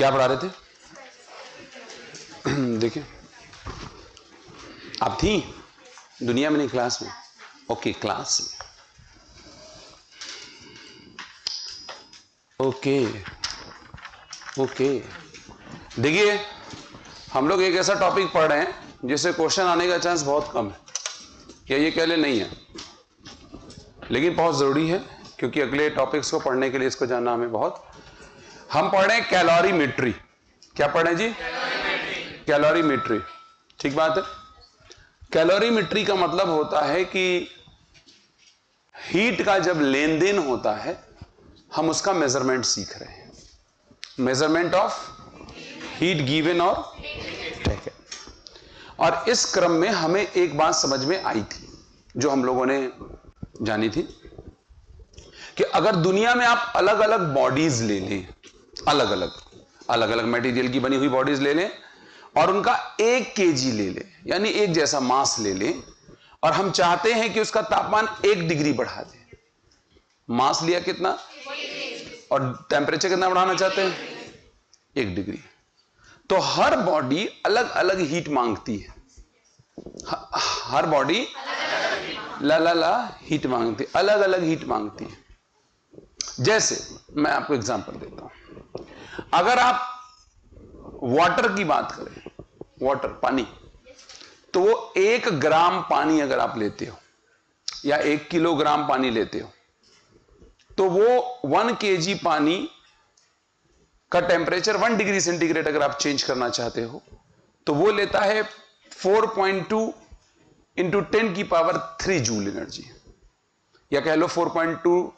क्या पढ़ा रहे थे? देखिए, आप थी दुनिया में नहीं, क्लास में? ओके, क्लास में। ओके ओके, देखिए हम लोग एक ऐसा टॉपिक पढ़ रहे हैं जिससे क्वेश्चन आने का चांस बहुत कम है, या ये कह ले नहीं है, लेकिन बहुत जरूरी है क्योंकि अगले टॉपिक्स को पढ़ने के लिए इसको जानना हमें बहुत। हम पढ़ रहे हैं कैलोरीमेट्री। क्या पढ़ रहे हैं जी? कैलोरीमेट्री। ठीक बात है। कैलोरीमेट्री का मतलब होता है कि हीट का जब लेन देन होता है हम उसका मेजरमेंट सीख रहे हैं। मेजरमेंट ऑफ हीट गिवन और टेकन। और इस क्रम में हमें एक बात समझ में आई थी जो हम लोगों ने जानी थी कि अगर दुनिया में आप अलग अलग बॉडीज ले लें, अलग अलग मटेरियल की बनी हुई बॉडीज ले लें और उनका 1 kg ले लें, यानी एक जैसा मास ले लें, और हम चाहते हैं कि उसका तापमान 1 डिग्री बढ़ा दें। मास लिया कितना और टेम्परेचर कितना बढ़ाना चाहते हैं? 1 डिग्री। तो हर बॉडी अलग अलग हीट मांगती है। हर बॉडी हीट मांगती है, अलग अलग हीट मांगती है। जैसे मैं आपको एग्जांपल देता हूं, अगर आप वाटर की बात करें, वाटर पानी, तो वो 1 ग्राम पानी अगर आप लेते हो या 1 किलोग्राम पानी लेते हो तो वो 1 kg पानी का टेम्परेचर 1 डिग्री सेंटीग्रेड अगर आप चेंज करना चाहते हो तो वो लेता है 4.2 इंटू 10 की पावर 3 जूल एनर्जी, या कह लो 4.2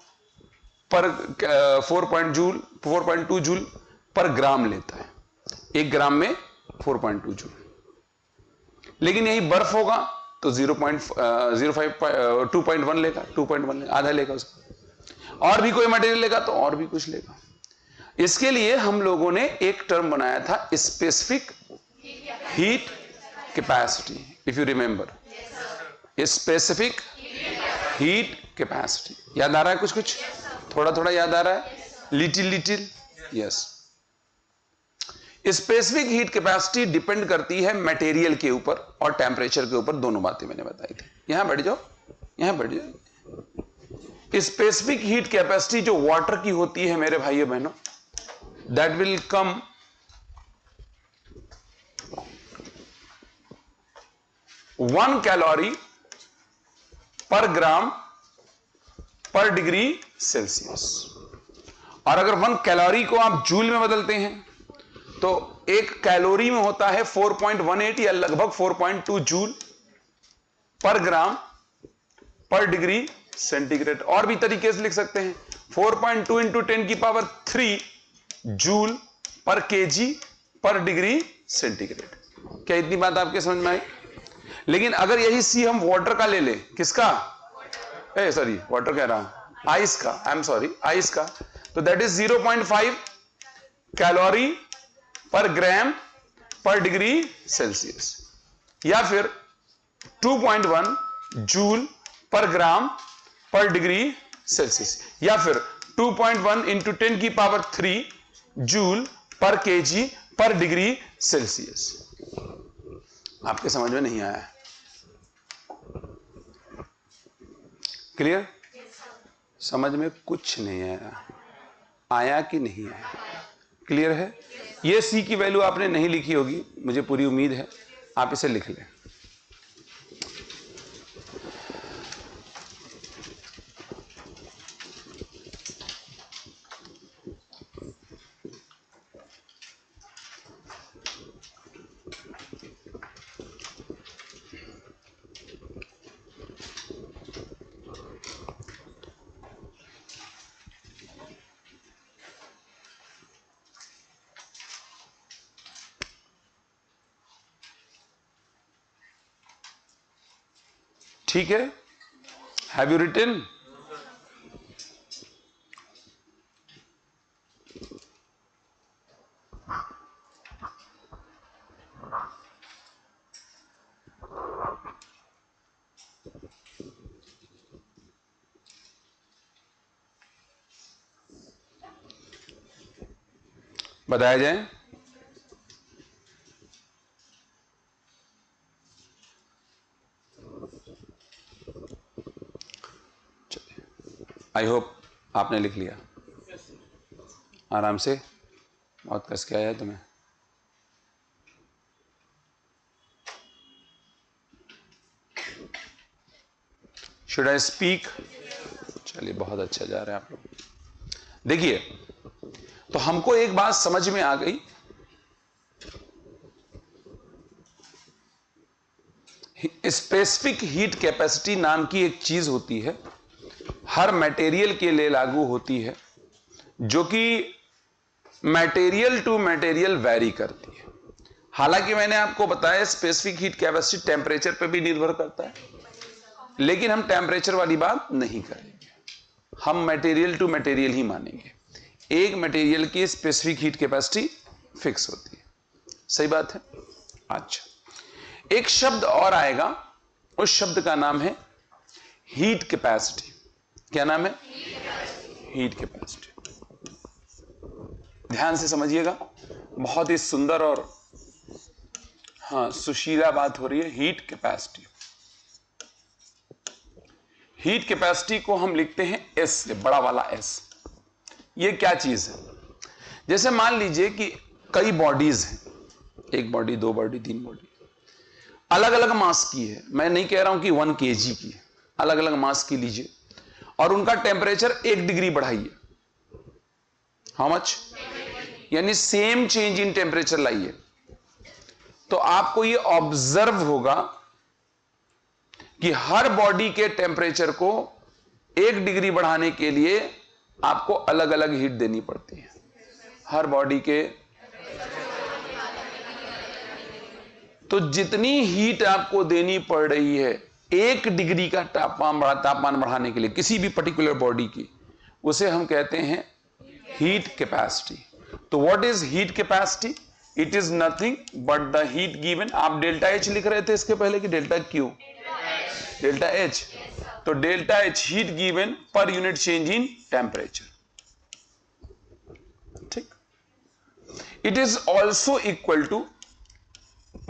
जूल पर ग्राम लेता है। 1 ग्राम में 4.2 जूल। लेकिन यही बर्फ होगा तो 2.1 लेगा, 2.1 लेगा, आधा लेगा उसका। और भी कोई मटेरियल लेगा तो और भी कुछ लेगा। इसके लिए हम लोगों ने एक टर्म बनाया था, specific heat capacity. If you remember, specific heat capacity. याद आ रहा है कुछ कुछ? थोड़ा थोड़ा याद आ रहा है? Little? Yes. Specific heat capacity depend करती है मटेरियल के ऊपर और टेम्परेचर के ऊपर। दोनों बातें मैंने बताई थी। यहां बैठ जाओ, यहां बैठ जाओ। स्पेसिफिक हीट कैपेसिटी जो वाटर की होती है मेरे भाइयों बहनों, दैट विल कम 1 कैलोरी पर ग्राम पर डिग्री सेल्सियस। और अगर 1 कैलोरी को आप जूल में बदलते हैं तो 1 कैलोरी में होता है 4.18 या लगभग 4.2 जूल पर ग्राम पर डिग्री सेंटीग्रेड। और भी तरीके से लिख सकते हैं, 4.2 इंटू 10 की पावर 3 जूल पर केजी पर डिग्री सेंटीग्रेड। क्या इतनी बात आपके समझ में आई? लेकिन अगर यही सी हम वाटर का ले लें, किसका? सॉरी, वाटर कह रहा हूं, आइस का, आई एम सॉरी, आइस का, तो दैट इज 0.5 कैलोरी पर ग्राम पर डिग्री सेल्सियस, या फिर 2.1 जूल पर ग्राम पर डिग्री सेल्सियस, या फिर 2.1 इंटू 10 की पावर 3 जूल पर केजी पर डिग्री सेल्सियस। आपके समझ में नहीं आया? क्लियर? समझ में कुछ नहीं आया? आया कि नहीं आया? क्लियर है? ये सी की वैल्यू आपने नहीं लिखी होगी, मुझे पूरी उम्मीद है आप इसे लिख लें। ठीक है? Have you written? बताया जाए। आई होप आपने लिख लिया आराम से, बहुत कस के आया है तुम्हें। Should I speak? चलिए बहुत अच्छा जा रहे हैं आप लोग। देखिए, तो हमको एक बात समझ में आ गई, स्पेसिफिक हीट कैपेसिटी नाम की एक चीज होती है, हर मटेरियल के लिए लागू होती है, जो कि मटेरियल टू मटेरियल वैरी करती है। हालांकि मैंने आपको बताया स्पेसिफिक हीट कैपेसिटी टेम्परेचर पर भी निर्भर करता है, लेकिन हम टेम्परेचर वाली बात नहीं करेंगे, हम मटेरियल टू मटेरियल ही मानेंगे। एक मटेरियल की स्पेसिफिक हीट कैपेसिटी फिक्स होती है, सही बात है। अच्छा, एक शब्द और आएगा, उस शब्द का नाम है हीट कैपेसिटी। क्या नाम है? Heat capacity. ध्यान से समझिएगा, बहुत ही सुंदर और सुशीला बात हो रही है। हीट कैपेसिटी, हीट कैपेसिटी को हम लिखते हैं एस से, बड़ा वाला एस। ये क्या चीज है? जैसे मान लीजिए कि कई बॉडीज हैं, एक बॉडी, दो बॉडी, तीन बॉडी, अलग अलग मास की है। मैं नहीं कह रहा हूं कि 1 kg की, अलग अलग मास की लीजिए और उनका टेम्परेचर 1 डिग्री बढ़ाइए। How much? यानी सेम चेंज इन टेम्परेचर लाइए, तो आपको ये ऑब्जर्व होगा कि हर बॉडी के टेम्परेचर को 1 डिग्री बढ़ाने के लिए आपको अलग अलग हीट देनी पड़ती है। हर बॉडी के, तो जितनी हीट आपको देनी पड़ रही है 1 डिग्री का तापमान बढ़ाने के लिए किसी भी पर्टिकुलर बॉडी की, उसे हम कहते हैं हीट कैपेसिटी। तो what is heat capacity? It is nothing but the heat given. आप डेल्टा एच लिख रहे थे इसके पहले कि डेल्टा क्यू? Delta H. तो डेल्टा एच हीट गिवन पर यूनिट चेंज इन टेम्परेचर, ठीक। It is also equal to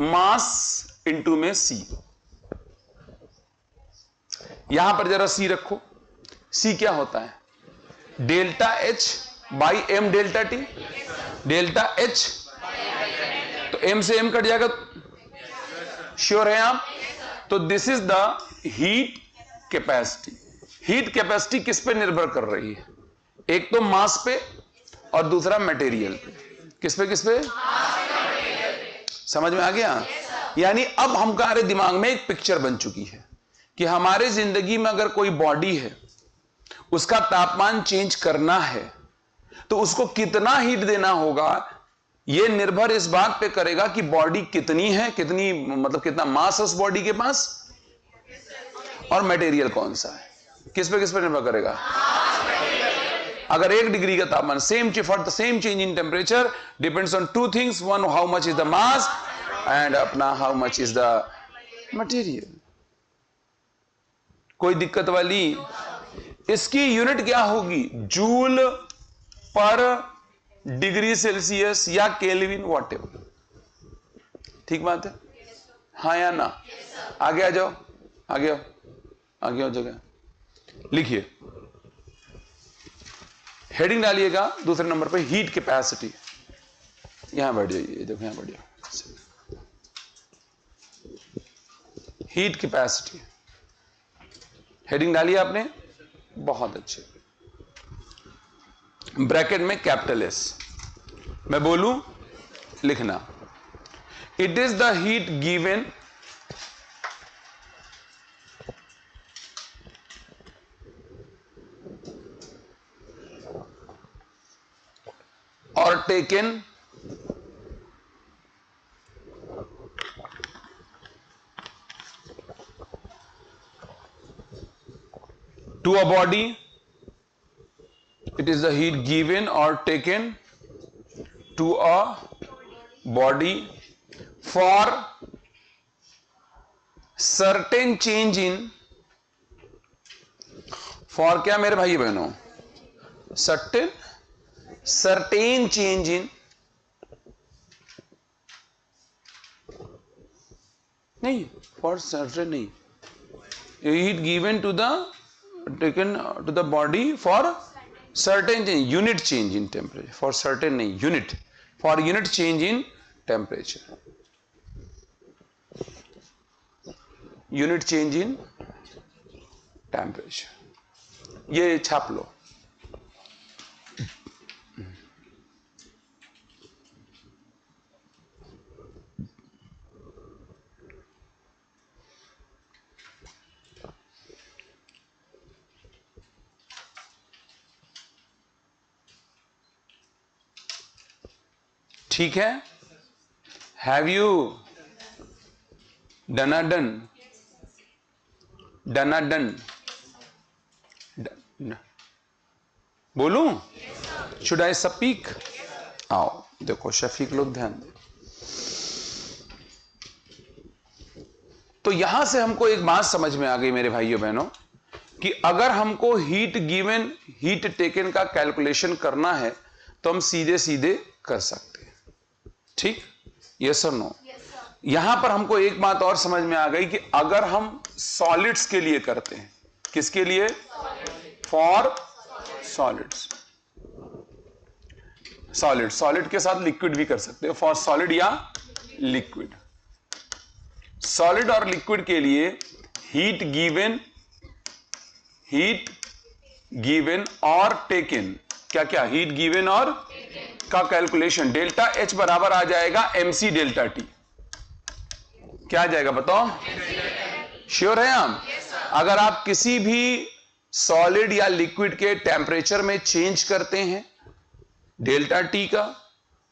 mass into m c. यहां पर जरा सी रखो। सी क्या होता है? Delta H by M delta T. Delta H, तो एम से एम कट जाएगा, श्योर है आप? तो this is the heat capacity. Heat capacity किस पे निर्भर कर रही है? एक तो मास पे और दूसरा मटेरियल पे। किस पे? किस पे? समझ में आ गया? यानी अब हमारे दिमाग में एक पिक्चर बन चुकी है कि हमारे जिंदगी में अगर कोई बॉडी है, उसका तापमान चेंज करना है, तो उसको कितना हीट देना होगा, यह निर्भर इस बात पे करेगा कि बॉडी कितनी है, कितनी मतलब कितना मास है उस बॉडी के पास, और मटेरियल कौन सा है। किस पे निर्भर करेगा? अगर 1 डिग्री का तापमान, same for the same change in temperature depends on 2 things, one how much is the mass and अपना how much is the material. कोई दिक्कत वाली? इसकी यूनिट क्या होगी? जूल पर डिग्री सेल्सियस या केल्विन, व्हाटएवर। ठीक बात है? हाँ या ना? आगे आ जाओ, आगे आओ, आगे आओ, जगह लिखिए। हेडिंग डालिएगा दूसरे नंबर पे, हीट कैपेसिटी। यहां बैठ जाइए, देखो यहां बैठ जाओ। हीट कैपेसिटी हेडिंग डालिए आपने, बहुत अच्छे। ब्रैकेट में कैपिटल एस, मैं बोलूं लिखना। It is the heat given or taken to a body. It is the heat given or taken to a body for certain change in, for क्या मेरे भाई बहनों? certain change in, नहीं, for certain नहीं, heat given to the taken to the body for certain change, unit change in temperature, for certain नहीं, unit, for unit change in temperature, unit change in temperature. ये छाप लो. ठीक है. Have you done बोलूं? Should I speak? आओ देखो शफीक लोग ध्यान दे. तो यहां से हमको एक बात समझ में आ गई मेरे भाइयों बहनों कि अगर हमको हीट गिवन हीट टेकन का कैलकुलेशन करना है तो हम सीधे सीधे कर सकते हैं. ठीक, यस और नो? यहां पर हमको एक बात और समझ में आ गई कि अगर हम सॉलिड्स के लिए करते हैं, किसके लिए? For solids. सॉलिड के साथ लिक्विड भी कर सकते हो, फॉर सॉलिड या लिक्विड. सॉलिड और लिक्विड के लिए हीट गिवन और टेकन, क्या क्या? हीट गिवन और का कैलकुलेशन डेल्टा एच बराबर आ जाएगा एमसी डेल्टा टी. क्या आ जाएगा बताओ? श्योर है आप? अगर आप किसी भी सॉलिड या लिक्विड के टेम्परेचर में चेंज करते हैं डेल्टा टी का,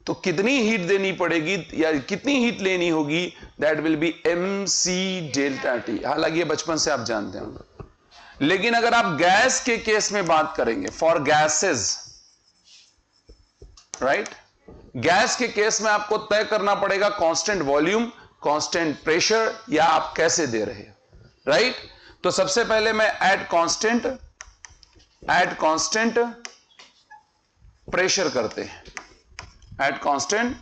तो कितनी हीट देनी पड़ेगी या कितनी हीट लेनी होगी? That will be M C delta T. हालांकि ये बचपन से आप जानते हैं. लेकिन अगर आप गैस के केस में बात करेंगे, फॉर गैसेस, राइट, गैस के केस में आपको तय करना पड़ेगा कांस्टेंट वॉल्यूम, कांस्टेंट प्रेशर, या आप कैसे दे रहे हो, राइट. तो सबसे पहले मैं ऐड कांस्टेंट प्रेशर करते हैं. At constant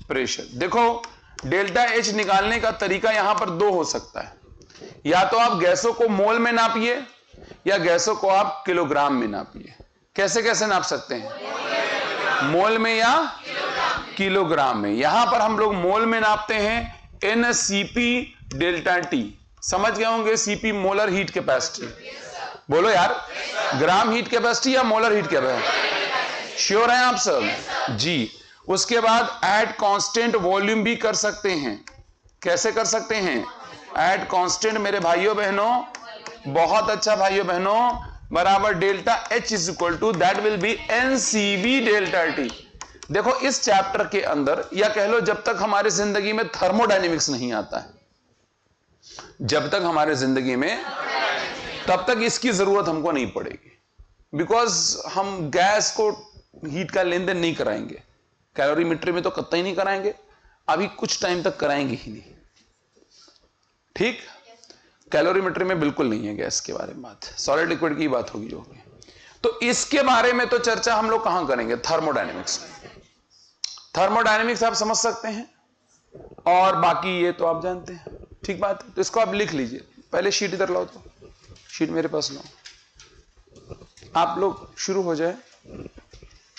pressure. देखो डेल्टा एच निकालने का तरीका यहां पर दो हो सकता है. या तो आप गैसों को मोल में नापिए या गैसों को आप किलोग्राम में नापिए. कैसे कैसे नाप सकते हैं? मोल में या किलोग्राम में. यहां पर हम लोग मोल में नापते हैं एनसीपी डेल्टा टी. समझ गए होंगे? CP molar heat capacity. बोलो यार, ग्राम हीट कैपेसिटी या मोलर हीट कैपेसिटी? श्योर हैं आप सब जी. उसके बाद ऐड कांस्टेंट वॉल्यूम भी कर सकते हैं. कैसे कर सकते हैं? ऐड कांस्टेंट मेरे भाइयों बहनों, बहुत अच्छा भाइयों बहनों, बराबर delta H is equal to that will be NCV delta T. देखो इस चैप्टर के अंदर, या कह लो जब तक हमारे जिंदगी में थर्मोडायनेमिक्स नहीं आता है, जब तक हमारे जिंदगी में, तब तक इसकी जरूरत हमको नहीं पड़ेगी. बिकॉज हम गैस को हीट का लेन देन नहीं कराएंगे. कैलोरीमेट्री में तो कतई नहीं कराएंगे, अभी कुछ टाइम तक कराएंगे ही नहीं. ठीक, कैलोरीमेट्री में बिल्कुल नहीं है गैस के बारे में बात. सॉलिड लिक्विड की बात होगी जो होगी. तो इसके बारे में तो चर्चा हम लोग कहां करेंगे? थर्मोडायनेमिक्स में. थर्मोडायनेमिक्स आप समझ सकते हैं और बाकी ये तो आप जानते हैं. ठीक बात है. तो इसको आप लिख लीजिए. पहले शीट इधर लाओ, तो शीट मेरे पास लाओ. आप लोग शुरू हो जाए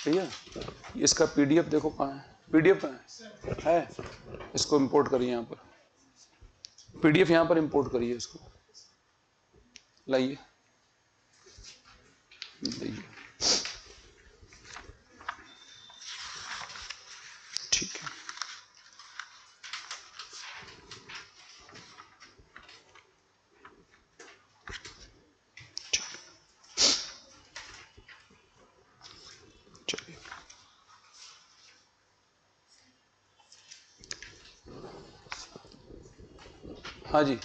भैया. इसका पीडीएफ देखो कहां है? पीडीएफ है, इसको इंपोर्ट करिए. यहां पर पीडीएफ यहां पर इंपोर्ट करिए. इसको लाइए, लीजिए. ठीक है. चलिए. हाँ जी.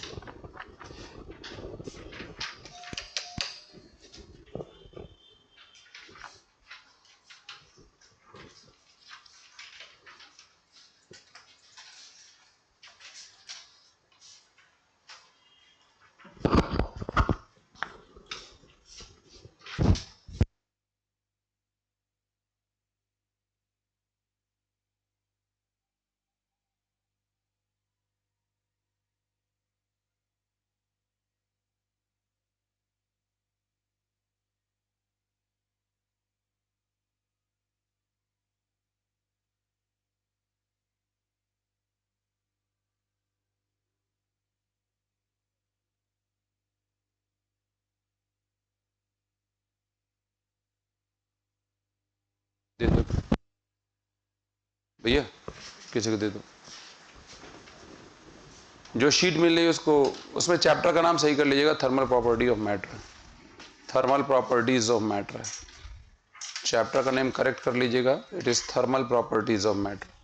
दे दो भैया, किसी को दे दो। जो शीट मिल रही है उसको, उसमें चैप्टर का नाम सही कर लीजिएगा, thermal property of matter, thermal properties of matter है। चैप्टर का नेम करेक्ट कर लीजिएगा, it is thermal properties of matter.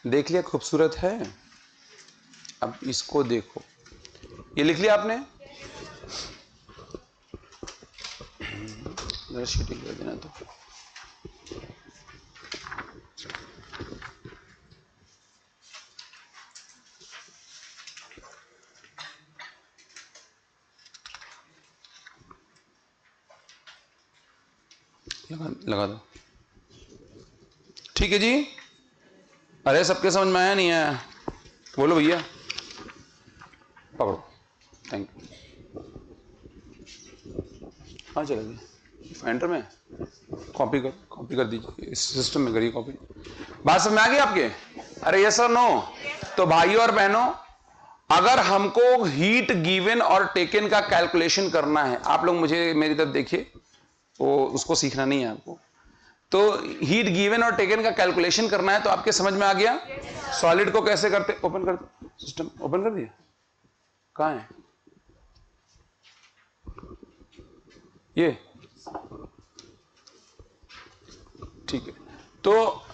देख लिया, खूबसूरत है। अब इसको देखो, ये लिख लिया आपने, जरा शीटिंग कर देना तो। लगा दो, ठीक है जी। अरे सबके समझ में आया नहीं आया? बोलो भैया, पकड़ो, थैंक यू। हाँ चला जी, फाइंडर में कॉपी कर दीजिए, इस सिस्टम में करिए कॉपी। बात समझ में आ गई आपके? अरे यस और नो? तो भाइयों और बहनों, अगर हमको हीट गिवन और टेकन का कैलकुलेशन करना है, आप लोग मुझे मेरी तरफ देखिए, वो उसको सीखना नहीं है आपको। तो हीट गिवन और टेकन का कैलकुलेशन करना है, तो आपके समझ में आ गया सॉलिड को कैसे करते। ओपन कर दो, सिस्टम ओपन कर दिया, कहां है ये? ठीक है, तो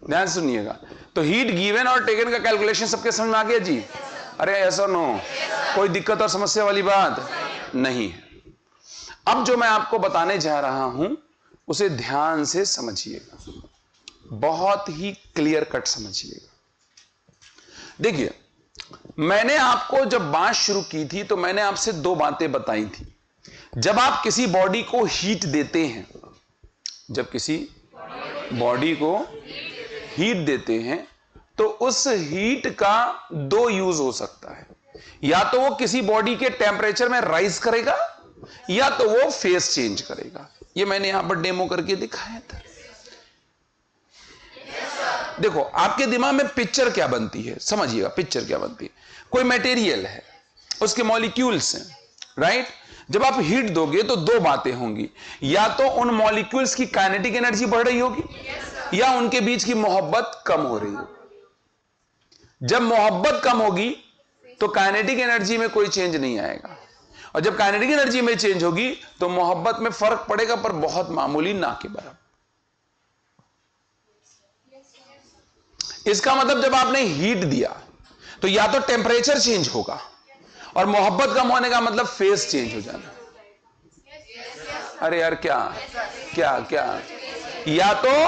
ध्यान सुनिएगा। तो हीट गिवन और टेकन का कैलकुलेशन सबके समझ में आ गया जी? अरे ऐसा नो, कोई दिक्कत और समस्या वाली बात नहीं है। अब जो मैं आपको बताने जा रहा हूं उसे ध्यान से समझिएगा, बहुत ही क्लियर कट समझिएगा। देखिए, मैंने आपको जब बात शुरू की थी तो मैंने आपसे दो बातें बताई थी। जब आप किसी बॉडी को हीट देते हैं, जब किसी बॉडी को हीट देते हैं, तो उस हीट का दो यूज हो सकता है। या तो वो किसी बॉडी के टेम्परेचर में राइज करेगा, या तो वो फेस चेंज करेगा। ये मैंने यहां पर डेमो करके दिखाया था। देखो, आपके दिमाग में पिक्चर क्या बनती है, समझिएगा पिक्चर क्या बनती है। कोई मटेरियल है, उसके मॉलिक्यूल्स हैं, राइट? जब आप हीट दोगे तो दो बातें होंगी, या तो उन मॉलिक्यूल्स की काइनेटिक एनर्जी बढ़ रही होगी, या उनके बीच की मोहब्बत कम हो रही होगी। जब मोहब्बत कम होगी तो काइनेटिक एनर्जी में कोई चेंज नहीं आएगा, और जब काइनेटिक एनर्जी में चेंज होगी तो मोहब्बत में फर्क पड़ेगा, पर बहुत मामूली, ना के बराबर। इसका मतलब जब आपने हीट दिया तो या तो टेम्परेचर चेंज होगा, और मोहब्बत कम होने का मतलब फेस चेंज हो जाना। अरे यार, क्या क्या क्या? या तो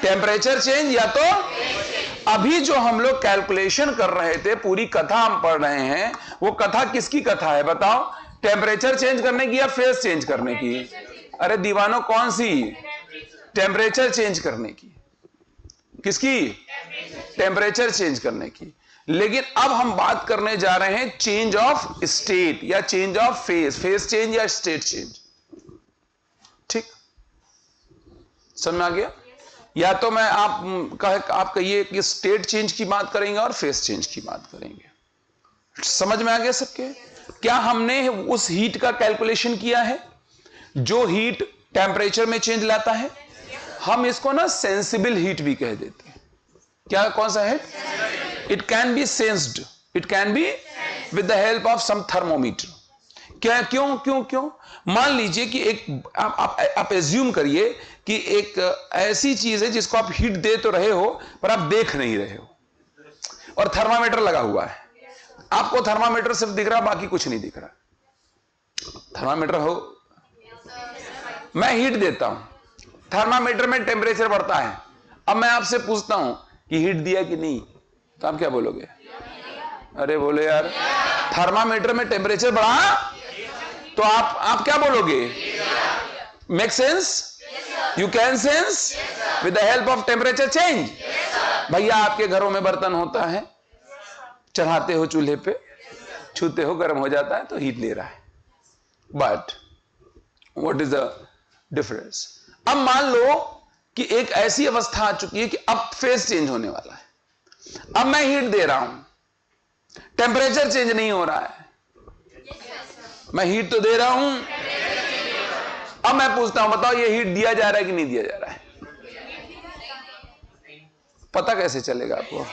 टेम्परेचर चेंज, या तो अभी जो हम लोग कैलकुलेशन कर रहे थे, पूरी कथा हम पढ़ रहे हैं, वो कथा किसकी कथा है बताओ? टेम्परेचर चेंज करने की या फेस चेंज करने की? अरे दीवानों, कौन सी? टेम्परेचर चेंज करने की। किसकी? टेम्परेचर चेंज करने की। लेकिन अब हम बात करने जा रहे हैं चेंज ऑफ स्टेट या change of face, face change या स्टेट चेंज। ठीक, समझ में आ गया? या तो मैं आप कहिए कि स्टेट चेंज की बात करेंगे और फेस चेंज की बात करेंगे। समझ में आ गया सबके? क्या हमने उस हीट का कैलकुलेशन किया है जो हीट टेम्परेचर में चेंज लाता है? हम इसको ना सेंसिबल हीट भी कह देते हैं। क्या, कौन सा है? It can be sensed, it can be with the help of some thermometer. क्या, क्यों क्यों क्यों? मान लीजिए कि एक आप एज्यूम करिए कि एक ऐसी चीज है जिसको आप हीट दे तो रहे हो पर आप देख नहीं रहे हो, और थर्मामीटर लगा हुआ है। आपको थर्मामीटर सिर्फ दिख रहा, बाकी कुछ नहीं दिख रहा। थर्मामीटर हो, मैं हीट देता हूं, थर्मामीटर में टेम्परेचर बढ़ता है। अब मैं आपसे पूछता हूं कि हीट दिया कि नहीं, तो आप क्या बोलोगे? अरे बोले यार, थर्मामीटर में टेम्परेचर बढ़ा, तो आप क्या बोलोगे? Make sense? You can sense with the help of temperature change. भैया आपके घरों में बर्तन होता है, चढ़ाते हो चूल्हे पे, छूते हो गर्म हो जाता है तो हीट ले रहा है। But what is the difference? अब मान लो कि एक ऐसी अवस्था आ चुकी है कि अब फेज चेंज होने वाला है। अब मैं हीट दे रहा हूं, टेम्परेचर चेंज नहीं हो रहा है, मैं हीट तो दे रहा हूं। अब मैं पूछता हूं, बताओ ये हीट दिया जा रहा है कि नहीं दिया जा रहा है? पता कैसे चलेगा आपको?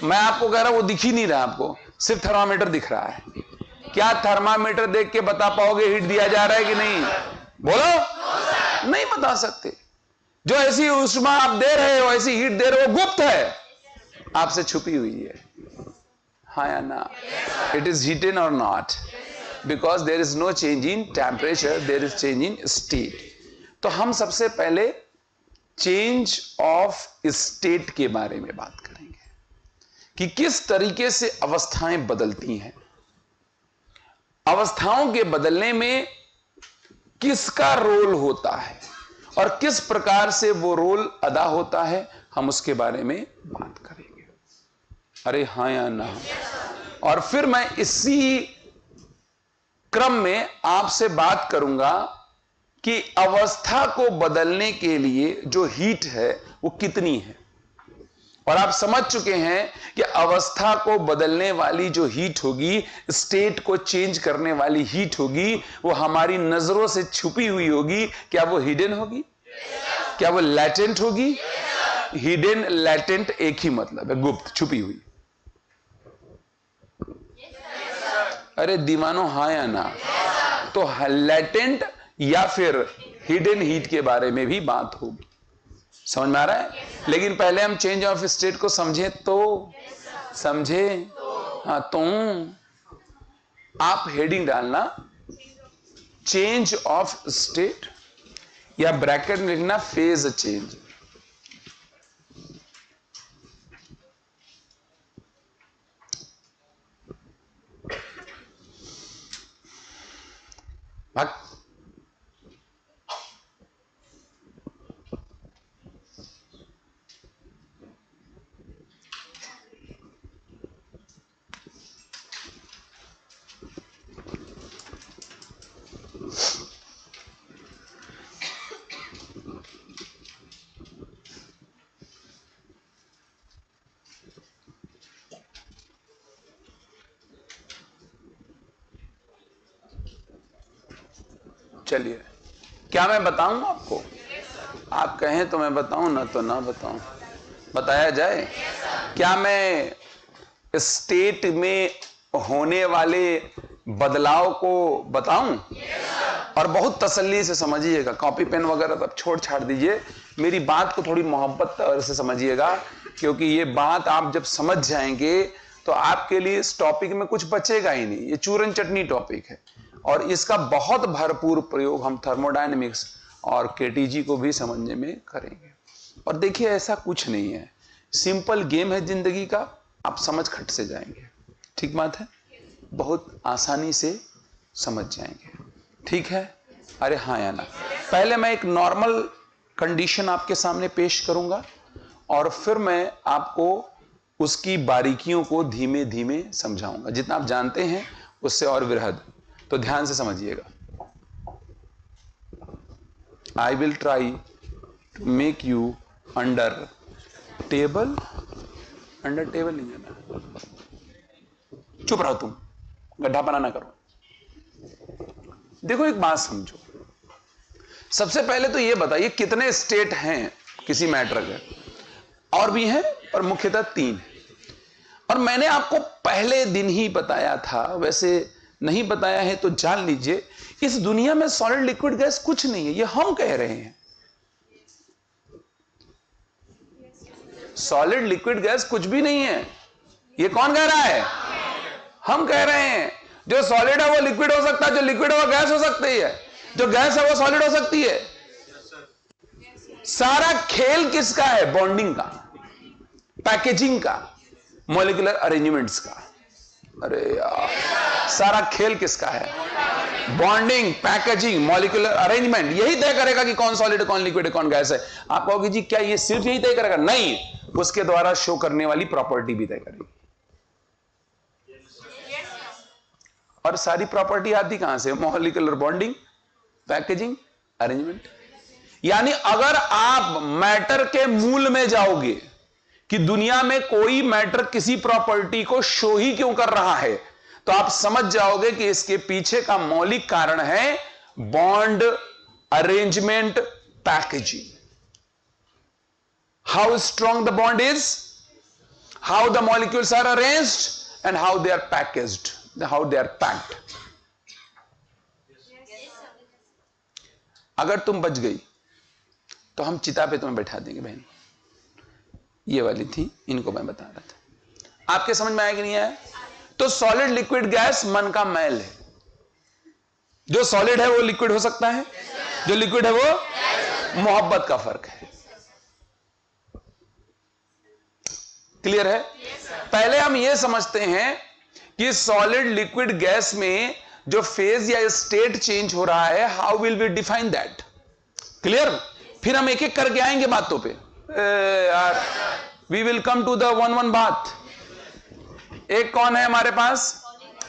मैं आपको कह रहा हूं वो दिख ही नहीं रहा आपको, सिर्फ थर्मामीटर दिख रहा है। क्या थर्मामीटर देख के बता पाओगे हीट दिया जा रहा है कि नहीं? बोलो, नहीं बता सकते। जो ऐसी ऊष्मा आप दे रहे हो, ऐसी हीट दे रहे हो, गुप्त है, आपसे छुपी हुई है। हाँ या ना? इट इज हीटेन और not, because there is no change in temperature, there is change in state. तो हम सबसे पहले चेंज ऑफ स्टेट के बारे में बात करेंगे कि किस तरीके से अवस्थाएं बदलती हैं। अवस्थाओं के बदलने में किसका रोल होता है और किस प्रकार से वो रोल अदा होता है, हम उसके बारे में बात करेंगे। अरे हाँ या ना? और फिर मैं इसी क्रम में आपसे बात करूंगा कि अवस्था को बदलने के लिए जो हीट है वो कितनी है। और आप समझ चुके हैं कि अवस्था को बदलने वाली जो हीट होगी, स्टेट को चेंज करने वाली हीट होगी, वो हमारी नजरों से छुपी हुई होगी। क्या वो हिडन होगी? क्या वो लैटेंट होगी? हिडन लैटेंट एक ही मतलब है, गुप्त, छुपी हुई। अरे दीवानो हाँ या ना? तो लैटेंट या फिर हिडन हीट के बारे में भी बात होगी। समझ में आ रहा है? लेकिन पहले हम चेंज ऑफ स्टेट को समझे तो समझे। हाँ, तो आप हेडिंग डालना चेंज ऑफ स्टेट या ब्रैकेट में लिखना फेज चेंज। भाग चलिए, क्या मैं बताऊं आपको? आप कहें तो मैं बताऊं, ना तो ना बताऊं। बताया जाए? क्या मैं स्टेट में होने वाले बदलाव को बताऊं? और बहुत तसल्ली से समझिएगा, कॉपी पेन वगैरह तब छोड़ छाड़ दीजिए, मेरी बात को थोड़ी मोहब्बत से समझिएगा, क्योंकि ये बात आप जब समझ जाएंगे तो आपके लिए इस टॉपिक में कुछ बचेगा ही नहीं। ये चूरन चटनी टॉपिक है और इसका बहुत भरपूर प्रयोग हम थर्मोडायनेमिक्स और केटीजी को भी समझने में करेंगे। और देखिए, ऐसा कुछ नहीं है, सिंपल गेम है जिंदगी का, आप समझ खट से जाएंगे। ठीक बात है? बहुत आसानी से समझ जाएंगे। ठीक है? अरे हाँ या ना? पहले मैं एक नॉर्मल कंडीशन आपके सामने पेश करूंगा और फिर मैं आपको उसकी बारीकियों को धीमे धीमे समझाऊंगा, जितना आप जानते हैं उससे और वृहद। तो ध्यान से समझिएगा। I will try to make you under table नहीं जाना, चुप रहो तुम, गड्ढापना ना करो। देखो, एक बात समझो, सबसे पहले तो ये बताइए कितने स्टेट हैं किसी मैटर के? और भी हैं, पर मुख्यतः 3 है। और मैंने आपको पहले दिन ही बताया था, वैसे नहीं बताया है तो जान लीजिए, इस दुनिया में सॉलिड लिक्विड गैस कुछ नहीं है, ये हम कह रहे हैं। सॉलिड लिक्विड गैस कुछ भी नहीं है। ये कौन कह रहा है? हम कह रहे हैं। जो सॉलिड है वो लिक्विड हो सकता है, जो लिक्विड है वो गैस हो सकती है, जो गैस है वो सॉलिड हो सकती है। सारा खेल किसका है? बॉन्डिंग का, पैकेजिंग का, मॉलिक्यूलर अरेंजमेंट्स का। अरे यार, सारा खेल किसका है? Bonding, packaging, molecular arrangement. यही तय करेगा कि कौन सॉलिड, कौन लिक्विड, कौन गैस है। आप कहोगे जी क्या ये सिर्फ यही तय करेगा? नहीं, उसके द्वारा शो करने वाली प्रॉपर्टी भी तय करेगी। और सारी प्रॉपर्टी आती कहां से? Molecular bonding, packaging, arrangement. यानी अगर आप मैटर के मूल में जाओगे कि दुनिया में कोई मैटर किसी प्रॉपर्टी को शो ही क्यों कर रहा है, तो आप समझ जाओगे कि इसके पीछे का मौलिक कारण है bond, arrangement, packaging. How strong the bond is, how the molecules are arranged and how they are packaged, how they are packed. अगर तुम बच गई तो हम चिता पे तुम्हें बैठा देंगे बहन। ये वाली थी, इनको मैं बता रहा था। आपके समझ में आया कि नहीं आया? तो सॉलिड, लिक्विड, गैस मन का मैल है। जो सॉलिड है वो लिक्विड हो सकता है, जो लिक्विड है वो मोहब्बत का फर्क है। क्लियर है? पहले हम ये समझते हैं कि सॉलिड, लिक्विड, गैस में जो फेज या स्टेट चेंज हो रहा है, how will we define that? Clear? फिर हम एक एक करके आएंगे बातों पे। यार we will come to the one बात। एक कौन है हमारे पास?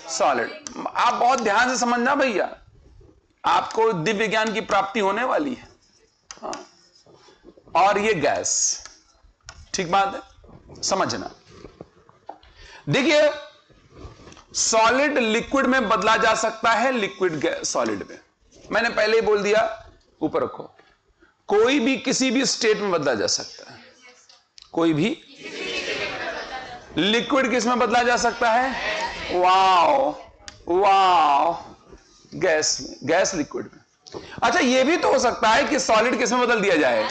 सॉलिड। आप बहुत ध्यान से समझना भैया, आपको दिव्य ज्ञान की प्राप्ति होने वाली है। हाँ। और ये गैस, ठीक बात है, समझना। देखिए, सॉलिड लिक्विड में बदला जा सकता है, लिक्विड सॉलिड में। मैंने पहले ही बोल दिया, ऊपर रखो, कोई भी किसी भी स्टेट में बदला जा सकता है। कोई भी लिक्विड किस में बदला जा सकता है? वाओ वाओ, गैस में, गैस लिक्विड में। अच्छा, ये भी तो हो सकता है कि सॉलिड किस में बदल दिया जाए?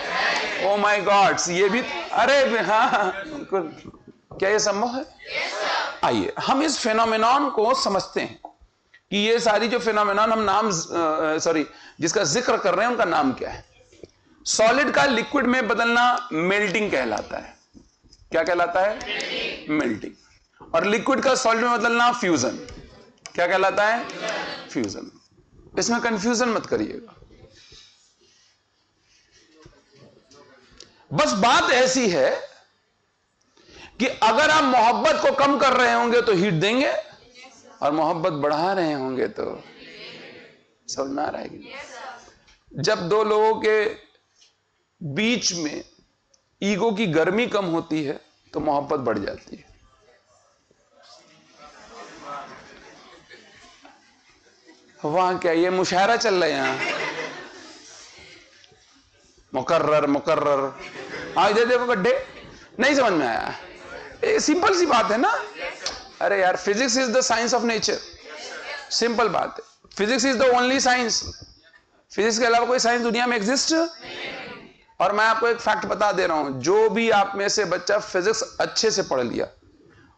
ओ माय गॉड, ये भी, अरे हाँ बिल्कुल, क्या ये संभव है? आइए हम इस फेनोमेनॉन को समझते हैं कि ये सारी जो फेनोमेनॉन हम नाम जिसका जिक्र कर रहे हैं उनका नाम क्या है। सॉलिड का लिक्विड में बदलना मेल्टिंग कहलाता है। क्या कहलाता है? मेल्टिंग। और लिक्विड का सॉलिड में बदलना फ्यूजन। क्या कहलाता है? फ्यूजन। इसमें कंफ्यूजन मत करिएगा। बस बात ऐसी है कि अगर आप मोहब्बत को कम कर रहे होंगे तो हीट देंगे, और मोहब्बत बढ़ा रहे होंगे तो समझ में आ रहा है कि जब दो लोगों के बीच में ईगो की गर्मी कम होती है तो मोहब्बत बढ़ जाती है। वहां क्या ये मुशायरा चल रहा है? यहां मुकर्रर आज दे देखो गड्ढे, नहीं समझ में आया? सिंपल सी बात है ना। अरे यार, physics is the science of nature. Simple बात है, physics is the only science. Physics के अलावा कोई साइंस दुनिया में एग्जिस्ट। और मैं आपको एक फैक्ट बता दे रहा हूं, जो भी आप में से बच्चा फिजिक्स अच्छे से पढ़ लिया,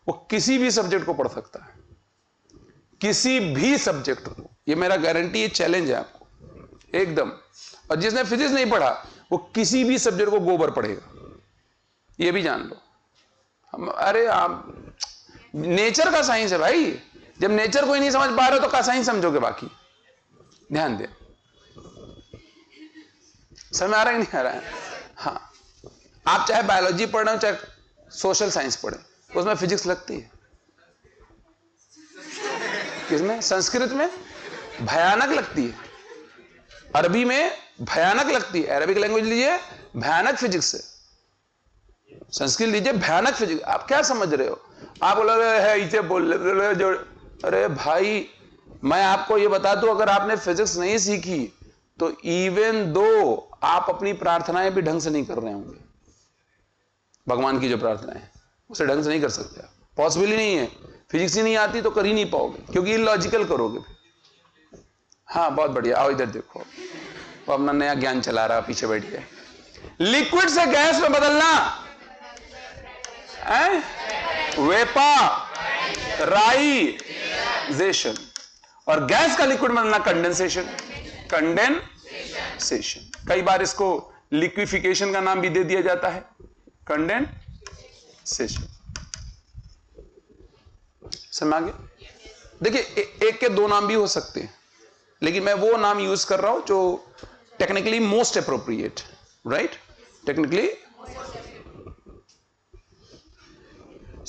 वो किसी भी सब्जेक्ट को पढ़ सकता है, किसी भी सब्जेक्ट को। ये मेरा गारंटी, ये चैलेंज है आपको एकदम। और जिसने फिजिक्स नहीं पढ़ा वो किसी भी सब्जेक्ट को गोबर पढ़ेगा, ये भी जान लो। अरे आप, नेचर का साइंस है भाई। जब नेचर को ही नहीं समझ पा रहे हो तो क्या साइंस समझोगे बाकी? ध्यान दे, समझ आ रहा है नहीं आ रहा है? हाँ, आप चाहे बायोलॉजी पढ़ रहे हो चाहे सोशल साइंस पढ़े, उसमें फिजिक्स लगती है। किसमें? संस्कृत में भयानक लगती है, अरबी में भयानक लगती है। अरबिक लैंग्वेज लीजिए, भयानक फिजिक्स है। संस्कृत लीजिए, भयानक फिजिक्स। आप क्या समझ रहे हो? आप बोल रहे हैं इसे बोल रहे जो, अरे भाई मैं आपको ये बता दूं, अगर आपने फिजिक्स नहीं सीखी तो इवन दो आप अपनी प्रार्थनाएं भी ढंग से नहीं कर रहे होंगे, भगवान की जो प्रार्थनाएं उसे ढंग से नहीं कर सकते आप, पॉसिबल ही नहीं है। फिजिक्स ही नहीं आती तो कर ही नहीं पाओगे, क्योंकि इलॉजिकल करोगे। हाँ बहुत बढ़िया, आओ इधर देखो, वो अपना नया ज्ञान चला रहा, पीछे बैठ गया। लिक्विड से गैस में बदलना वेपराइजेशन, और गैस का लिक्विड में बदलना कंडेंसेशन। कंडेंसेशन, कई बार इसको लिक्विफिकेशन का नाम भी दे दिया जाता है, कंडेंसेशन। समझ आ गया? देखिए, एक के दो नाम भी हो सकते हैं, लेकिन मैं वो नाम यूज कर रहा हूं जो technically most appropriate, right? Technically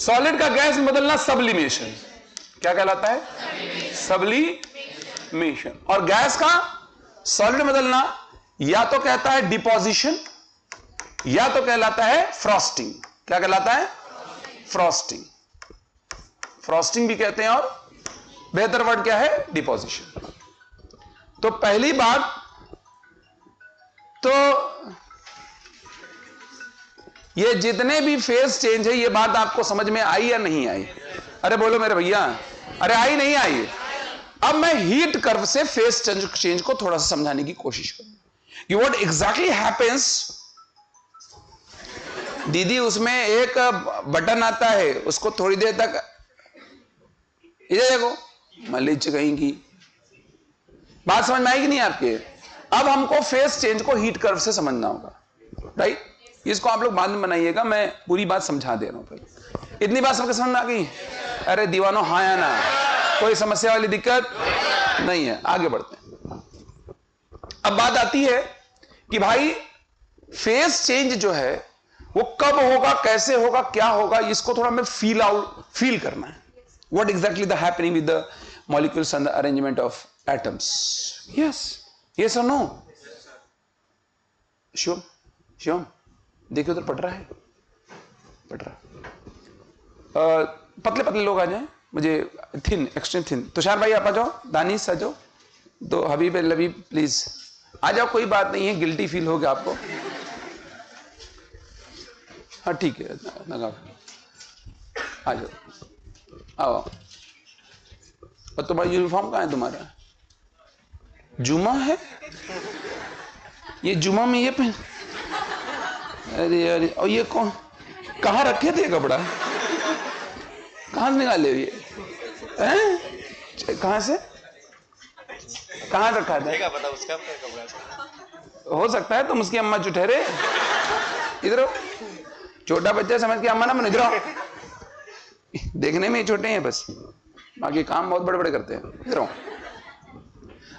solid का गैस में बदलना सब्लिमेशन, क्या कहलाता है? सब्लिमेशन। और गैस का सॉलिड में बदलना या तो कहता है डिपोजिशन या तो कहलाता है फ्रॉस्टिंग। क्या कहलाता है? फ्रॉस्टिंग। फ्रॉस्टिंग भी कहते हैं और बेहतर वर्ड क्या है? डिपोजिशन। तो पहली बात तो ये जितने भी फेज चेंज है, ये बात आपको समझ में आई या नहीं आई? अरे बोलो मेरे भैया, अरे आई नहीं आई? अब मैं हीट कर्व से फेज चेंज को थोड़ा सा समझाने की कोशिश करूं कि व्हाट एग्जैक्टली हैपेंस। दीदी उसमें एक बटन आता है, उसको थोड़ी देर तक इधर देखो, मलिच कहीं की बात समझ में आएगी नहीं आपके? अब हमको फेज चेंज को हीट कर्व से समझना होगा, राइट? इसको आप लोग बाद में बनाइएगा, मैं पूरी बात समझा दे रहा हूं पहले। इतनी बात सबके समझ में आ गई? अरे दीवानो हाँ या ना? कोई समस्या वाली दिक्कत नहीं है? आगे बढ़ते हैं। अब बात आती है कि भाई फेज चेंज जो है वो कब होगा, कैसे होगा, क्या होगा, इसको थोड़ा हमें फील करना है। What exactly the happening with the molecules and the arrangement of atoms. Yes और नो? शिवम देखिए उधर पढ़ रहा है, पढ़ रहा। पतले पतले लोग आ जाएं, मुझे थिन, एक्सट्रीम थिन। तुषार भाई आप आ जाओ, दानिश आ जाओ, तो हबीब लबीब प्लीज आ जाओ, कोई बात नहीं है, गिल्टी फील होगा आपको। हाँ ठीक है, लगा आ जाओ, आओ। और तुम्हारा यूनिफॉर्म कहाँ है? तुम्हारा जुमा है? ये जुमा में ये पहन, अरे अरे, और ये कौन, कहाँ रखे थे कपड़ा? कहाँ से निकाले ये? कहाँ से, कहाँ रखा था? पता उसका कपड़ा हो सकता है तुम उसकी अम्मा चुठहरे। इधर छोटा बच्चा समझ के अम्मा ना बनो, इधर देखने में ही छोटे हैं बस, बाकी काम बहुत बड़े बड़े करते हैं। इधर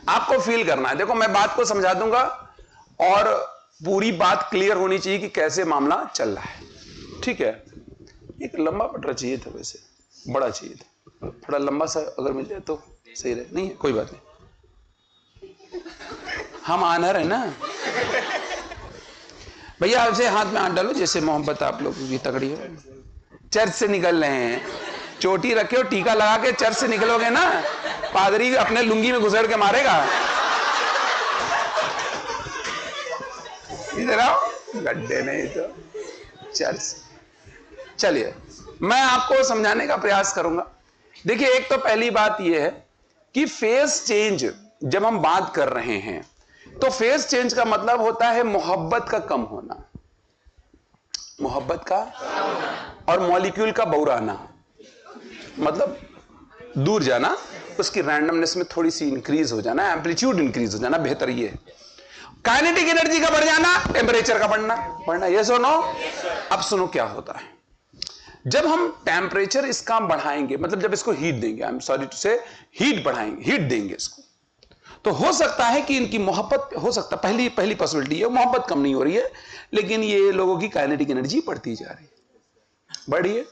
आपको फील करना है। देखो मैं बात को समझा दूंगा और पूरी बात क्लियर होनी चाहिए कि कैसे मामला चल रहा है, ठीक है? एक लंबा पटरा चाहिए था, वैसे बड़ा चाहिए था, थोड़ा लंबा सा अगर मिल जाए तो सही रहे। नहीं है कोई बात नहीं, हम आनर है ना भैया। आपसे हाथ में हाथ डालो, जैसे मोहब्बत आप लोगों की तगड़ी हो। चर्च से निकल रहे हैं, चोटी रखे हो, टीका लगा के चर्च से निकलोगे ना, पादरी अपने लुंगी में घुसेड़ के मारेगा। इधर आओ, गड्ढे नहीं तो चर्च। चलिए मैं आपको समझाने का प्रयास करूंगा। देखिए एक तो पहली बात यह है कि फेज चेंज जब हम बात कर रहे हैं तो फेज चेंज का मतलब होता है मोहब्बत का कम होना, मोहब्बत का, और मॉलिक्यूल का बौराना, मतलब दूर जाना, उसकी रैंडमनेस में थोड़ी सी इंक्रीज हो जाना, एम्पलीट्यूड इंक्रीज हो जाना, बेहतर ये। काइनेटिक एनर्जी का बढ़ जाना, टेम्परेचर का बढ़ना, ये सुनो। अब सुनो क्या होता है जब हम टेम्परेचर इसका बढ़ाएंगे, मतलब जब इसको हीट देंगे, आई एम सॉरी टू से, हीट बढ़ाएंगे, हीट देंगे इसको, तो हो सकता है कि इनकी मोहब्बत, हो सकता है पहली पॉसिबिलिटी है मोहब्बत कम नहीं हो रही है, लेकिन ये लोगों की काइनेटिक एनर्जी बढ़ती जा रही है, बढ़ी है।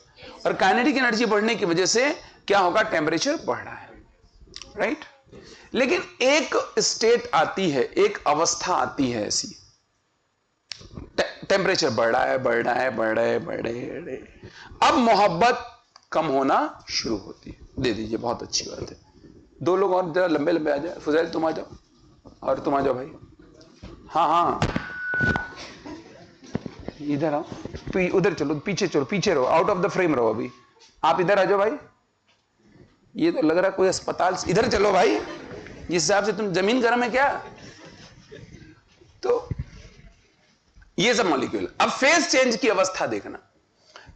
और काइनेटिक एनर्जी बढ़ने की वजह से क्या होगा? टेम्परेचर बढ़ रहा है, राइट? लेकिन एक स्टेट आती है, एक अवस्था आती है ऐसी, टेम्परेचर बढ़ रहा है, अब मोहब्बत कम होना शुरू होती है। दे दीजिए, बहुत अच्छी बात है। दो लोग और जरा लंबे लंबे आ जाए। फुजैल तुम आ जाओ, और तुम आ जाओ भाई। हाँ इधर आओ, उधर चलो, पीछे चलो, पीछे रहो, आउट ऑफ द फ्रेम रहो। अभी आप इधर आ जाओ भाई। ये तो लग रहा है कोई अस्पताल। इधर चलो भाई, जिस हिसाब से तुम, जमीन गर्म है क्या? तो ये सब मॉलिक्यूल। अब फेज चेंज की अवस्था देखना।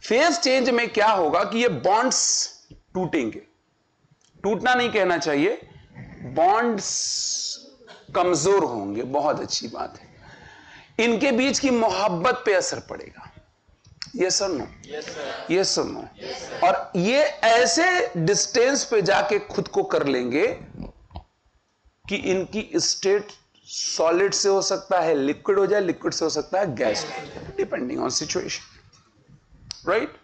फेज चेंज में क्या होगा कि ये बॉन्ड्स टूटेंगे, टूटना नहीं कहना चाहिए, बॉन्ड्स कमजोर होंगे, बहुत अच्छी बात है। इनके बीच की मोहब्बत पे असर पड़ेगा, यस और नो? यस और नो? और ये ऐसे डिस्टेंस पे जाके खुद को कर लेंगे कि इनकी स्टेट सॉलिड से हो सकता है लिक्विड हो जाए, लिक्विड से हो सकता है gas, depending on situation, right?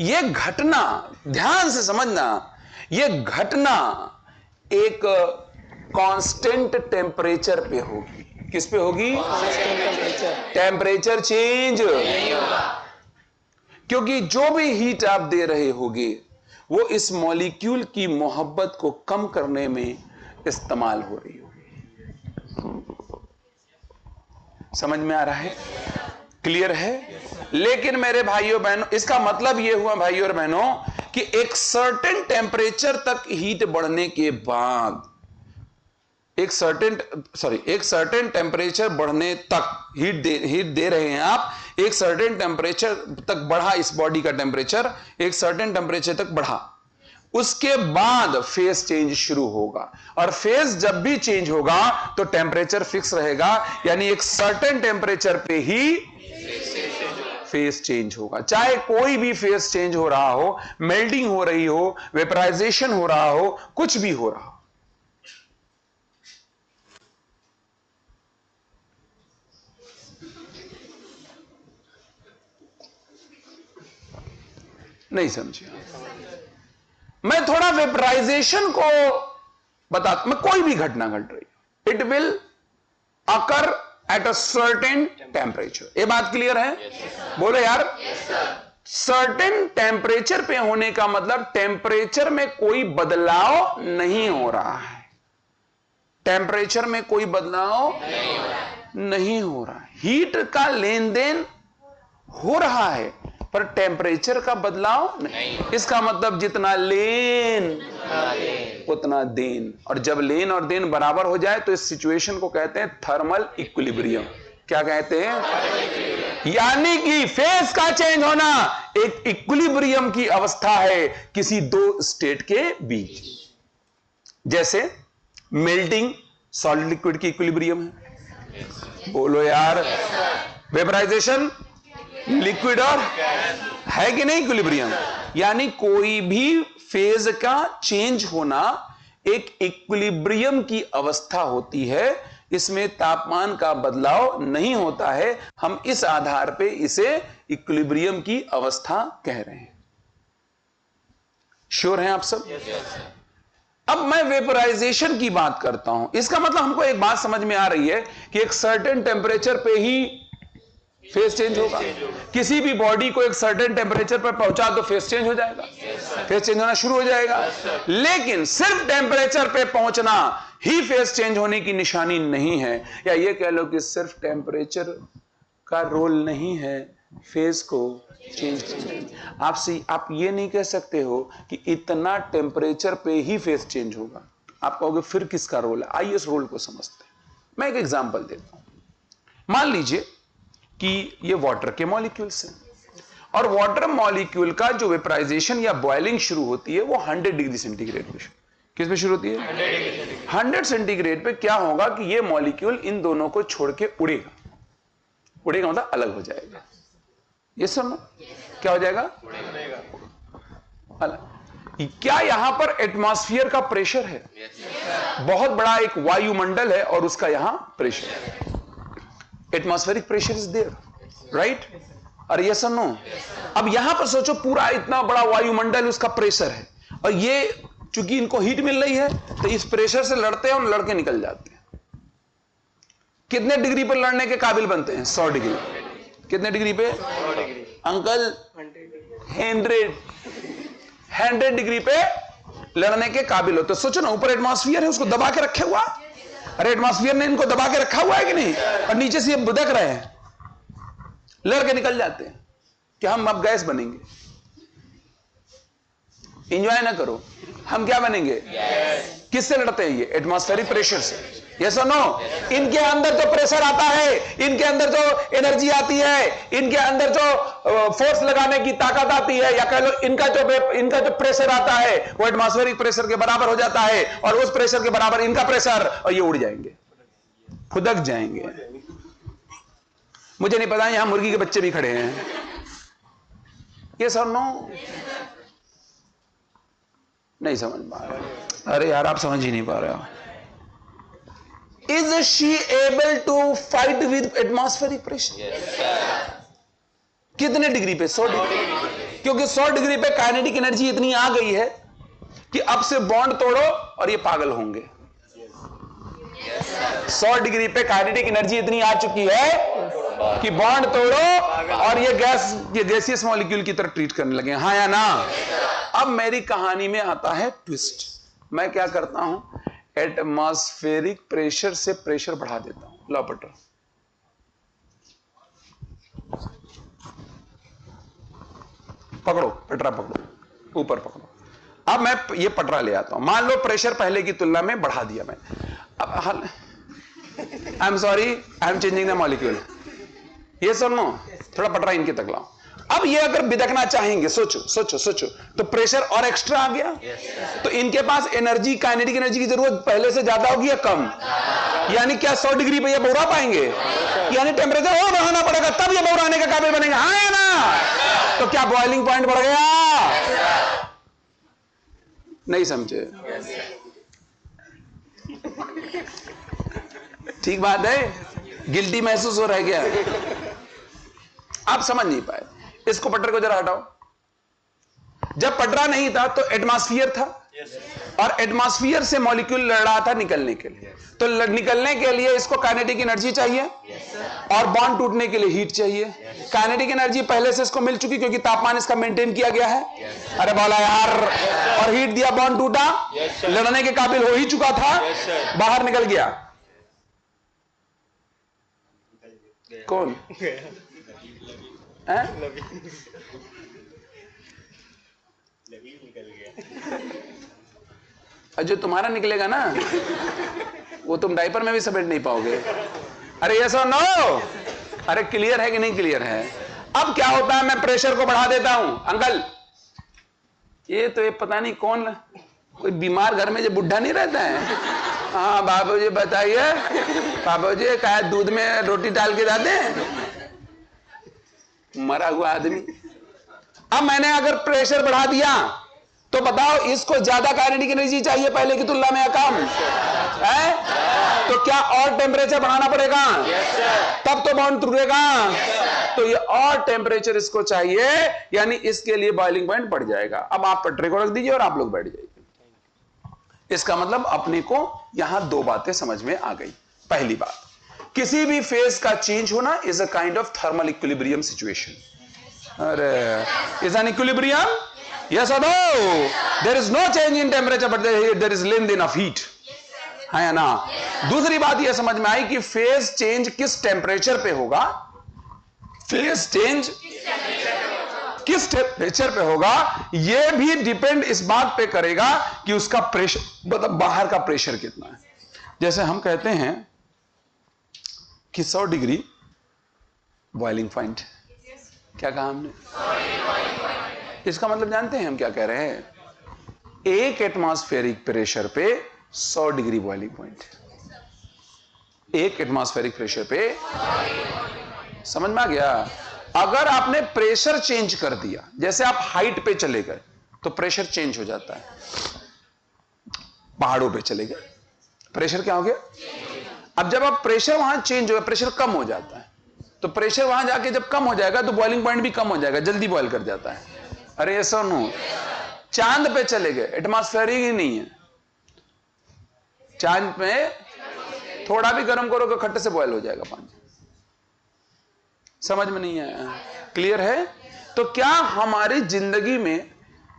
ये घटना, ध्यान से समझना, ये घटना एक कांस्टेंट टेम्परेचर पे होगी। किस पे होगी? टेम्परेचर चेंज नहीं होगा, क्योंकि जो भी हीट आप दे रहे होगे वो इस मॉलिक्यूल की मोहब्बत को कम करने में इस्तेमाल हो रही होगी। समझ में आ रहा है? क्लियर है? लेकिन मेरे भाइयों बहनों, इसका मतलब यह हुआ भाइयों और बहनों कि एक सर्टेन टेम्परेचर तक हीट बढ़ने के बाद, एक सर्टेन टेम्परेचर बढ़ने तक हीट दे रहे हैं आप, एक सर्टेन टेम्परेचर तक बढ़ा, इस बॉडी का टेम्परेचर एक सर्टेन टेम्परेचर तक बढ़ा, उसके बाद फेज चेंज शुरू होगा। और फेज जब भी चेंज होगा तो टेम्परेचर फिक्स रहेगा, यानी एक सर्टेन टेम्परेचर पे ही फेज चेंज होगा। चाहे कोई भी फेज चेंज हो रहा हो, मेल्टिंग हो रही हो, वेपराइजेशन हो रहा हो, कुछ भी हो रहा हो। नहीं समझे? मैं थोड़ा वेपराइजेशन को बता, मैं कोई भी घटना घट रही, it will occur at a certain temperature. ये बात क्लियर है? बोलो यार। सर्टेन टेम्परेचर पे होने का मतलब टेम्परेचर में कोई बदलाव नहीं हो रहा है। टेम्परेचर में कोई बदलाव नहीं हो रहा है। हीट का लेन देन हो रहा है पर टेम्परेचर का बदलाव नहीं। इसका मतलब जितना लेन उतना देन, और जब लेन और देन बराबर हो जाए तो इस सिचुएशन को कहते हैं थर्मल इक्विलिब्रियम। क्या कहते हैं? यानी कि फेज का चेंज होना एक इक्विलिब्रियम की अवस्था है किसी दो स्टेट के बीच। जैसे मेल्टिंग सॉलिड लिक्विड की इक्विलिब्रियम है, बोलो यार। वेपराइजेशन लिक्विड और है कि नहीं इक्विलिब्रियम। यानी कोई भी फेज का चेंज होना एक इक्विलिब्रियम की अवस्था होती है, इसमें तापमान का बदलाव नहीं होता है। हम इस आधार पे इसे इक्विलिब्रियम की अवस्था कह रहे हैं। श्योर हैं आप सब? अब मैं वेपराइजेशन की बात करता हूं। इसका मतलब हमको एक बात समझ में आ रही है कि एक सर्टेन टेम्परेचर पे ही फेज चेंज होगा। किसी भी बॉडी को एक सर्टेन टेम्परेचर पर पहुंचा तो फेज चेंज हो जाएगा, फेज चेंज होना शुरू हो जाएगा। लेकिन सिर्फ टेम्परेचर पे पहुंचना ही फेज चेंज होने की निशानी नहीं है, या ये कह लो कि सिर्फ टेम्परेचर का रोल नहीं है फेज को चेंज करने। आप ये नहीं कह सकते हो कि इतना टेम्परेचर पे ही फेज चेंज होगा। आप कहोगे फिर किसका रोल है? आइए इस रोल को समझते हैं। मैं एक एग्जांपल देता हूं। मान लीजिए कि ये वाटर के मॉलिक्यूल्स हैं, और वाटर मॉलिक्यूल का जो वेपराइजेशन या बॉइलिंग शुरू होती है वो 100 डिग्री सेंटीग्रेड पे। किस पे शुरू होती है? 100 सेंटीग्रेड पे। क्या होगा कि ये मॉलिक्यूल इन दोनों को छोड़ के उड़ेगा। उड़ेगा मतलब अलग हो जाएगा। ये सुनो, क्या हो जाएगा? अलग। क्या यहां पर एटमॉस्फेयर का प्रेशर है? बहुत बड़ा एक वायुमंडल है और उसका यहां प्रेशर है। Atmospheric pressure is there, right? और यस और नो? अब यहां पर सोचो, पूरा इतना बड़ा वायुमंडल, उसका प्रेशर है, और ये चूंकि इनको हीट मिल रही है तो इस प्रेशर से लड़ते हैं और लड़के निकल जाते हैं। कितने डिग्री पर लड़ने के काबिल बनते हैं? 100 डिग्री। कितने डिग्री पे? 100 डिग्री। अंकल 100 डिग्री पे लड़ने के काबिल हो। तो सोचो ना, ऊपर एटमॉस्फेयर है, उसको दबा के रखे हुआ। अरे एटमॉस्फेयर ने इनको दबा के रखा हुआ है कि नहीं? और नीचे से ये बुदक रहे हैं, लड़के निकल जाते हैं कि हम अब गैस बनेंगे। एंजॉय ना करो, हम क्या बनेंगे? किससे लड़ते हैं ये? एटमॉस्फेरिक प्रेशर से। यस और नो? इनके अंदर जो प्रेशर आता है, इनके अंदर जो एनर्जी आती है, इनके अंदर जो फोर्स लगाने की ताकत आती है, या कह लो इनका जो प्रेशर आता है वो एटमॉस्फेरिक प्रेशर के बराबर हो जाता है, और उस प्रेशर के बराबर इनका प्रेशर, और ये उड़ जाएंगे, फुदक जाएंगे। मुझे नहीं पता, यहां मुर्गी के बच्चे भी खड़े हैं। यस और नो? नहीं समझ पा रहे? अरे यार, आप समझ ही नहीं पा रहे हो। Is she able to fight with atmospheric pressure? Yes, कितने डिग्री पे? 100 डिग्री। क्योंकि 100 डिग्री पे काइनेटिक एनर्जी इतनी आ गई है कि अब से बॉन्ड तोड़ो और ये पागल होंगे। 100 डिग्री पे काइनेटिक एनर्जी इतनी आ चुकी है कि बॉन्ड तोड़ो और ये गैसियस मॉलिक्यूल की तरह ट्रीट करने लगे। हाँ या ना? अब मेरी कहानी में आता है ट्विस्ट। मैं क्या करता हूं, एटमॉस्फेरिक प्रेशर से प्रेशर बढ़ा देता हूं। लो पटरा, पकड़ो, पटरा पकड़ो, ऊपर पकड़ो। अब मैं ये पटरा ले आता हूं। मान लो प्रेशर पहले की तुलना में बढ़ा दिया मैं। अब I am sorry, I am changing the molecule. ये सुनो, थोड़ा पटरा इनके तक लाओ। अब ये अगर बिदकना चाहेंगे, सोचो सोचो सोचो, तो प्रेशर और एक्स्ट्रा आ गया। तो इनके पास एनर्जी, काइनेटिक एनर्जी की जरूरत पहले से ज्यादा होगी या कम? यानी क्या 100 डिग्री पे ये बहुरा पाएंगे? यानी टेम्परेचर और बढ़ाना पड़ेगा तब ये बहुराने का काबिल बनेगा। हाँ या ना? तो क्या बॉइलिंग पॉइंट बढ़ गया? नहीं समझे? ठीक बात है। गिल्टी महसूस हो रहा है क्या? आप समझ नहीं पाए। इसको पटरे को जरा हटाओ। जब पटरा नहीं था तो एटमॉस्फेयर था, और एटमॉस्फेयर से मॉलिक्यूल लड़ रहा था निकलने के लिए। तो निकलने के लिए इसको काइनेटिक एनर्जी चाहिए, और बॉन्ड टूटने के लिए हीट चाहिए। काइनेटिक एनर्जी पहले से इसको मिल चुकी क्योंकि तापमान इसका मेंटेन किया गया है। अरे बोला यार। और हीट दिया, बॉन्ड टूटा, लड़ने के काबिल हो ही चुका था, बाहर निकल गया। कौन है? जो तुम्हारा निकलेगा ना, वो तुम डायपर में भी समेट नहीं पाओगे। अरे ये सो नो। अरे क्लियर है कि नहीं क्लियर है? अब क्या होता है, मैं प्रेशर को बढ़ा देता हूं। अंकल, ये तो ये पता नहीं कौन, कोई बीमार घर में जो बुढ़ा नहीं रहता है। हाँ बाबूजी बताइए। बाबूजी क्या दूध में रोटी डाल के जाते हैं? मरा हुआ आदमी। अब मैंने अगर प्रेशर बढ़ा दिया तो बताओ, इसको ज्यादा काइनेटिक एनर्जी चाहिए पहले की तुलना में या कम है? तो क्या और टेम्परेचर बढ़ाना पड़ेगा? तब तो बॉन्ड टूटेगा। तो ये और टेम्परेचर इसको चाहिए, यानी इसके लिए बॉइलिंग पॉइंट बढ़ जाएगा। अब आप पटरे को रख दीजिए और आप लोग बैठ जाइए। इसका मतलब अपने को यहां दो बातें समझ में आ गई। पहली बात, किसी भी फेज का चेंज होना is a kind of thermal equilibrium situation. अरे इज एन इक्विलिब्रियम? यस और no? There is no change in temperature but there is length in of heat. है या ना? दूसरी बात यह समझ में आई कि फेज चेंज किस टेम्परेचर पे होगा। फेज चेंज किस टेम्परेचर पे होगा, यह भी डिपेंड इस बात पे करेगा कि उसका प्रेशर, मतलब बाहर का प्रेशर कितना है। जैसे हम कहते हैं कि 100 डिग्री बॉइलिंग पॉइंट। क्या कहा हमने? इसका मतलब जानते हैं हम क्या कह रहे हैं? एक एटमॉस्फेरिक प्रेशर पे 100 डिग्री बॉइलिंग पॉइंट। एक एटमॉस्फेरिक प्रेशर पे, समझ में आ गया? अगर आपने प्रेशर चेंज कर दिया, जैसे आप हाइट पे चले गए तो प्रेशर चेंज हो जाता है। पहाड़ों पे चले गए, प्रेशर क्या हो गया? अब जब आप प्रेशर वहां चेंज हो गया, प्रेशर कम हो जाता है। तो प्रेशर वहां जाके जब कम हो जाएगा तो बॉइलिंग पॉइंट भी कम हो जाएगा, जल्दी बॉइल कर जाता है। अरे ऐसा नो। चांद पे चले गए, एटमॉस्फेरिक ही नहीं है। चांद पे थोड़ा भी गर्म करोगे खट्टे से बॉइल हो जाएगा पानी। समझ में नहीं आया? क्लियर है? तो क्या हमारी जिंदगी में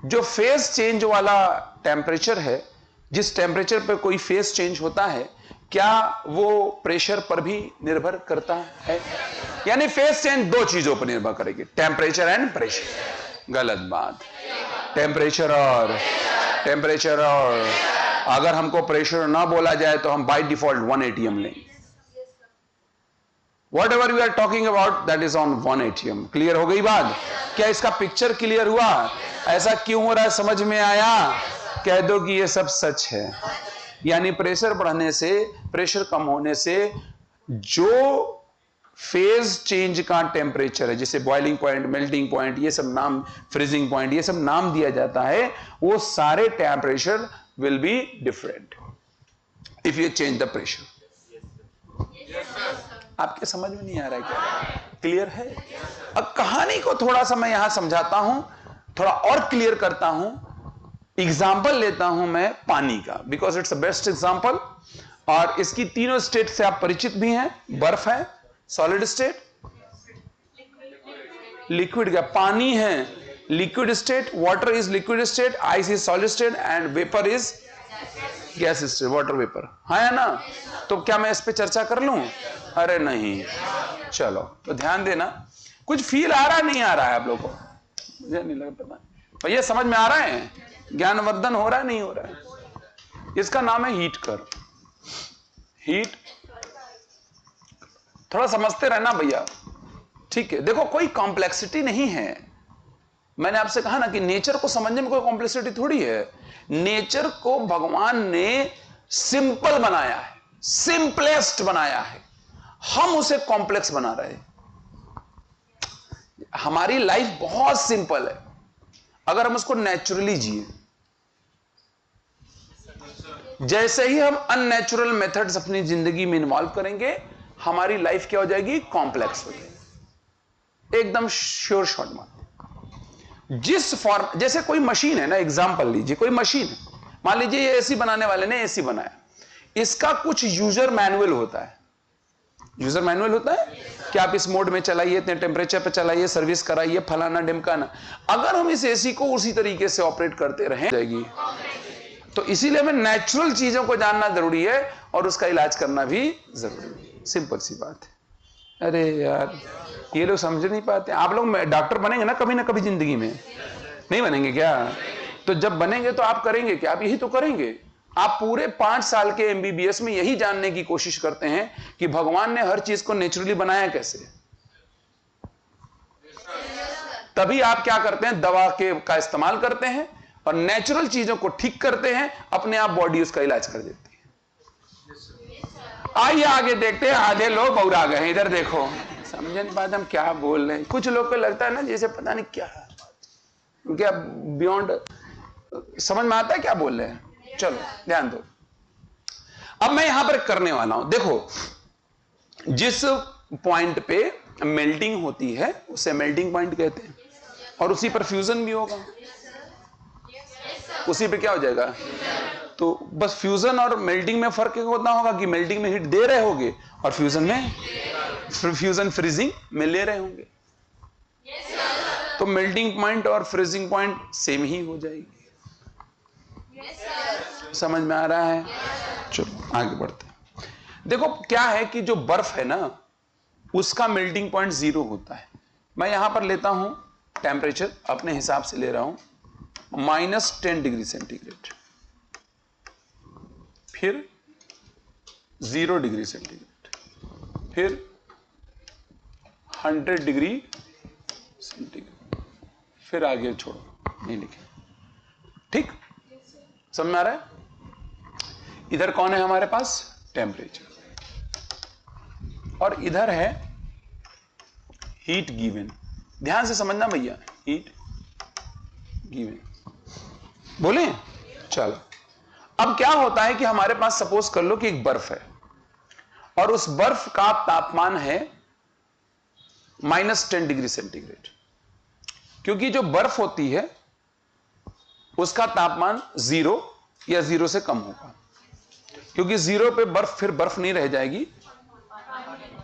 जो फेज चेंज वाला टेम्परेचर है, जिस टेम्परेचर पे कोई फेज चेंज होता है, क्या वो प्रेशर पर भी निर्भर करता है? यानी फेज चेंज दो चीजों पर निर्भर करेगी, टेम्परेचर एंड प्रेशर। गलत बात। टेम्परेचर और अगर हमको प्रेशर ना बोला जाए तो हम बाय डिफॉल्ट 1 atm लेंगे। Whatever we are talking about that is on 1 atm। Clear हो गई बात? क्या इसका पिक्चर क्लियर हुआ? ऐसा क्यों हो रहा है समझ में आया? कह दो कि ये सब सच है। यानी प्रेशर बढ़ने से, प्रेशर कम होने से जो फेज चेंज का टेम्परेचर है, जिसे बॉइलिंग पॉइंट, मेल्टिंग पॉइंट, ये सब नाम, फ्रीजिंग पॉइंट, ये सब नाम दिया जाता है, वो सारे temperature will be different if you change the pressure. आपके समझ में नहीं आ रहा है क्या? क्लियर है? अब कहानी को थोड़ा सा मैं यहां समझाता हूं थोड़ा और क्लियर करता हूं, एग्जाम्पल लेता हूं मैं पानी का, बिकॉज इट्स बेस्ट एग्जाम्पल। और इसकी तीनों स्टेट से आप परिचित भी हैं। बर्फ है, सॉलिड स्टेट, लिक्विड का पानी है liquid state, water is liquid state, ice is solid state and vapour is gas state, water vapour, है ना। तो क्या मैं इस पे चर्चा कर लूं? अरे नहीं, चलो तो ध्यान देना। कुछ फील आ रहा है, नहीं आ रहा है आप लोगों को? मुझे नहीं लगा पता भैया, समझ में आ रहा है? ज्ञानवर्धन हो रहा है, नहीं हो रहा है? इसका नाम है हीट कर्व। हीट, थोड़ा समझते रहना भैया, ठीक है। देखो कोई कॉम्प्लेक्सिटी नहीं है। मैंने आपसे कहा ना कि नेचर को समझने में कोई कॉम्प्लेक्सिटी थोड़ी है। नेचर को भगवान ने सिंपल बनाया है, सिंपलेस्ट बनाया है। हम उसे कॉम्प्लेक्स बना रहे हैं। हमारी लाइफ बहुत सिंपल है अगर हम उसको नेचुरली जिए। जैसे ही हम अननेचुरल मेथड्स अपनी जिंदगी में इन्वॉल्व करेंगे, हमारी लाइफ क्या हो जाएगी? कॉम्प्लेक्स हो जाएगी। एकदम श्योर शॉट मान। जिस फॉर्म, जैसे कोई मशीन है ना, एग्जांपल लीजिए, कोई मशीन है, मान लीजिए ये एसी बनाने वाले ने एसी बनाया, इसका कुछ यूजर मैनुअल होता है। यूजर मैनुअल होता है कि आप इस मोड में चलाइए, इतने टेम्परेचर पे चलाइए, सर्विस कराइए, फलाना ढिमकाना। अगर हम इस एसी को उसी तरीके से ऑपरेट करते रहे जाएगी। तो इसीलिए हमें नेचुरल चीजों को जानना जरूरी है और उसका इलाज करना भी जरूरी है। सिंपल सी बात है। अरे यार, ये लोग समझ नहीं पाते। आप लोग डॉक्टर बनेंगे ना कभी जिंदगी में, नहीं बनेंगे क्या? तो जब बनेंगे तो आप करेंगे क्या? आप यही तो करेंगे। आप पूरे 5 साल के एमबीबीएस में यही जानने की कोशिश करते हैं कि भगवान ने हर चीज को नेचुरली बनाया कैसे। तभी आप क्या करते हैं? दवा का इस्तेमाल करते हैं और नेचुरल चीजों को ठीक करते हैं, अपने आप बॉडी उसका इलाज कर देती है। आइए आगे देखते हैं। आधे लोग और आ गए हैं, इधर देखो। समझे नहीं बात हम क्या बोल रहे हैं? कुछ लोग को लगता है ना जैसे पता नहीं क्या बियॉन्ड समझ में आता है क्या बोल रहे हैं। चलो ध्यान दो। अब मैं यहां पर करने वाला हूं, देखो, जिस पॉइंट पे मेल्टिंग होती है उसे मेल्टिंग पॉइंट कहते हैं, और उसी पर फ्यूजन भी होगा। उसी पे क्या हो जाएगा? तो बस फ्यूजन और मेल्टिंग में फर्क होता होगा कि मेल्टिंग में हीट दे रहे होंगे और फ्यूजन फ्रीजिंग में ले रहे होंगे। तो मेल्टिंग पॉइंट और फ्रीजिंग पॉइंट सेम ही हो जाएगी। समझ में आ रहा है? चलो आगे बढ़ते हैं। देखो क्या है कि जो बर्फ है ना, उसका मेल्टिंग पॉइंट 0 होता है। मैं यहां पर लेता हूं टेम्परेचर, अपने हिसाब से ले रहा हूं, -10 डिग्री सेंटीग्रेड, फिर 0 डिग्री सेंटीग्रेड, फिर 100 डिग्री सेंटीग्रेड, फिर आगे छोड़ो, नहीं लिखे। ठीक समझ में आ रहा है? इधर कौन है हमारे पास? टेम्परेचर, और इधर है हीट गिवन। ध्यान से समझना भैया, हीट गिवन बोले। चलो अब क्या होता है कि हमारे पास सपोज कर लो कि एक बर्फ है और उस बर्फ का तापमान है -10 डिग्री सेंटीग्रेड। क्योंकि जो बर्फ होती है उसका तापमान 0 या 0 से कम होगा, क्योंकि 0 पे बर्फ फिर बर्फ नहीं रह जाएगी,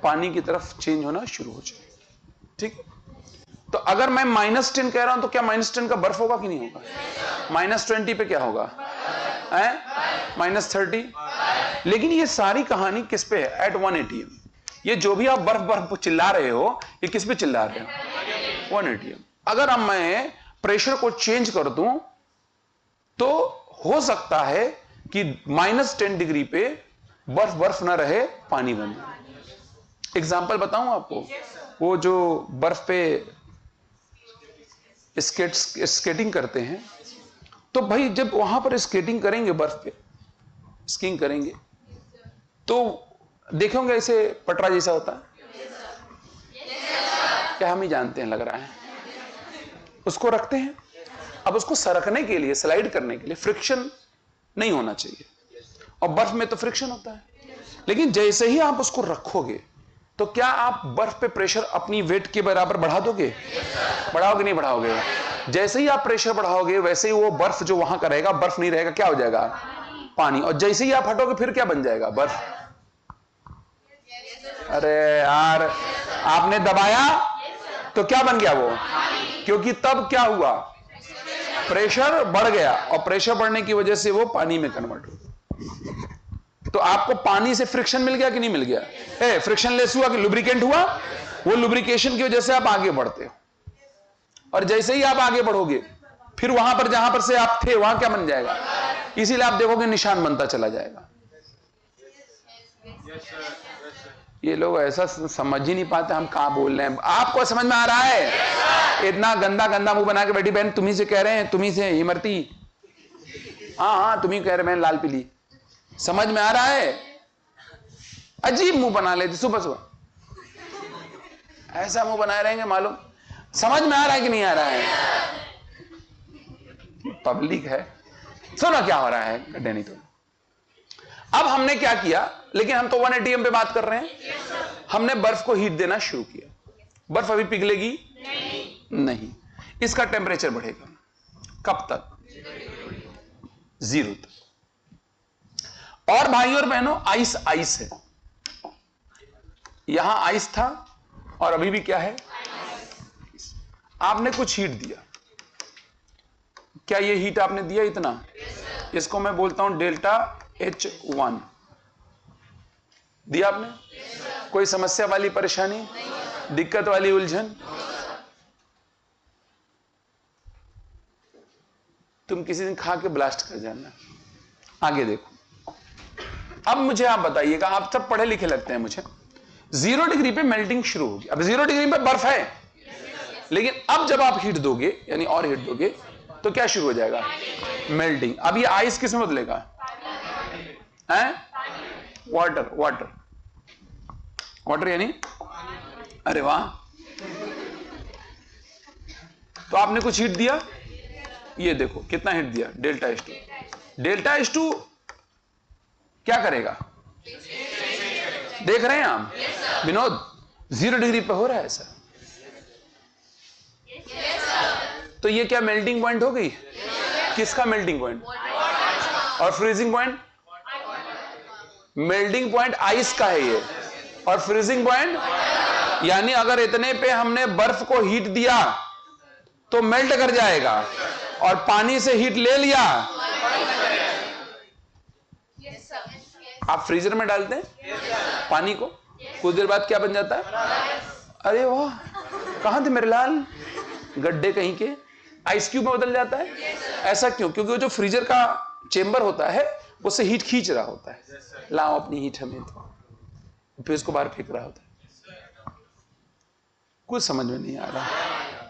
पानी की तरफ चेंज होना शुरू हो जाएगी। ठीक, तो अगर मैं -10 कह रहा हूं तो क्या -10 का बर्फ होगा कि नहीं होगा? -20 पे क्या होगा? -30। लेकिन ये सारी कहानी किस पे है? At 1 atm। ये जो भी आप बर्फ चिल्ला रहे हो, ये किस पे चिल्ला रहे हो? 1 atm। अगर अब मैं प्रेशर को चेंज कर दूं तो हो सकता है कि -10 डिग्री पे बर्फ ना रहे, पानी बन जाए। एग्जाम्पल बताऊं आपको, वो जो बर्फ पे स्केटिंग करते हैं, तो भाई जब वहां पर स्केटिंग करेंगे, बर्फ पे स्कीइंग करेंगे, तो देखोगे ऐसे पटरा जैसा होता है क्या? हम ही जानते हैं, लग रहा है। उसको रखते हैं। अब उसको सरकने के लिए, स्लाइड करने के लिए फ्रिक्शन नहीं होना चाहिए, और बर्फ में तो फ्रिक्शन होता है। लेकिन जैसे ही आप उसको रखोगे तो क्या आप बर्फ पे प्रेशर अपनी वेट के बराबर बढ़ा दोगे? बढ़ाओगे नहीं बढ़ाओगे? जैसे ही आप प्रेशर बढ़ाओगे वैसे ही वो बर्फ जो वहां का रहेगा, बर्फ नहीं रहेगा, क्या हो जाएगा? पानी। और जैसे ही आप हटोगे फिर क्या बन जाएगा? बर्फ। अरे यार, आपने दबाया तो क्या बन गया वो? क्योंकि तब क्या हुआ? प्रेशर बढ़ गया, और प्रेशर बढ़ने की वजह से वो पानी में कन्वर्ट हो गया। तो आपको पानी से फ्रिक्शन मिल गया कि नहीं मिल गया? फ्रिक्शन लेस हुआ कि लुब्रिकेंट हुआ? वो लुब्रिकेशन की वजह से आप आगे बढ़ते हो, और जैसे ही आप आगे बढ़ोगे फिर वहां पर जहां पर से आप थे वहां क्या बन जाएगा? इसीलिए आप देखोगे निशान बनता चला जाएगा। ये लोग ऐसा समझ ही नहीं पाते हम कहां बोल रहे हैं। आपको समझ में आ रहा है? इतना गंदा गंदा मुंह बना के बैठी बहन, तुम्ही से कह रहे हैं, तुम्ही से इमरती, हाँ तुम्ही कह रहे बहन लाल पीली। समझ में आ रहा है? अजीब मुंह बना लेते सुबह सुबह, ऐसा मुंह बनाए रहेंगे मालूम। समझ में आ रहा है कि नहीं आ रहा है? पब्लिक है, सुनो क्या हो रहा है गड्ढे नहीं तो। अब हमने क्या किया, लेकिन हम तो 180 पे बात कर रहे हैं। हमने बर्फ को हीट देना शुरू किया। बर्फ अभी पिघलेगी नहीं। इसका टेम्परेचर बढ़ेगा कब तक? 0 तक। और भाई और बहनों, आइस आइस है, यहां आइस था और अभी भी क्या है? आपने कुछ हीट दिया। क्या ये हीट आपने दिया इतना? इसको मैं बोलता हूं डेल्टा H1 दिया आपने। कोई समस्या वाली परेशानी, दिक्कत वाली उलझन? तुम किसी दिन खा के ब्लास्ट कर जाना। आगे देखो। अब मुझे आप बताइएगा, आप सब पढ़े लिखे लगते हैं मुझे। 0 डिग्री पे मेल्टिंग शुरू होगी। अब 0 डिग्री पे बर्फ है, लेकिन अब जब आप हीट दोगे, यानी और हीट दोगे, तो क्या शुरू हो जाएगा? मेल्टिंग। अब ये आइस किस में बदलेगा? वाटर। वाटर वाटर यानी, अरे वाह, तो आपने कुछ हीट दिया। ये देखो कितना हीट दिया, डेल्टा H2। डेल्टा H2 क्या करेगा? देख रहे हैं आप विनोद? 0 डिग्री पे हो रहा है ऐसा। तो ये क्या मेल्टिंग पॉइंट हो गई? किसका मेल्टिंग पॉइंट? और freezing point? Melting point ice का है ये, और फ्रीजिंग पॉइंट, यानी अगर इतने पे हमने बर्फ को हीट दिया तो मेल्ट कर जाएगा, और पानी से हीट ले लिया, आप फ्रीजर में डालते हैं पानी को, कुछ देर बाद क्या बन जाता है? अरे वाह, कहां थे मेरे लाल? गड्ढे कहीं के, आइस क्यूब में बदल जाता है। ऐसा क्यों? क्योंकि वो जो फ्रीजर का चेंबर होता है उससे हीट खींच रहा होता है। लाओ अपनी हीट हमें, तो फिर उसको बाहर फेंक रहा होता है। कुछ समझ में नहीं आ रहा।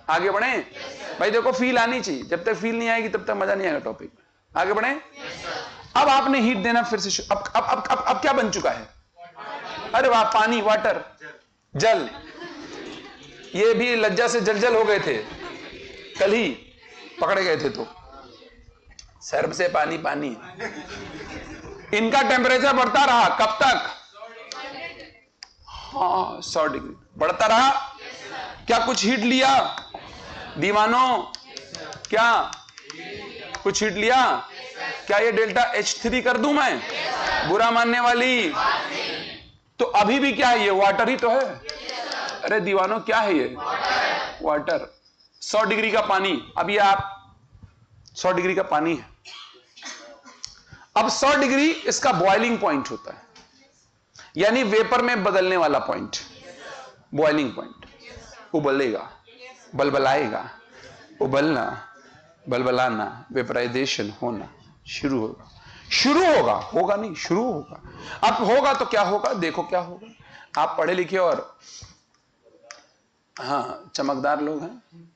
आगे बढ़े भाई, देखो फील आनी चाहिए। जब तक फील नहीं आएगी तब तक मजा नहीं आएगा टॉपिक में। आगे बढ़े। अब आपने हीट देना फिर से। अब क्या बन चुका है? अरे वाह, पानी, वाटर, जल। ये भी लज्जा से जल हो गए थे, कल ही पकड़े गए थे। तो सर्व से पानी पानी। इनका टेम्परेचर बढ़ता रहा कब तक? हाँ, 100 डिग्री बढ़ता रहा। क्या कुछ हीट लिया दीवानों? क्या कुछ हीट लिया? क्या ये डेल्टा H3 कर दूं मैं? बुरा मानने वाली। तो अभी भी क्या है? ये वाटर ही तो है। अरे दीवानों, क्या है ये? वाटर। 100 डिग्री का पानी। अब ये आप 100 डिग्री का पानी है। अब 100 डिग्री इसका बॉइलिंग पॉइंट होता है, यानी वेपर में बदलने वाला पॉइंट, बॉइलिंग पॉइंट। उबलेगा, बलबलाएगा, उबलना, बलबलाना, वेपराइजेशन होना शुरू होगा। शुरू होगा, होगा नहीं, शुरू होगा। अब होगा तो क्या होगा? देखो क्या होगा। आप पढ़े लिखे और हाँ चमकदार लोग हैं।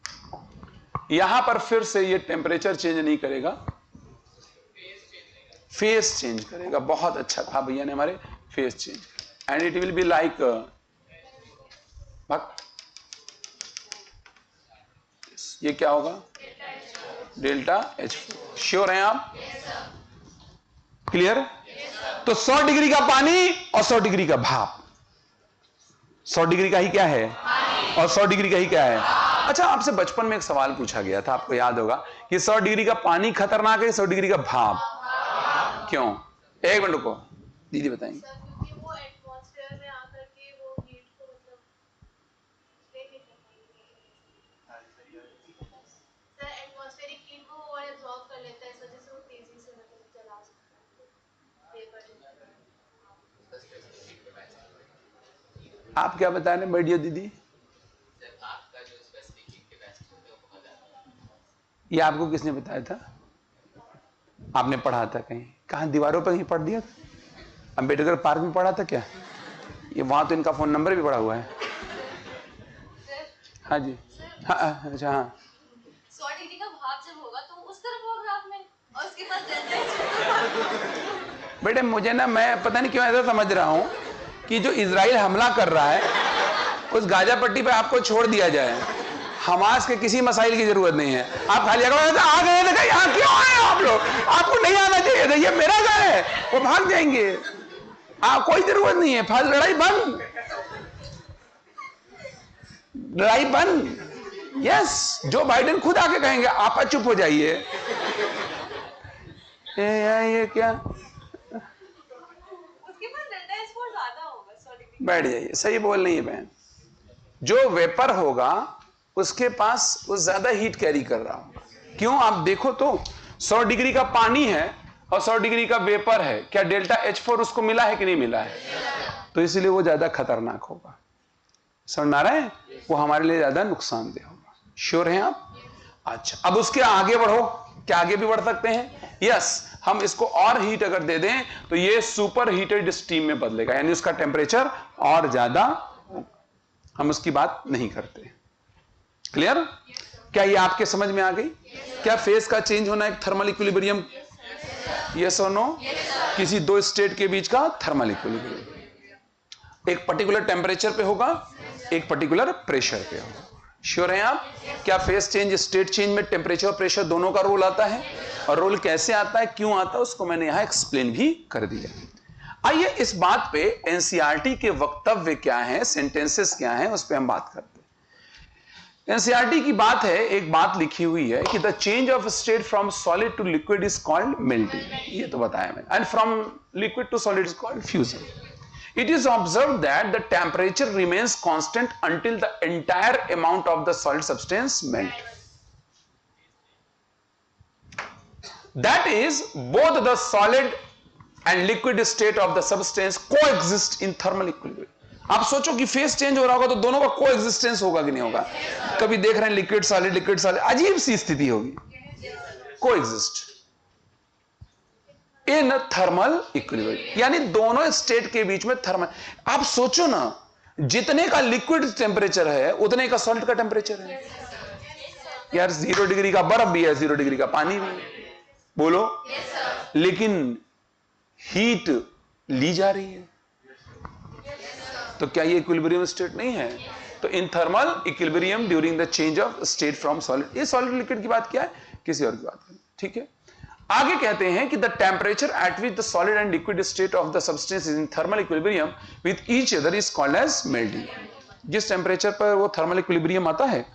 यहां पर फिर से ये टेम्परेचर चेंज नहीं करेगा, फेस चेंज करेगा। बहुत अच्छा कहा भैया ने हमारे, face change. And it will be like, ये क्या होगा? Delta H4। श्योर हैं आप? क्लियर? तो 100 डिग्री का पानी और 100 डिग्री का भाप। 100 डिग्री का ही क्या है? और 100 डिग्री का ही क्या है? अच्छा, आपसे बचपन में एक सवाल पूछा गया था, आपको याद होगा कि 100 डिग्री का पानी खतरनाक है, 100 डिग्री का भाप क्यों? एक मिनट रुको, दीदी बताएंगे। क्योंकि वो एटमॉस्फेयर में आकर के वो हीट को मतलब सर एटमॉस्फेरिक हीट को वो एब्जॉर्ब कर लेता है, इस वजह से वो तेजी से मतलब जला सकता है पेपर। आप क्या बता रहे हैं मेडियो दीदी? ये आपको किसने बताया था? आपने पढ़ा था कहीं? कहां, दीवारों पर कहीं पढ़ दिया था? अंबेडकर पार्क में पढ़ा था क्या? ये वहां तो इनका फोन नंबर भी पड़ा हुआ है। हाँ जी, हाँ अच्छा, हाँ 100 डिग्री का भाप जब होगा तो उस तरफ होगा ग्राफ में, और उसके बाद जल बेटे मुझे ना, मैं पता नहीं क्यों ऐसा समझ रहा हूं कि जो इजराइल हमला कर रहा है उस गाजा पट्टी पे आपको छोड़ दिया जाए, हमास के किसी मसाइल की जरूरत नहीं है। आप खाली आ गए थे, यहाँ क्यों आए आप लोग? आपको नहीं आना चाहिए था, ये मेरा घर है, वो भाग जाएंगे। कोई जरूरत नहीं है, फालतू लड़ाई बंद, लड़ाई बंद। यस, जो बाइडेन खुद आके कहेंगे आप चुप हो जाइए। ये क्या, उसके बाद डेल्टा एच फोर ज्यादा होगा 100 डिग्री। बैठ जाइए, सही बोल रही है बहन। जो वेपर होगा उसके पास वो ज्यादा हीट कैरी कर रहा होगा। क्यों? आप देखो तो 100 डिग्री का पानी है और 100 डिग्री का वेपर है, क्या डेल्टा H4 उसको मिला है कि नहीं मिला है? तो इसलिए वो ज्यादा खतरनाक होगा। समझ आ रहा है? वो हमारे लिए ज्यादा नुकसानदेह होगा। श्योर हैं आप? अच्छा, अब उसके आगे बढ़ो, क्या आगे भी बढ़ सकते हैं? यस, हम इसको और हीट अगर दे दें तो ये सुपर हीटेड स्टीम में बदलेगा, यानी उसका टेम्परेचर और ज्यादा, हम उसकी बात नहीं करते। क्लियर? क्या ये आपके समझ में आ गई? क्या फेज का चेंज होना एक थर्मल इक्विलिब्रियम? यस और नो? किसी दो स्टेट के बीच का थर्मल इक्विलिब्रियम एक पर्टिकुलर टेम्परेचर पे होगा, एक पर्टिकुलर प्रेशर पे होगा। श्योर हैं आप? क्या फेज चेंज, स्टेट चेंज में टेम्परेचर और प्रेशर दोनों का रोल आता है? और रोल कैसे आता है, क्यों आता है, उसको मैंने यहां एक्सप्लेन भी कर दिया। आइए इस बात पे एनसीईआरटी के वक्तव्य क्या है, सेंटेंसेस क्या है, उस पर हम बात करते हैं। एनसीईआरटी की बात है, एक बात लिखी हुई है कि the change of state from solid to liquid is called melting, ये तो बताया मैंने, and from liquid to solid is called fusion. It is observed that the temperature remains constant until the entire amount of the solid substance melt. That is, both the solid and liquid state of the substance coexist in thermal equilibrium. आप सोचो कि face change हो रहा होगा तो दोनों का coexistence होगा कि नहीं होगा? कभी देख रहे हैं लिक्विड सॉलिड, अजीब सी स्थिति होगी, कोएग्जिस्ट इन थर्मल इक्विलिब्रियम, यानी दोनों स्टेट के बीच में थर्मल। आप सोचो ना, जितने का लिक्विड टेम्परेचर है उतने का सॉलिड का टेम्परेचर है। यार 0 डिग्री का बर्फ भी है, 0 डिग्री का पानी भी है, बोलो, लेकिन हीट ली जा रही है, तो क्या ये इक्विलिब्रियम स्टेट नहीं है? तो इन thermal equilibrium during the change of state from solid, ये सॉलिड लिक्विड की बात क्या है, किसी और की बात करें, ठीक है। आगे कहते हैं कि the temperature at which the solid and liquid state of the substance is in thermal equilibrium with each other is called as melting. जिस टेम्परेचर पर वो थर्मल इक्विलिब्रियम आता है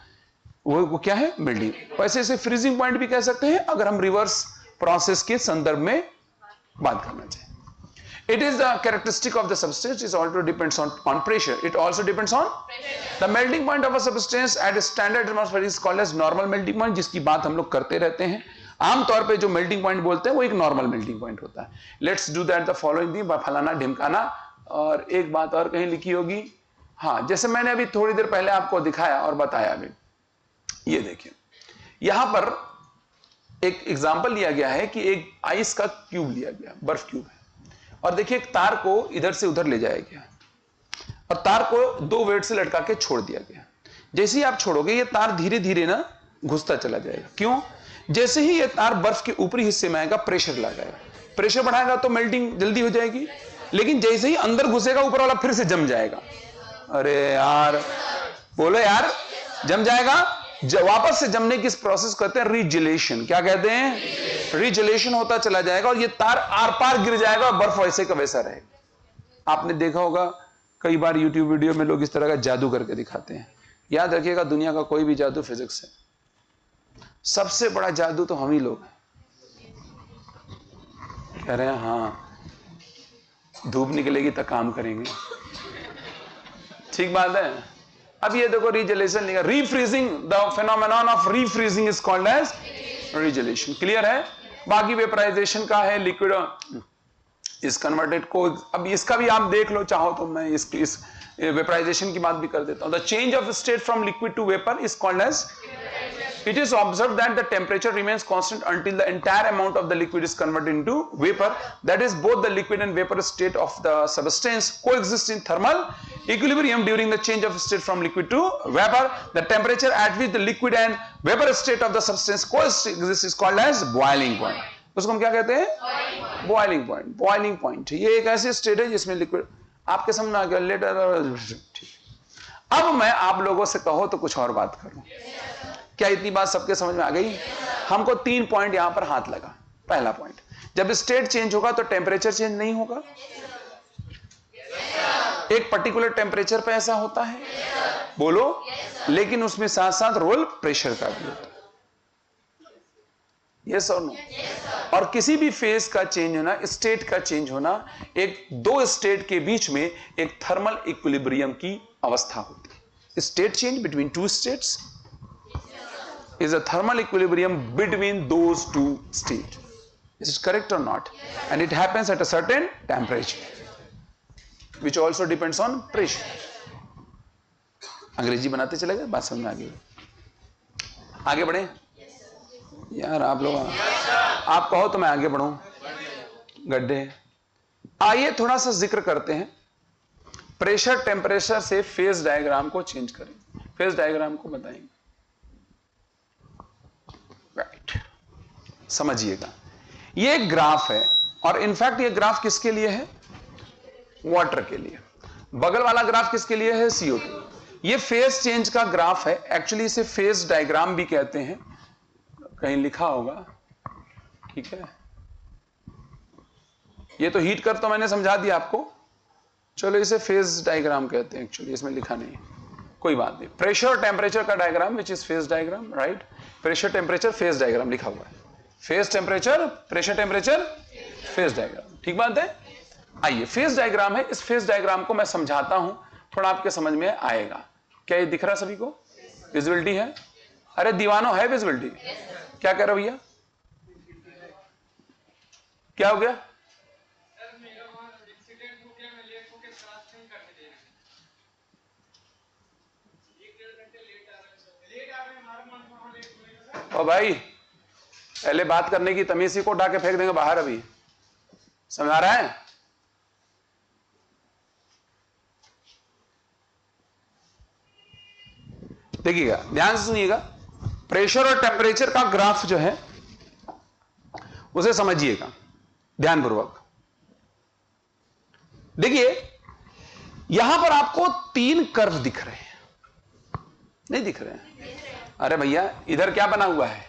वो क्या है? मेल्टिंग। वैसे इसे फ्रीजिंग पॉइंट भी कह सकते हैं अगर हम रिवर्स प्रोसेस के संदर्भ में बात करना चाहें। It is the characteristic of the substance, it also depends on pressure. It also depends on pressure. The melting point of a substance at a standard atmosphere is called as normal melting point, जिसकी बात हम लोग करते रहते हैं। आमतौर पे जो मेल्टिंग पॉइंट बोलते हैं वो एक नॉर्मल मेल्टिंग पॉइंट होता है। Let's do that the following thing, फलाना ढिमकाना। और एक बात और कहीं लिखी होगी, हाँ, जैसे मैंने अभी थोड़ी देर पहले आपको दिखाया और बताया भी, ये देखिए यहां पर एक एग्जाम्पल लिया गया है कि एक आइस का क्यूब लिया गया, बर्फ क्यूब है, और देखिए एक तार को इधर से उधर ले जाया गया और तार को 2 वेट से लटका के छोड़ दिया गया। जैसे ही आप छोड़ोगे ये तार धीरे धीरे ना घुसता चला जाएगा। क्यों? जैसे ही ये तार बर्फ के ऊपरी हिस्से में आएगा प्रेशर लगाएगा, प्रेशर बढ़ाएगा तो मेल्टिंग जल्दी हो जाएगी, लेकिन जैसे ही अंदर घुसेगा ऊपर वाला फिर से जम जाएगा। अरे यार बोलो यार, जम जाएगा, वापस से जमने की इस प्रोसेस कहते हैं रीजेलेशन। क्या कहते हैं? रीजेलेशन होता चला जाएगा और ये तार आर पार गिर जाएगा और बर्फ वैसे का वैसा रहेगा। आपने देखा होगा कई बार यूट्यूब वीडियो में लोग इस तरह का जादू करके दिखाते हैं, याद रखिएगा, दुनिया का कोई भी जादू फिजिक्स है, सबसे बड़ा जादू तो हम ही लोग हैं। कह रहे हैं हाँ, धूप निकलेगी तो काम करेंगे, ठीक बात है। अब ये देखो रीजेलेशन लिखा, refreezing, the phenomenon of refreezing is called as regelation. Clear है। बाकी वेपराइजेशन का है, लिक्विड इस कन्वर्टेड को, अब इसका भी आप देख लो चाहो तो, मैं इस वेपराइजेशन की बात भी कर देता हूं। The change of state from liquid to vapour is called as, it is observed that the temperature remains constant until the entire amount of the liquid is converted into vapor. That is, both the liquid and vapor state of the substance coexist in thermal equilibrium during the change of state from liquid to vapor. The temperature at which the liquid and vapor state of the substance coexist is called as boiling point. उसको हम क्या कहते हैं? Boiling point. Boiling point ये एक ऐसी state है जिसमें लिक्विड, आपके समझ में आ गया लेटर। अब मैं आप लोगों से कहो तो कुछ और बात करूं, क्या इतनी बात सबके समझ में आ गई? हमको 3 पॉइंट यहां पर हाथ लगा। पहला पॉइंट, जब स्टेट चेंज होगा तो टेम्परेचर चेंज नहीं होगा, एक पर्टिकुलर टेम्परेचर पे ऐसा होता है, बोलो, लेकिन उसमें साथ साथ रोल प्रेशर का भी होता है, यस और नो। और किसी भी फेज का चेंज होना, स्टेट का चेंज होना, एक दो स्टेट के बीच में एक थर्मल इक्विलिब्रियम की अवस्था होती है। State change between two states is a thermal equilibrium between those two states. Is it correct or not? And it happens at a certain temperature, which also depends on pressure. अंग्रेजी बनाते चले गए, बात समझ में आ गई। आगे बढ़े यार आप लोग, आप कहो तो मैं आगे बढ़ूं, गड्ढे। आइए थोड़ा सा जिक्र करते हैं, प्रेशर टेम्परेचर से फेज डायग्राम को चेंज करें, फेज डायग्राम को बताएंगे। राइट, समझिएगा, ये एक ग्राफ है, और इनफैक्ट ये ग्राफ किसके लिए है? वाटर के लिए। बगल वाला ग्राफ किसके लिए है? CO2। ये फेज चेंज का ग्राफ है, एक्चुअली इसे फेज डायग्राम भी कहते हैं, कहीं लिखा होगा, ठीक है। ये तो हीट कर तो मैंने समझा दिया आपको, चलो इसे फेज डायग्राम कहते हैं, एक्चुअली इसमें लिखा नहीं है, कोई बात नहीं। प्रेशर टेम्परेचर का diagram which is phase diagram, right. Pressure temperature phase diagram लिखा हुआ है, phase temperature pressure temperature phase diagram, ठीक बात है। आइए फेज डायग्राम है, इस फेज डायग्राम को मैं समझाता हूं, थोड़ा आपके समझ में आएगा। क्या ये दिख रहा सभी को? विजिबिलिटी है? अरे दीवानों है विजिबिलिटी? क्या कह रहे हो भैया? क्या हो गया? ओ भाई, पहले बात करने की तमीज को उठा के फेंक देंगे बाहर, अभी समझ आ रहा है? देखिएगा, ध्यान से सुनिएगा, प्रेशर और टेम्परेचर का ग्राफ जो है उसे समझिएगा ध्यानपूर्वक। देखिए यहां पर आपको 3 कर्व दिख रहे हैं, नहीं दिख रहे हैं? अरे भैया, इधर क्या बना हुआ है?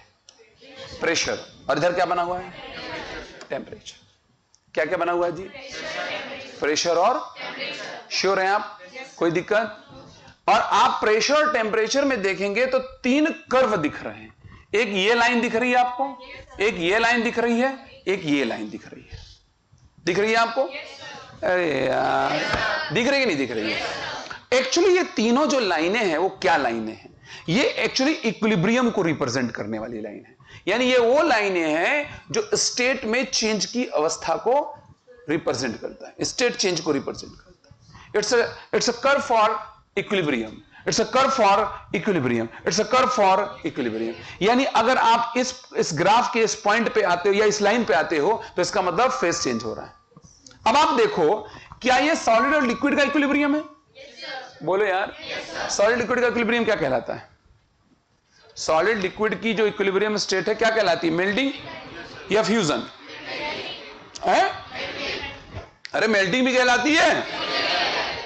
प्रेशर, और इधर क्या बना हुआ है? टेम्परेचर। क्या क्या बना हुआ है जी? प्रेशर और, श्योर हैं आप? कोई दिक्कत? और आप प्रेशर और टेम्परेचर में देखेंगे तो 3 कर्व दिख रहे हैं। एक ये लाइन दिख रही है आपको, एक ये लाइन दिख रही है, एक ये लाइन दिख रही है। दिख रही है आपको? अरे यार, दिख रही है नहीं दिख रही है? एक्चुअली ये तीनों जो लाइनें हैं वो क्या लाइनें हैं? ये एक्चुअली इक्विलिब्रियम को रिप्रेजेंट करने वाली लाइन है, यानी ये वो लाइनें हैं जो स्टेट में चेंज की अवस्था को रिप्रेजेंट करता है, स्टेट चेंज को रिप्रेजेंट करता है। It's a curve for equilibrium, it's a curve for equilibrium, it's a curve for equilibrium. यानी अगर आप इस ग्राफ के इस पॉइंट पे आते हो या इस लाइन पे आते हो तो इसका मतलब फेज चेंज हो रहा है। अब आप देखो, क्या ये सॉलिड और लिक्विड का इक्विलिब्रियम है? बोलो यार, सॉलिड लिक्विड का इक्विलिब्रियम क्या कहलाता है? सॉलिड लिक्विड की जो इक्विलिब्रियम स्टेट है क्या कहलाती है? मेल्टिंग या फ्यूजन? अरे मेल्टिंग भी कहलाती है।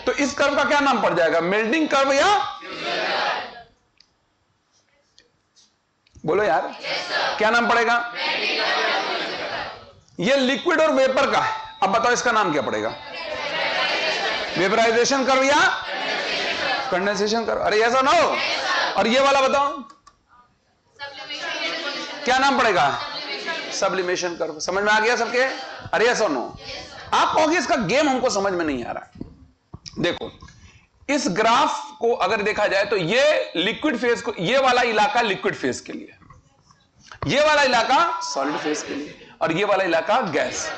तो इस कर्व का क्या नाम पड़ जाएगा? मेल्टिंग कर्व या? बोलो यार, क्या नाम पड़ेगा? ये लिक्विड और वेपर का है, अब बताओ इसका नाम क्या पड़ेगा? वेपराइजेशन कर्व या कंडेंसेशन कर्व। अरे ऐसा ना हो। और ये वाला बताओ क्या नाम पड़ेगा? Sublimation curve. समझ में आ गया सबके? अरे ऐसा नो। आप कहोगे इसका गेम हमको समझ में नहीं आ रहा। देखो इस ग्राफ को अगर देखा जाए तो ये लिक्विड फेज को, ये वाला इलाका लिक्विड फेज के लिए, ये वाला इलाका सॉलिड फेज के लिए, और ये वाला इलाका गैस।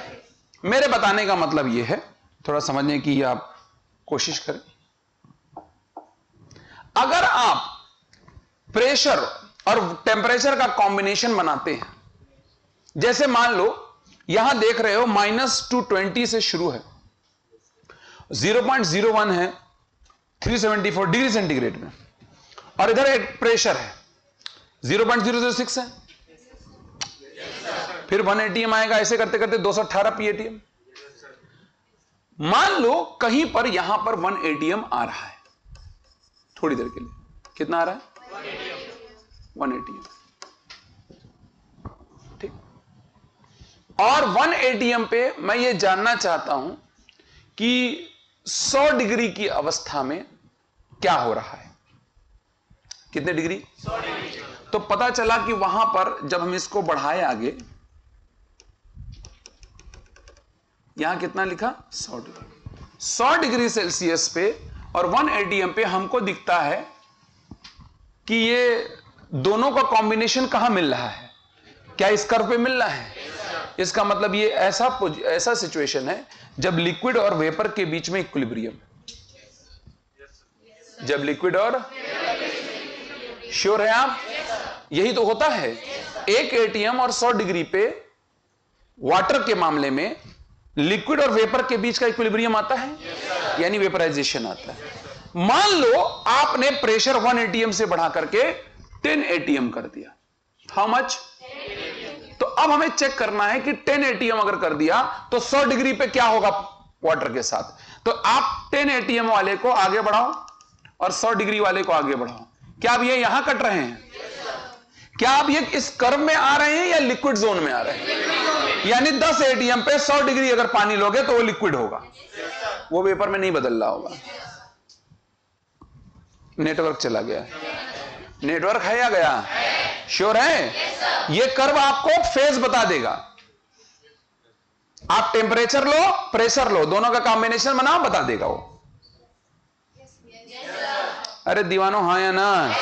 मेरे बताने का मतलब ये है, थोड़ा समझने की आप कोशिश करें। अगर आप प्रेशर और टेम्परेचर का कॉम्बिनेशन बनाते हैं, जैसे मान लो यहां देख रहे हो -220 से शुरू है, 0.01 है 374 डिग्री सेंटीग्रेड में, और इधर एक प्रेशर है 0.006 है, फिर 1 atm आएगा, ऐसे करते करते 218 PATM। मान लो कहीं पर यहां पर 1 atm आ रहा है थोड़ी देर के लिए। कितना आ रहा है? 1 atm। ठीक। और 1 atm पे मैं ये जानना चाहता हूं कि 100 डिग्री की अवस्था में क्या हो रहा है। कितने डिग्री? 100 डिग्री। तो पता चला कि वहां पर जब हम इसको बढ़ाए आगे, यहां कितना लिखा? 100 डिग्री। 100 डिग्री सेल्सियस पे और 1 atm पे हमको दिखता है कि ये दोनों का कॉम्बिनेशन कहां मिल रहा है? क्या इस कर्व पे मिल रहा है? इसका मतलब ये ऐसा सिचुएशन है जब लिक्विड और वेपर के बीच में इक्विलिब्रियम। जब लिक्विड और, श्योर है आप? यही तो होता है। 1 atm और 100 डिग्री पे वाटर के मामले में लिक्विड और वेपर के बीच का इक्विलिब्रियम आता है, यानी वेपराइजेशन आता है। मान लो आपने प्रेशर 1 atm से बढ़ा करके 10 atm कर दिया। How much? तो अब हमें चेक करना है कि 10 atm अगर कर दिया तो 100 डिग्री पे क्या होगा वाटर के साथ। तो आप 10 atm वाले को आगे बढ़ाओ और 100 डिग्री वाले को आगे बढ़ाओ। क्या अब ये यहां कट रहे हैं? क्या आप ये इस कर्व में आ रहे हैं या लिक्विड जोन में आ रहे हैं? यानी 10 atm पे 100 डिग्री अगर पानी लोगे तो वो लिक्विड होगा, वो वेपर में नहीं बदल रहा होगा। नेटवर्क चला गया। नेटवर्क है या गया? श्योर है? ये कर्व आपको फेज बता देगा। आप टेम्परेचर लो, प्रेशर लो, दोनों का कॉम्बिनेशन बनाओ, बता देगा वो। अरे दीवानो हाँ या ना?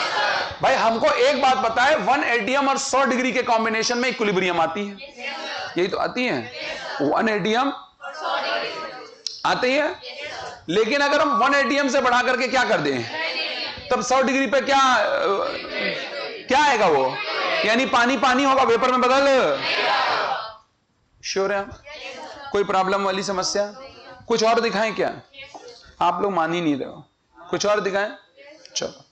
भाई हमको एक बात पता है, 1 atm और 100 डिग्री के कॉम्बिनेशन में इक्विलिब्रियम आती है। यही तो आती है, 1 atm आती है। लेकिन अगर हम 1 atm से बढ़ा करके क्या कर दें, तब 100 डिग्री पे क्या आएगा वो? यानी पानी पानी होगा, वेपर में बदल। श्योर है? कोई प्रॉब्लम वाली समस्या? कुछ और दिखाएं क्या? आप लोग मान ही नहीं रहे हो। कुछ और दिखाएं? चलो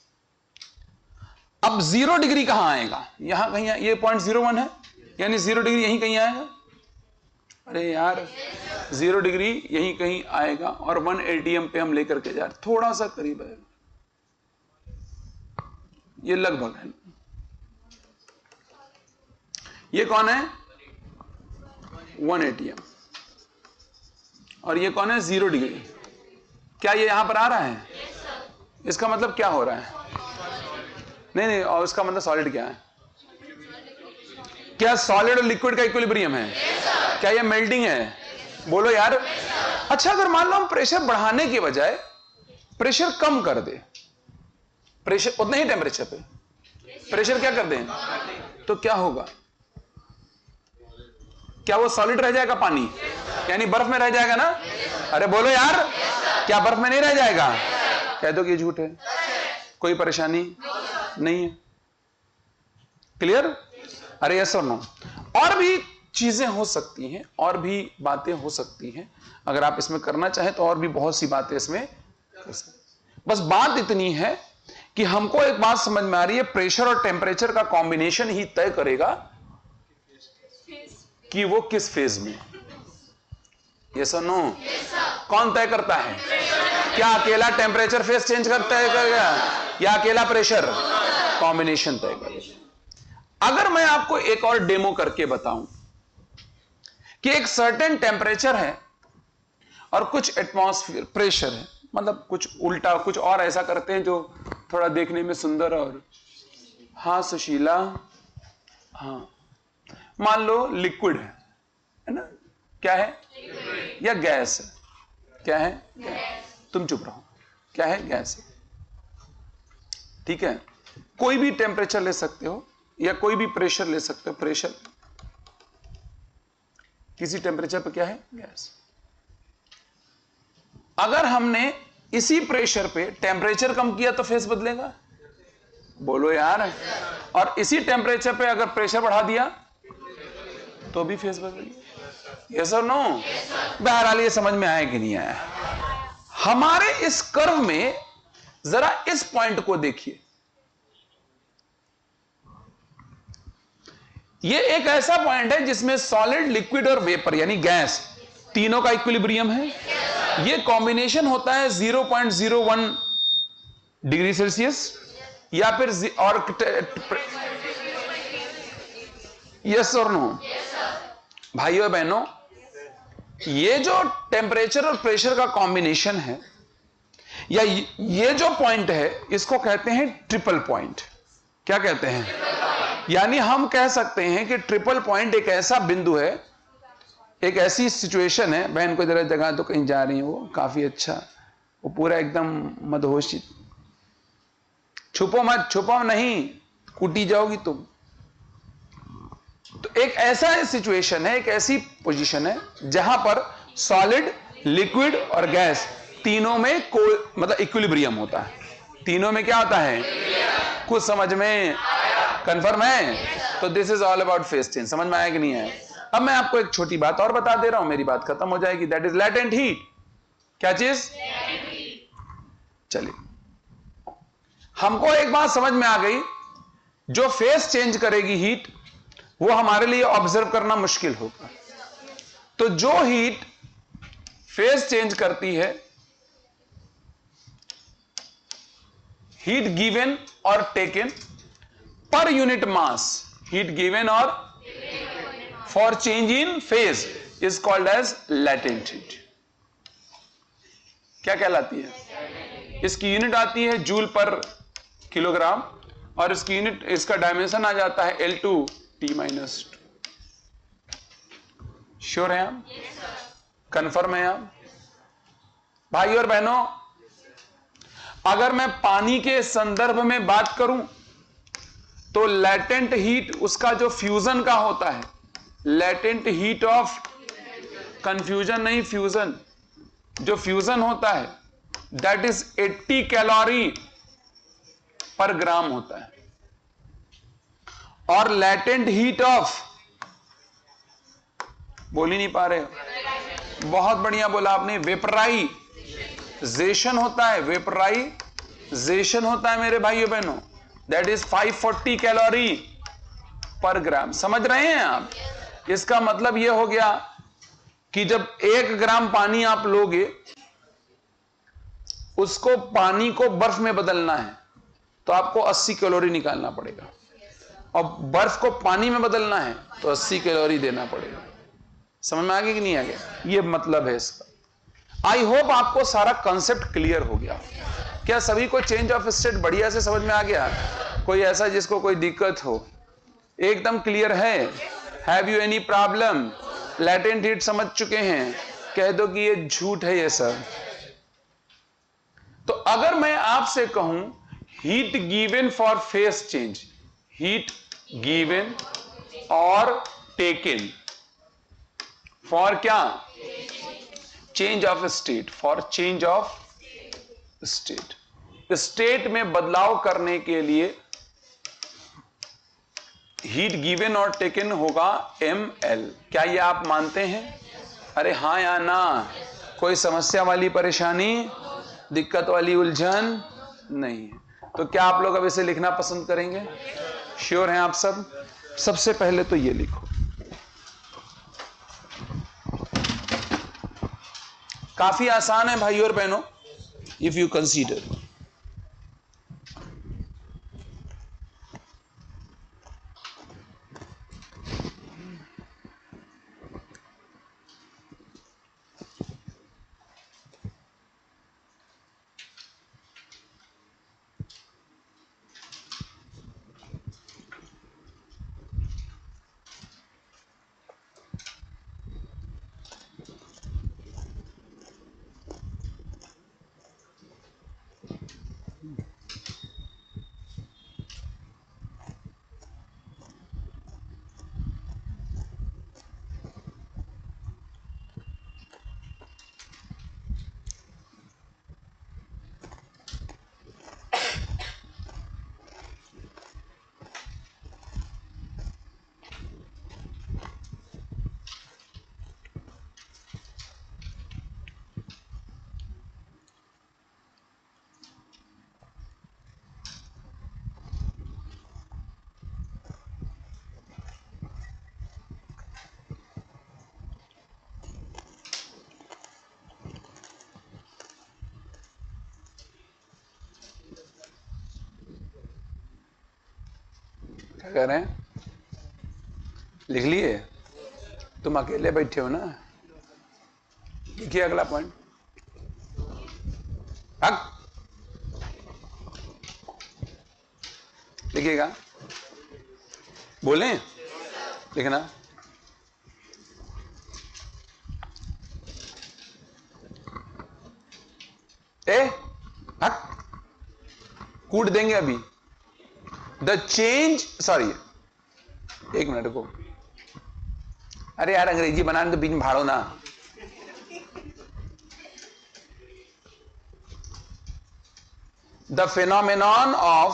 अब 0 डिग्री कहां आएगा? यहां कहीं, ये 0.01 है, यानी 0 डिग्री यहीं कहीं आएगा। अरे यार 0 डिग्री यहीं कहीं आएगा और 1 atm पे हम लेकर के जा रहे, थोड़ा सा करीब है, ये लगभग है। ये कौन है? 1 atm। और ये कौन है? 0 डिग्री। क्या ये यहां पर आ रहा है? इसका मतलब क्या हो रहा है? नहीं, और इसका मतलब सॉलिड क्या है? क्या सॉलिड और लिक्विड का इक्विलिब्रियम है? क्या ये मेल्टिंग है? बोलो यार। अच्छा अगर मान लो हम प्रेशर बढ़ाने के बजाय प्रेशर कम कर दे, प्रेशर उतने ही टेम्परेचर पे प्रेशर क्या कर दें, तो क्या होगा? क्या वो सॉलिड रह जाएगा पानी, यानी बर्फ में रह जाएगा ना? अरे बोलो यार, क्या बर्फ में नहीं रह जाएगा? कह दो कि झूठ है, कोई परेशानी नहीं है। क्लियर? अरे यस और नो? और भी चीजें हो सकती हैं, और भी बातें हो सकती हैं। अगर आप इसमें करना चाहें तो और भी बहुत सी बातें इसमें कर सकते। बस बात इतनी है कि हमको एक बात समझ में आ रही है, प्रेशर और टेम्परेचर का कॉम्बिनेशन ही तय करेगा कि वो किस फेज में। यस और नो? कौन तय करता है? क्या अकेला टेम्परेचर फेज चेंज करता है या अकेला प्रेशर? कॉम्बिनेशन तय करेगा। अगर मैं आपको एक और डेमो करके बताऊं कि एक सर्टेन टेम्परेचर है और कुछ एटमॉस्फेयर प्रेशर है, मतलब कुछ उल्टा कुछ और ऐसा करते हैं जो थोड़ा देखने में सुंदर और हाँ सुशीला, हाँ मान लो लिक्विड है ना, क्या है या गैस है, क्या है तुम चुप रहो, क्या है गैस है, ठीक है। कोई भी टेम्परेचर ले सकते हो या कोई भी प्रेशर ले सकते हो, प्रेशर किसी टेम्परेचर पर क्या है गैस। अगर हमने इसी प्रेशर पे टेम्परेचर कम किया तो फेस बदलेगा, बोलो यार, और इसी टेम्परेचर पे अगर प्रेशर बढ़ा दिया तो भी फेस बदलेगी, यस और नो। बहरहाल ये समझ में आया कि नहीं आया। हमारे इस कर्व में जरा इस पॉइंट को देखिए, ये एक ऐसा पॉइंट है जिसमें सॉलिड लिक्विड और वेपर यानी गैस तीनों का इक्विलिब्रियम है। ये कॉम्बिनेशन होता है 0.01 डिग्री सेल्सियस या फिर और यस और नो। भाइयों बहनों, ये जो टेम्परेचर और प्रेशर का कॉम्बिनेशन है या ये जो पॉइंट है इसको कहते हैं ट्रिपल पॉइंट। क्या कहते हैं? यानी हम कह सकते हैं कि ट्रिपल पॉइंट एक ऐसा बिंदु है, एक ऐसी सिचुएशन है। बहन को जरा जगह तो कहीं जा रही है, वो काफी अच्छा, वो पूरा एकदम मदहोशी, छुपो मत, छुपो नहीं, कूटी जाओगी तुम। तो एक ऐसा सिचुएशन है, एक ऐसी पोजीशन है जहां पर सॉलिड लिक्विड और गैस तीनों में कोई मतलब इक्विलिब्रियम होता है। तीनों में क्या होता है? कुछ समझ में कंफर्म है? तो this is all about phase change. समझ में आया कि नहीं आया? अब मैं आपको एक छोटी बात और बता दे रहा हूं, मेरी बात खत्म हो जाएगी। That is latent heat. क्या चीज? चलिए, हमको एक बात समझ में आ गई, जो फेज चेंज करेगी हीट वो हमारे लिए ऑब्जर्व करना मुश्किल होगा। तो जो हीट फेज चेंज करती है, हीट गिवन और टेकन पर यूनिट मास, हीट गिवन और for change in phase is called as latent heat. क्या कहलाती है? इसकी यूनिट आती है जूल पर किलोग्राम और इसकी यूनिट, इसका डायमेंशन आ जाता है L2T-2। श्योर है आप? कंफर्म है आप? भाई और बहनों, अगर मैं पानी के संदर्भ में बात करूं तो लैटेंट हीट उसका जो फ्यूजन का होता है, लैटेंट हीट ऑफ कंफ्यूजन नहीं फ्यूजन, जो फ्यूजन होता है दैट इज 80 कैलोरी पर ग्राम होता है। और लैटेंट हीट ऑफ, बोल ही नहीं पा रहे हो, बहुत बढ़िया बोला आपने, वेपराइजेशन होता है, वेपराइजेशन होता है मेरे भाइयों बहनों, दैट इज 540 कैलोरी पर ग्राम। समझ रहे हैं आप? इसका मतलब यह हो गया कि जब 1 ग्राम पानी आप लोगे, उसको पानी को बर्फ में बदलना है तो आपको 80 कैलोरी निकालना पड़ेगा, और बर्फ को पानी में बदलना है तो 80 कैलोरी देना पड़ेगा। समझ में आ गया कि नहीं आ गया? ये मतलब है इसका। आई होप आपको सारा कॉन्सेप्ट क्लियर हो गया। क्या सभी को चेंज ऑफ स्टेट बढ़िया से समझ में आ गया? कोई ऐसा जिसको कोई दिक्कत हो? एकदम क्लियर है? Have you any problem? Latent heat समझ चुके हैं? कह दो कि ये झूठ है ये सब। तो अगर मैं आपसे कहूं heat given for phase change, heat given और टेकन फॉर क्या? Change of state, for change of state, state में बदलाव करने के लिए हीट गिवन और टेकन होगा ml। क्या ये आप मानते हैं? अरे हाँ या ना? कोई समस्या वाली परेशानी, दिक्कत वाली उलझन नहीं है? तो क्या आप लोग अब इसे लिखना पसंद करेंगे? श्योर हैं आप सब? सबसे पहले तो ये लिखो, काफी आसान है भाइयों और बहनों, इफ यू कंसीडर। क्या कह रहे हैं? लिख लिए? तुम अकेले बैठे हो ना? लिखिए अगला पॉइंट। लिखिएगा, बोलें, लिखना। हक कूट देंगे अभी। द चेंज, सॉरी एक मिनट को, अरे यार अंग्रेजी बनाने तो बीच में भाड़ो ना। The phenomenon of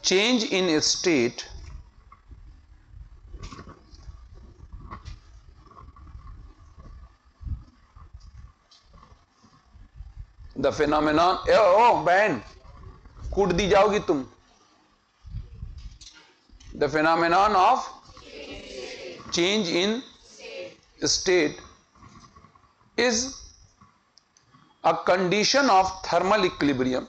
change in state the phenomenon, ओ बहन कूट दी जाओगी तुम। The phenomenon of change in state is a condition of thermal equilibrium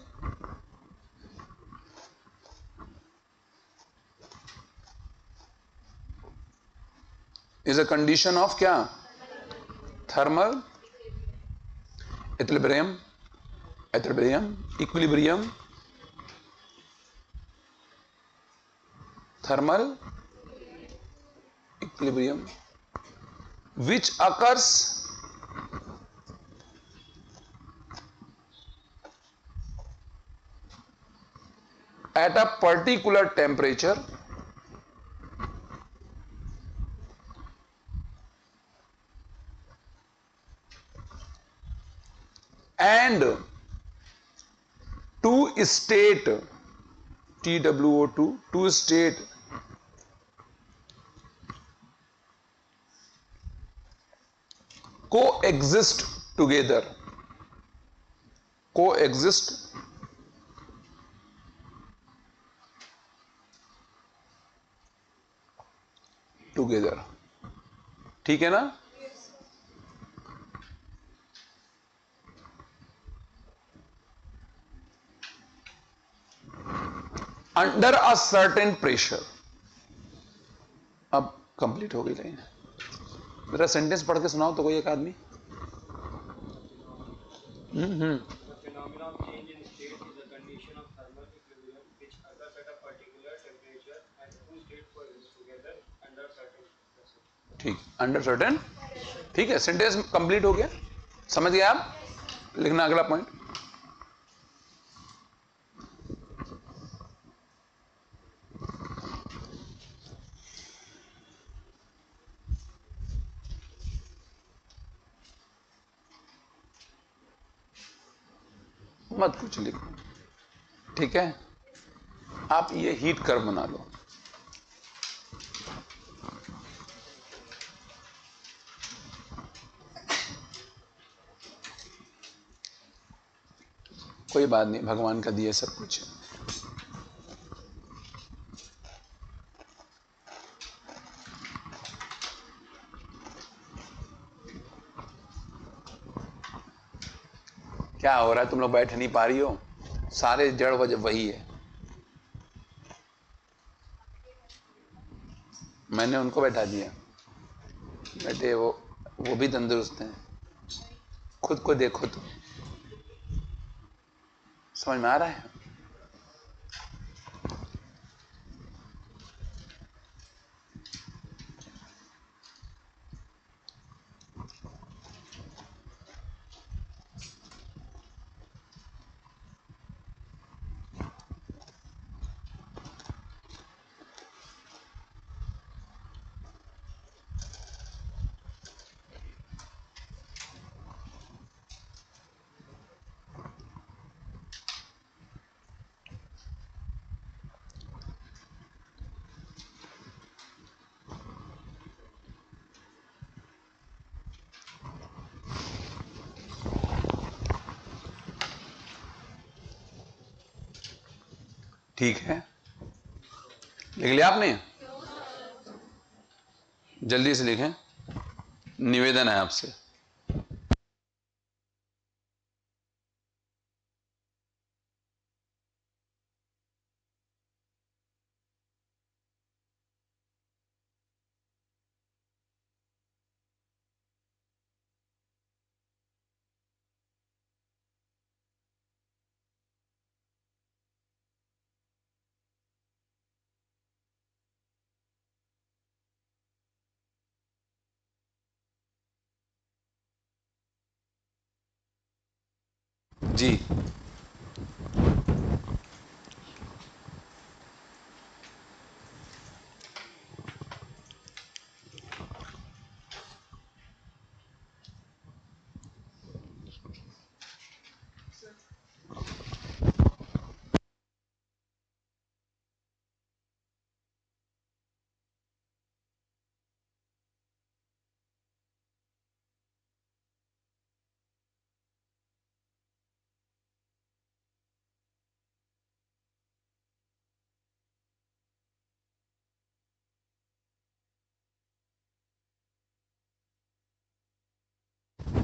is a condition of क्या? Thermal equilibrium, equilibrium, thermal equilibrium which occurs at a particular temperature and to state TWO2 to state coexist together, coexist together। ठीक है ना? Under a certain pressure. अब complete हो गई line. मेरा sentence पढ़ के सुनाओ तो कोई एक आदमी। Phenomena of change in state is a condition of thermal equilibrium which occurs at a particular temperature and two states coexist together under certain pressure. ठीक, अंडर सर्टेन। ठीक है, सेंटेंस कंप्लीट हो गया, समझ गए आप? लिखना अगला पॉइंट। मत कुछ लिखो, ठीक है? आप ये हीट कर्व बना लो। कोई बात नहीं, भगवान का दिया सब कुछ। क्या हो रहा है? तुम लोग बैठ नहीं पा रही हो? सारे जड़ वजह वही है। मैंने उनको बैठा दिया, बेटे वो भी तंदुरुस्त हैं। खुद को देखो तो समझ में आ रहा है? ठीक है, लिख लिया आपने? जल्दी से लिखें, निवेदन है आपसे। जी।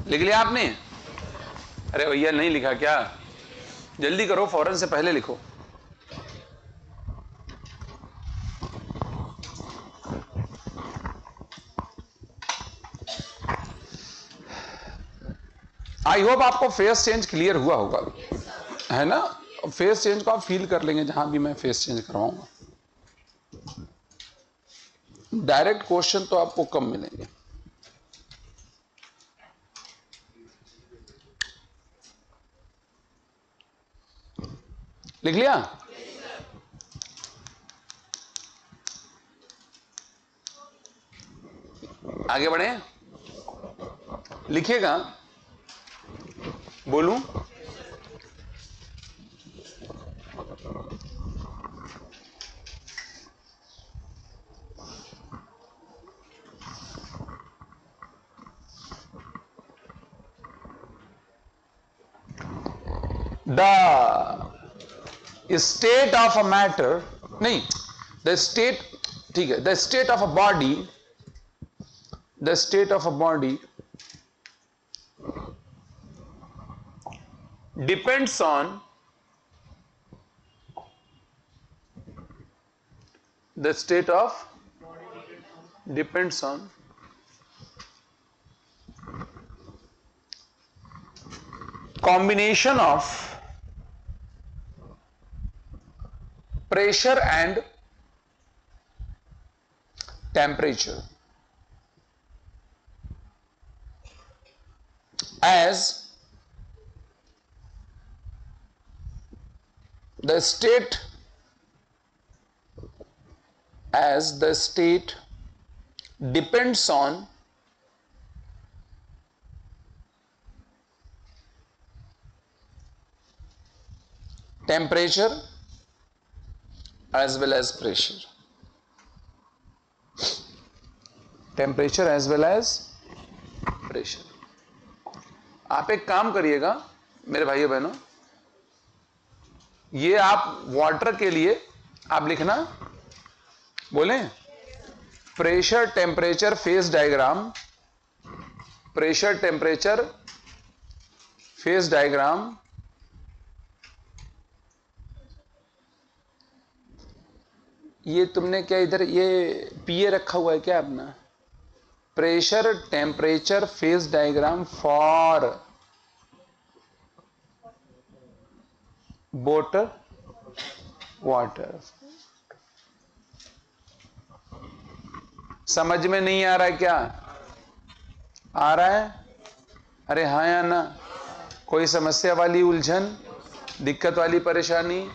लिख लिया आपने? अरे भैया नहीं लिखा क्या? जल्दी करो, फौरन से पहले लिखो। आई होप आपको फेस चेंज क्लियर हुआ होगा, है ना? फेस चेंज को आप फील कर लेंगे जहां भी मैं फेस चेंज करवाऊंगा। डायरेक्ट क्वेश्चन तो आपको कम मिलेंगे। लिख लिया? आगे बढ़े, लिखिएगा, बोलूं? The state of a matter, नहीं, द स्टेट, ठीक है, the state of a body, the state of a body depends on the state of depends on combination of pressure and temperature, as the state depends on temperature as well as pressure, temperature as well as pressure। आप एक काम करिएगा मेरे भाइयों बहनों, ये आप water के लिए आप लिखना, बोलें, pressure temperature phase diagram, pressure temperature phase diagram, ये तुमने क्या इधर ये पीए रखा हुआ है क्या अपना? Pressure temperature phase diagram for बोटर वाटर। समझ में नहीं आ रहा है क्या? आ रहा है? अरे हाँ या ना? कोई समस्या वाली उलझन, दिक्कत वाली परेशानी?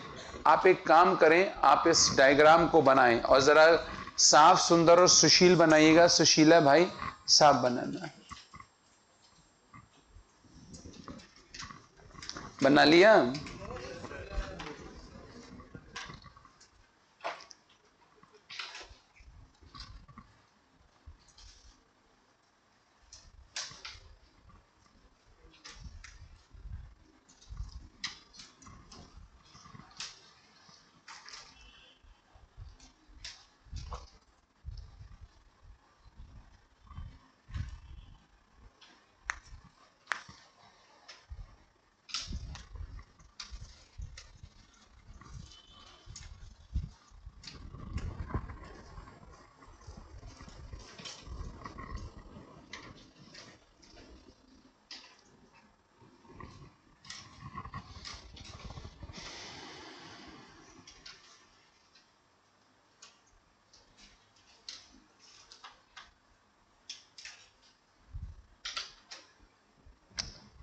आप एक काम करें, आप इस डायग्राम को बनाएं और जरा साफ सुंदर और सुशील बनाइएगा। सुशीला भाई साफ बनाना। बना लिया?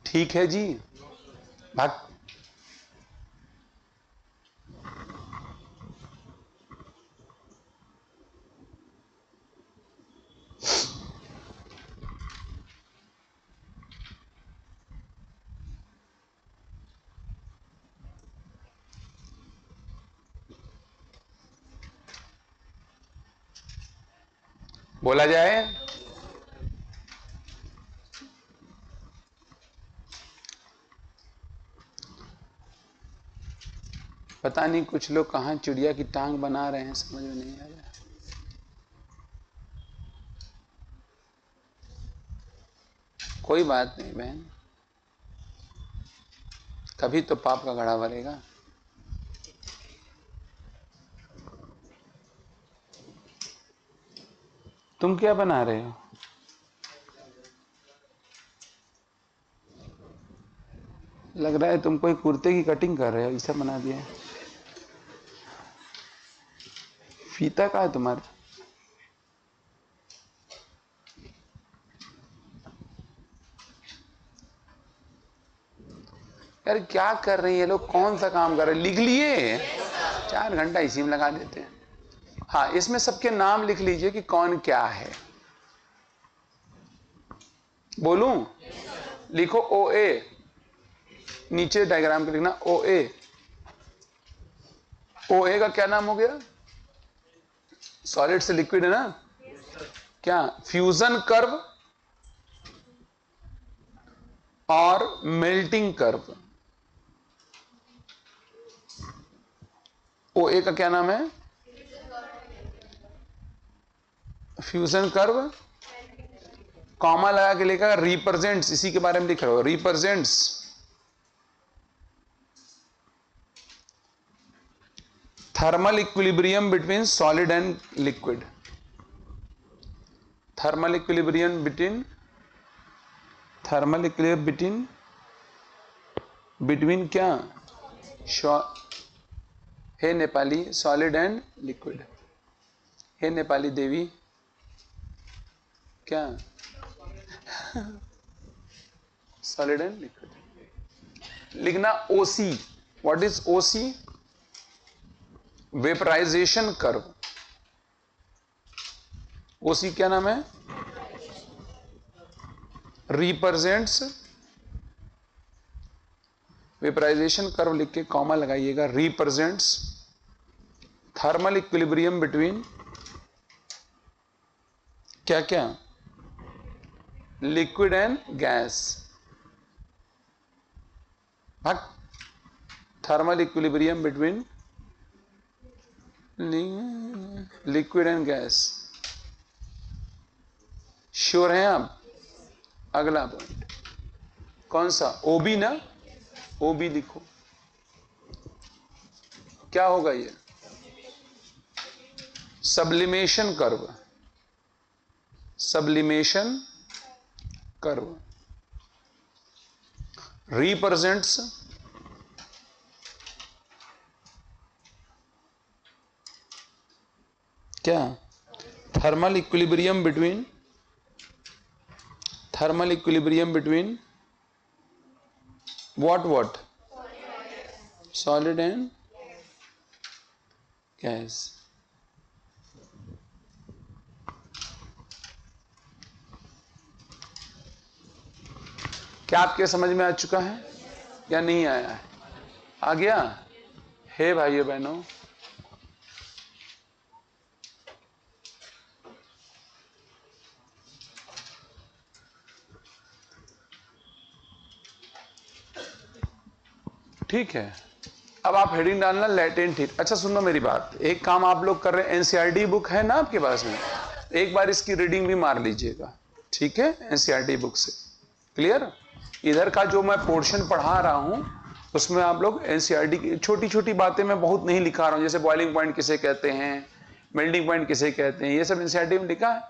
ठीक है जी, भाग बोला जाए। पता नहीं कुछ लोग कहां चिड़िया की टांग बना रहे हैं, समझ में नहीं आ रहा। कोई बात नहीं बहन, कभी तो पाप का घड़ा भरेगा। तुम क्या बना रहे हो? लग रहा है तुम कोई कुर्ते की कटिंग कर रहे हो, ऐसा बना दिया है। फीता कहाँ है तुम्हारा? यार क्या कर रही है लोग, कौन सा काम कर रहे हैं? लिख लिए? 4 घंटा इसी में लगा देते हैं। हाँ, इसमें सबके नाम लिख लीजिए कि कौन क्या है। बोलूं? लिखो ओ ए, नीचे डायग्राम पे लिखना ओ ए। ओ ए का क्या नाम हो गया? सॉलिड से लिक्विड है ना? क्या? फ्यूजन कर्व और मेल्टिंग कर्व। ओ ए का क्या नाम है? फ्यूजन कर्व, कॉमा लगा के लिखा रिप्रेजेंट्स, इसी के बारे में लिख रहे हो, represents thermal equilibrium between solid and liquid. Thermal equilibrium between between क्या? हे नेपाली, सॉलिड एंड लिक्विड। हे नेपाली देवी, क्या? Solid and liquid. लिखना OC. What is OC? Vaporisation curve. OC क्या नाम है? रिप्रेजेंट्स, वेपराइजेशन कर्व लिख के कॉमा लगाइएगा, रिप्रेजेंट्स थर्मल इक्विलिब्रियम बिटवीन क्या क्या? Liquid and gas. Thermal equilibrium between liquid and gas. Sure हैं आप? अगला पॉइंट कौन सा? ओबी ना? ओबी लिखो। क्या होगा ये? Sublimation curve. Sublimation curve represents क्या? Thermal equilibrium between what? Solid and gas. क्या आपके समझ में आ चुका है या नहीं आया है? आ गया? हे भाइयों बहनों, ठीक है। अब आप हेडिंग डालना लैटेंट हीट। अच्छा सुनो मेरी बात, एक काम आप लोग कर रहे हैं, एनसीईआरटी बुक है ना आपके पास में, एक बार इसकी रीडिंग भी मार लीजिएगा, ठीक है? एनसीईआरटी बुक से क्लियर। इधर का जो मैं पोर्शन पढ़ा रहा हूं उसमें आप लोग एनसीईआरटी की छोटी छोटी बातें मैं बहुत नहीं लिखा रहा हूं, जैसे बॉइलिंग पॉइंट किसे कहते हैं, मेल्टिंग पॉइंट किसे कहते हैं, ये सब एनसीईआरटी में लिखा है,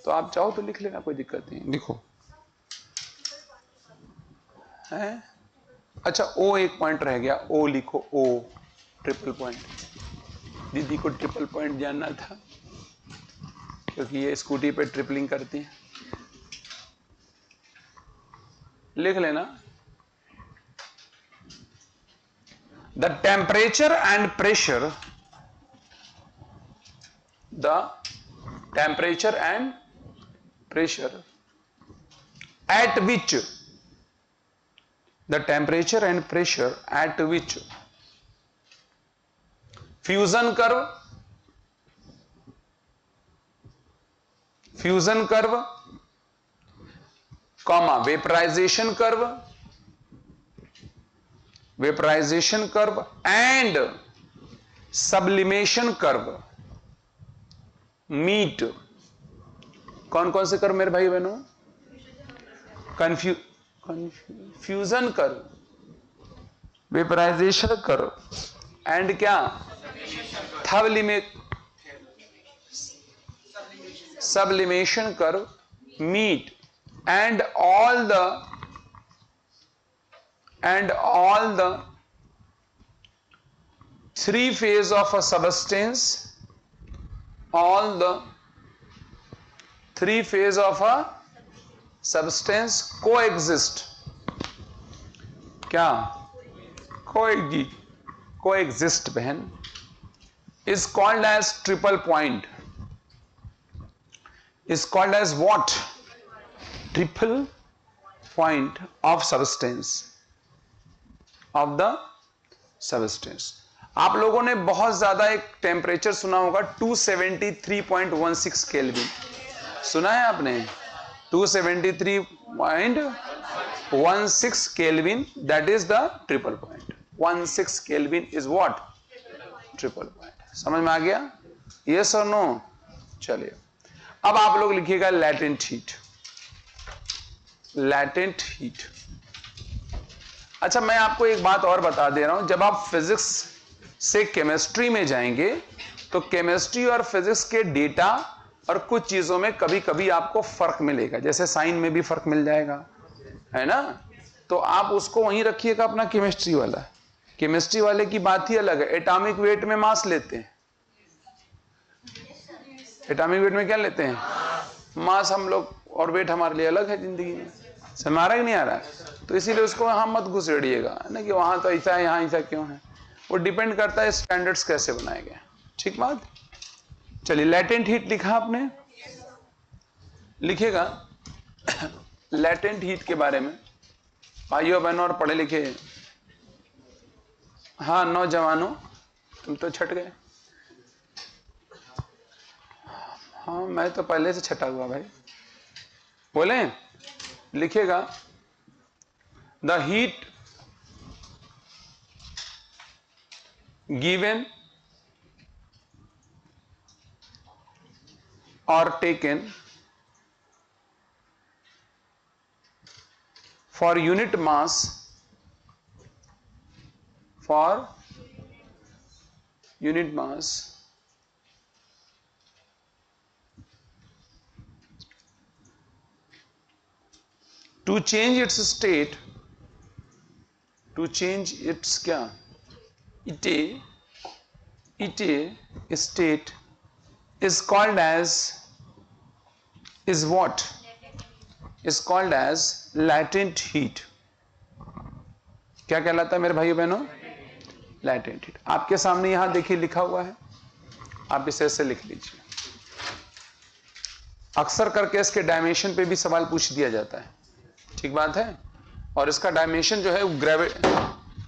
तो आप चाहो तो लिख लेना, कोई दिक्कत नहीं। लिखो है। अच्छा ओ एक पॉइंट रह गया, ओ लिखो, ओ ट्रिपल पॉइंट। दीदी को ट्रिपल पॉइंट जानना था क्योंकि ये स्कूटी पे ट्रिपलिंग करती है। लिख लेना, the temperature and pressure, the temperature and pressure at which the temperature and pressure at which fusion curve fusion curve, comma vaporisation curve, vaporisation curve and sublimation curve meet. कौन कौन से curve मेरे भाई बहनों? Fusion curve, vaporisation curve and क्या? Sublimation curve meet and all the three phase of a substance, all the three phase of a substance coexist, क्या? coexist बहन, is called as triple point, is called as what? Triple point of substance, of the substance. आप लोगों ने बहुत ज्यादा एक temperature सुना होगा 273.16 केल्विन, सुना है आपने? 273.16 kelvin, that is the triple point. 16 kelvin is what? Triple point. समझ में आ गया? यस और नो? चलिए अब आप लोग लिखिएगा लैटेंट हीट। Latent heat. अच्छा, मैं आपको एक बात और बता दे रहा हूं, जब आप फिजिक्स से केमिस्ट्री में जाएंगे तो केमिस्ट्री और फिजिक्स के डेटा और कुछ चीजों में कभी कभी आपको फर्क मिलेगा, जैसे साइन में भी फर्क मिल जाएगा, है ना? तो आप उसको वहीं रखिएगा अपना केमिस्ट्री वाला। केमिस्ट्री वाले की बात ही अलग है। एटॉमिक वेट में मास लेते हैं, एटॉमिक वेट में क्या लेते हैं? मास हम लोग, और वेट हमारे लिए अलग है जिंदगी में। समझ आ रहा है कि नहीं आ रहा है? तो इसीलिए उसको वहां मत घुसेड़िएगा ना कि वहां तो ऐसा है, यहां ऐसा क्यों है। वो डिपेंड करता है स्टैंडर्ड्स कैसे बनाए गए। ठीक बात? चलिए, लैटेंट हीट लिखा आपने? लिखेगा लैटेंट हीट के बारे में भाइयों बहनों और पढ़े लिखे, हाँ नौजवानों, तुम तो छट गए। हाँ मैं तो पहले से छटा हुआ भाई। बोले? लिखेगा the heat given or taken for unit mass, for unit mass to change its state, to change its क्या? it state is called as, is what? is called as latent heat। क्या कहलाता है मेरे भाइयों बहनों? latent heat। आपके सामने यहां देखिए लिखा हुआ है, आप इसे ऐसे लिख लीजिए। अक्सर करके इसके डायमेंशन पे भी सवाल पूछ दिया जाता है, ठीक बात है? और इसका डायमेंशन जो है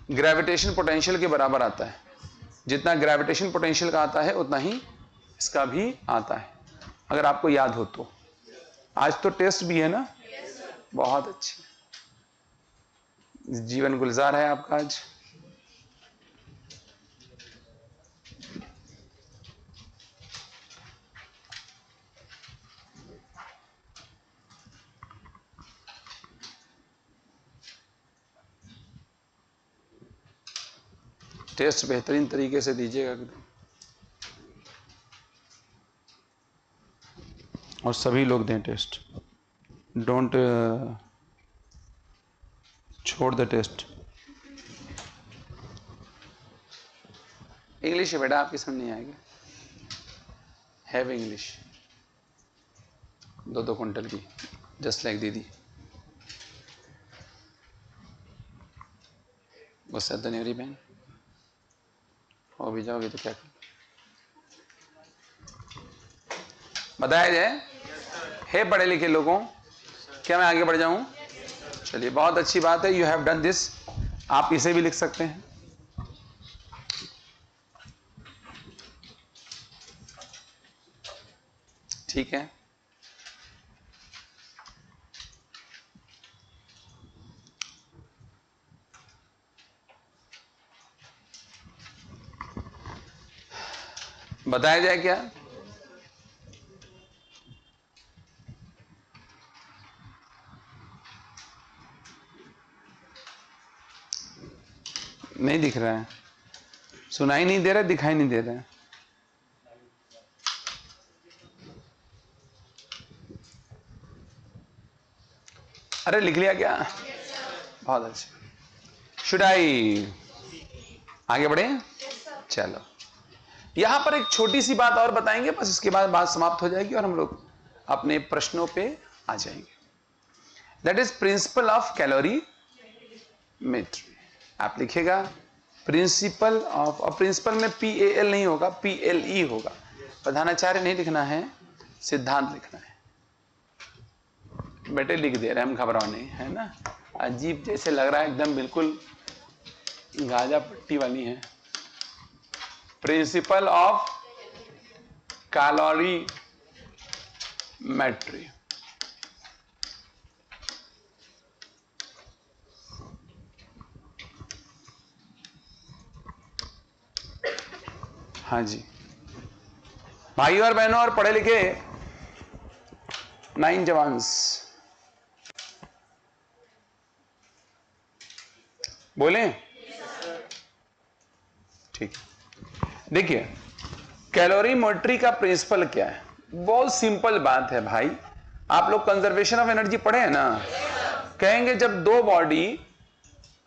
ग्रेविटेशन पोटेंशियल के बराबर आता है। जितना ग्रेविटेशन पोटेंशियल का आता है उतना ही इसका भी आता है, अगर आपको याद हो तो। आज तो टेस्ट भी है ना? बहुत अच्छी, जीवन गुलजार है आपका आज। टेस्ट बेहतरीन तरीके से दीजिएगा और सभी लोग दें टेस्ट। डोंट छोड़ दे टेस्ट। इंग्लिश है बेटा, आपकी समझ नहीं आएगी। हैव इंग्लिश 2-2 क्विंटल की, जस्ट लाइक दीदी। गुस्सा तो नहीं हो रही बहन? हो भी जाओगे तो क्या कर, बताया जाए? है पढ़े लिखे लोगों, क्या मैं आगे बढ़ जाऊं? चलिए, बहुत अच्छी बात है। You have done this. आप इसे भी लिख सकते हैं। ठीक है, बताया जाए क्या? नहीं दिख रहा है, सुनाई नहीं दे रहा, दिखाई नहीं दे रहा है। अरे लिख लिया क्या? बहुत अच्छा। शुड आई आगे बढ़े? चलो, यहां पर एक छोटी सी बात और बताएंगे, बस इसके बाद बात समाप्त हो जाएगी और हम लोग अपने प्रश्नों पे आ जाएंगे। That is principle of calorimetry. आप लिखेगा प्रिंसिपल ऑफ, और प्रिंसिपल में PAL नहीं होगा, PLE होगा। प्रधानाचार्य नहीं लिखना है, सिद्धांत लिखना है। बेटे लिख दे रहे हैं हम, घबराओ नहीं, है ना? अजीब जैसे लग रहा है, एकदम बिल्कुल गाजा पट्टी वाली है। Principle of calorimetry. हाँ जी भाइयों और बहनों और पढ़े लिखे नाइन जवान्स, बोलें? ठीक है, देखिए कैलोरीमेट्री का प्रिंसिपल क्या है? बहुत सिंपल बात है भाई। आप लोग कंजर्वेशन ऑफ एनर्जी पढ़े हैं ना? कहेंगे जब दो बॉडी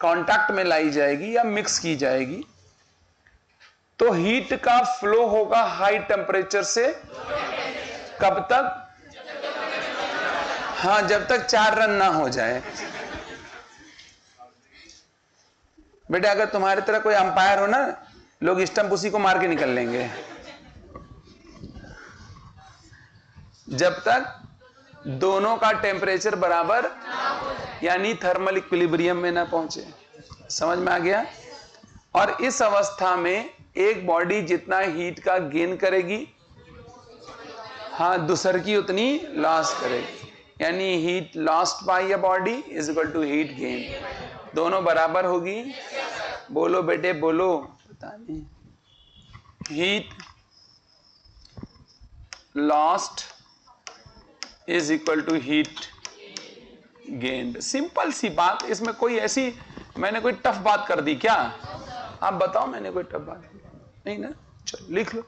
कांटेक्ट में लाई जाएगी या मिक्स की जाएगी तो हीट का फ्लो होगा हाई टेम्परेचर से कब तक? हाँ, जब तक 4 रन ना हो जाए। बेटे अगर तुम्हारी तरह कोई अंपायर हो ना, लोग स्टंप उसी को मार के निकल लेंगे। जब तक दोनों का टेम्परेचर बराबर यानी थर्मल इक्विलिब्रियम में ना पहुंचे। समझ में आ गया? और इस अवस्था में एक बॉडी जितना हीट का गेन करेगी, हाँ, दूसर की उतनी लॉस करेगी। यानी heat lost by a body is equal to heat gain. दोनों बराबर होगी। बोलो बेटे बोलो, पता नहीं। Heat lost is equal to heat gained. Simple सी बात, इसमें कोई ऐसी मैंने कोई टफ बात कर दी क्या? आप बताओ, मैंने कोई टफ बात नहीं ना? चलो लिख लो।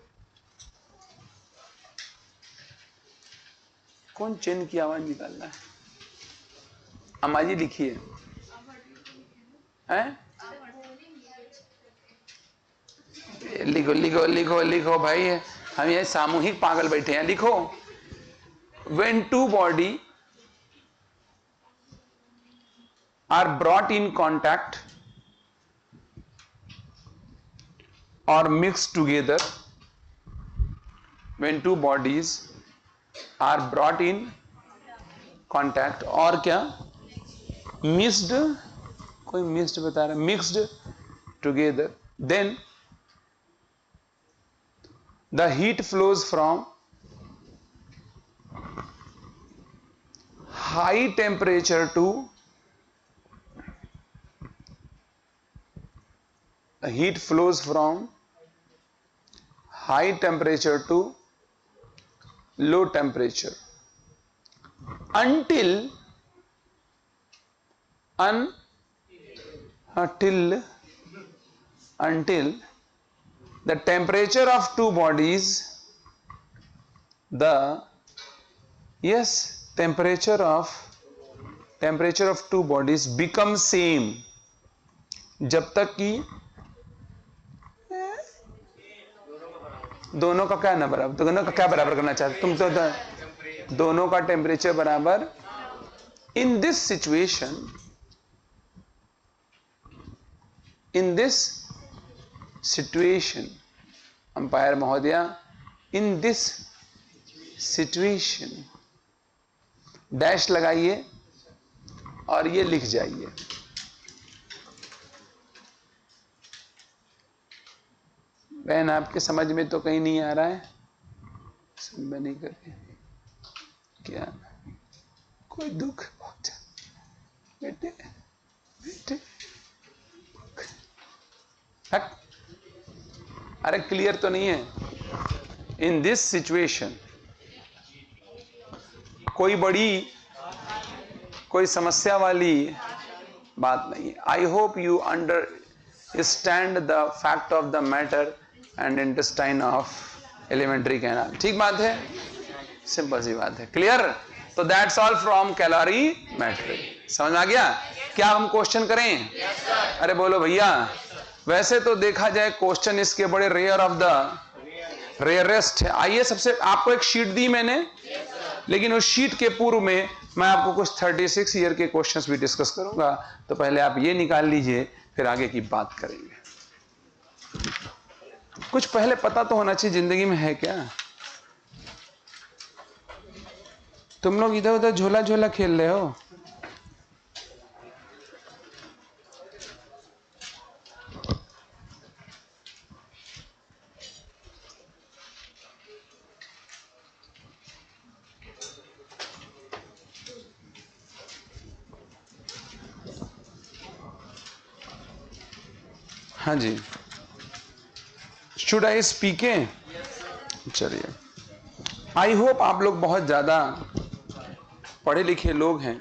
कौन चेन की आवाज निकाल रहा है? अम्मा जी लिखिए, हैं? लिखो लिखो लिखो लिखो भाई, हम ये सामूहिक पागल बैठे हैं। लिखो, when two body are brought in contact or mixed together, when two bodies are brought in contact और क्या mixed, कोई mixed बता रहा है, mixed together, then the heat flows from high temperature to heat flows from high temperature to low temperature until the temperature of two bodies, the temperature of two bodies become same, जब तक कि दोनों का क्या ना बराबर, दोनों का क्या बराबर करना चाहते तुम? तो दोनों का टेम्परेचर बराबर। इन दिस सिचुएशन अंपायर महोदया, इन दिस सिचुएशन डैश लगाइए और ये लिख जाइए। बहन आपके समझ में तो कहीं नहीं आ रहा है? समझ नहीं करके क्या कोई दुख पहुंचा? बेटे बेटे हट, अरे क्लियर तो नहीं है? इन दिस सिचुएशन कोई समस्या वाली बात नहीं है. I hope you understand the fact of the matter and intestine of alimentary canal. ठीक बात है, सिंपल सी बात है. क्लियर? तो दैट्स ऑल फ्रॉम कैलोरीमेट्री. समझ आ गया? क्या हम क्वेश्चन करें? अरे बोलो भैया. वैसे तो देखा जाए क्वेश्चन इसके बड़े रेयर ऑफ द रेयरेस्ट है. आइए, सबसे आपको एक शीट दी मैंने, लेकिन उस शीट के पूर्व में मैं आपको कुछ 36 ईयर के क्वेश्चंस भी डिस्कस करूंगा. तो पहले आप ये निकाल लीजिए, फिर आगे की बात करेंगे. कुछ पहले पता तो होना चाहिए जिंदगी में है क्या. तुम लोग इधर उधर झोला झोला खेल रहे हो. हाँ जी, शुड आई स्पीक? चलिए, आई होप आप लोग बहुत ज़्यादा पढ़े लिखे लोग हैं,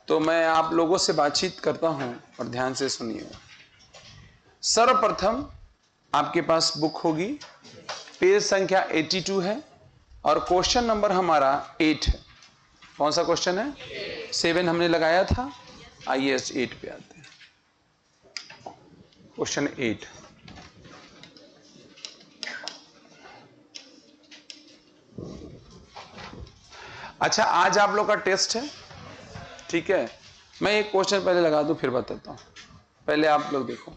तो मैं आप लोगों से बातचीत करता हूं और ध्यान से सुनिए. सर्वप्रथम आपके पास बुक होगी, पेज संख्या 82 है और क्वेश्चन नंबर हमारा 8 है. कौन सा क्वेश्चन है? 7 हमने लगाया था. आइए 8 पे आते हैं. क्वेश्चन 8. अच्छा, आज आप लोग का टेस्ट है, ठीक है. मैं एक क्वेश्चन पहले लगा दूं फिर बताता हूं. पहले आप लोग देखो.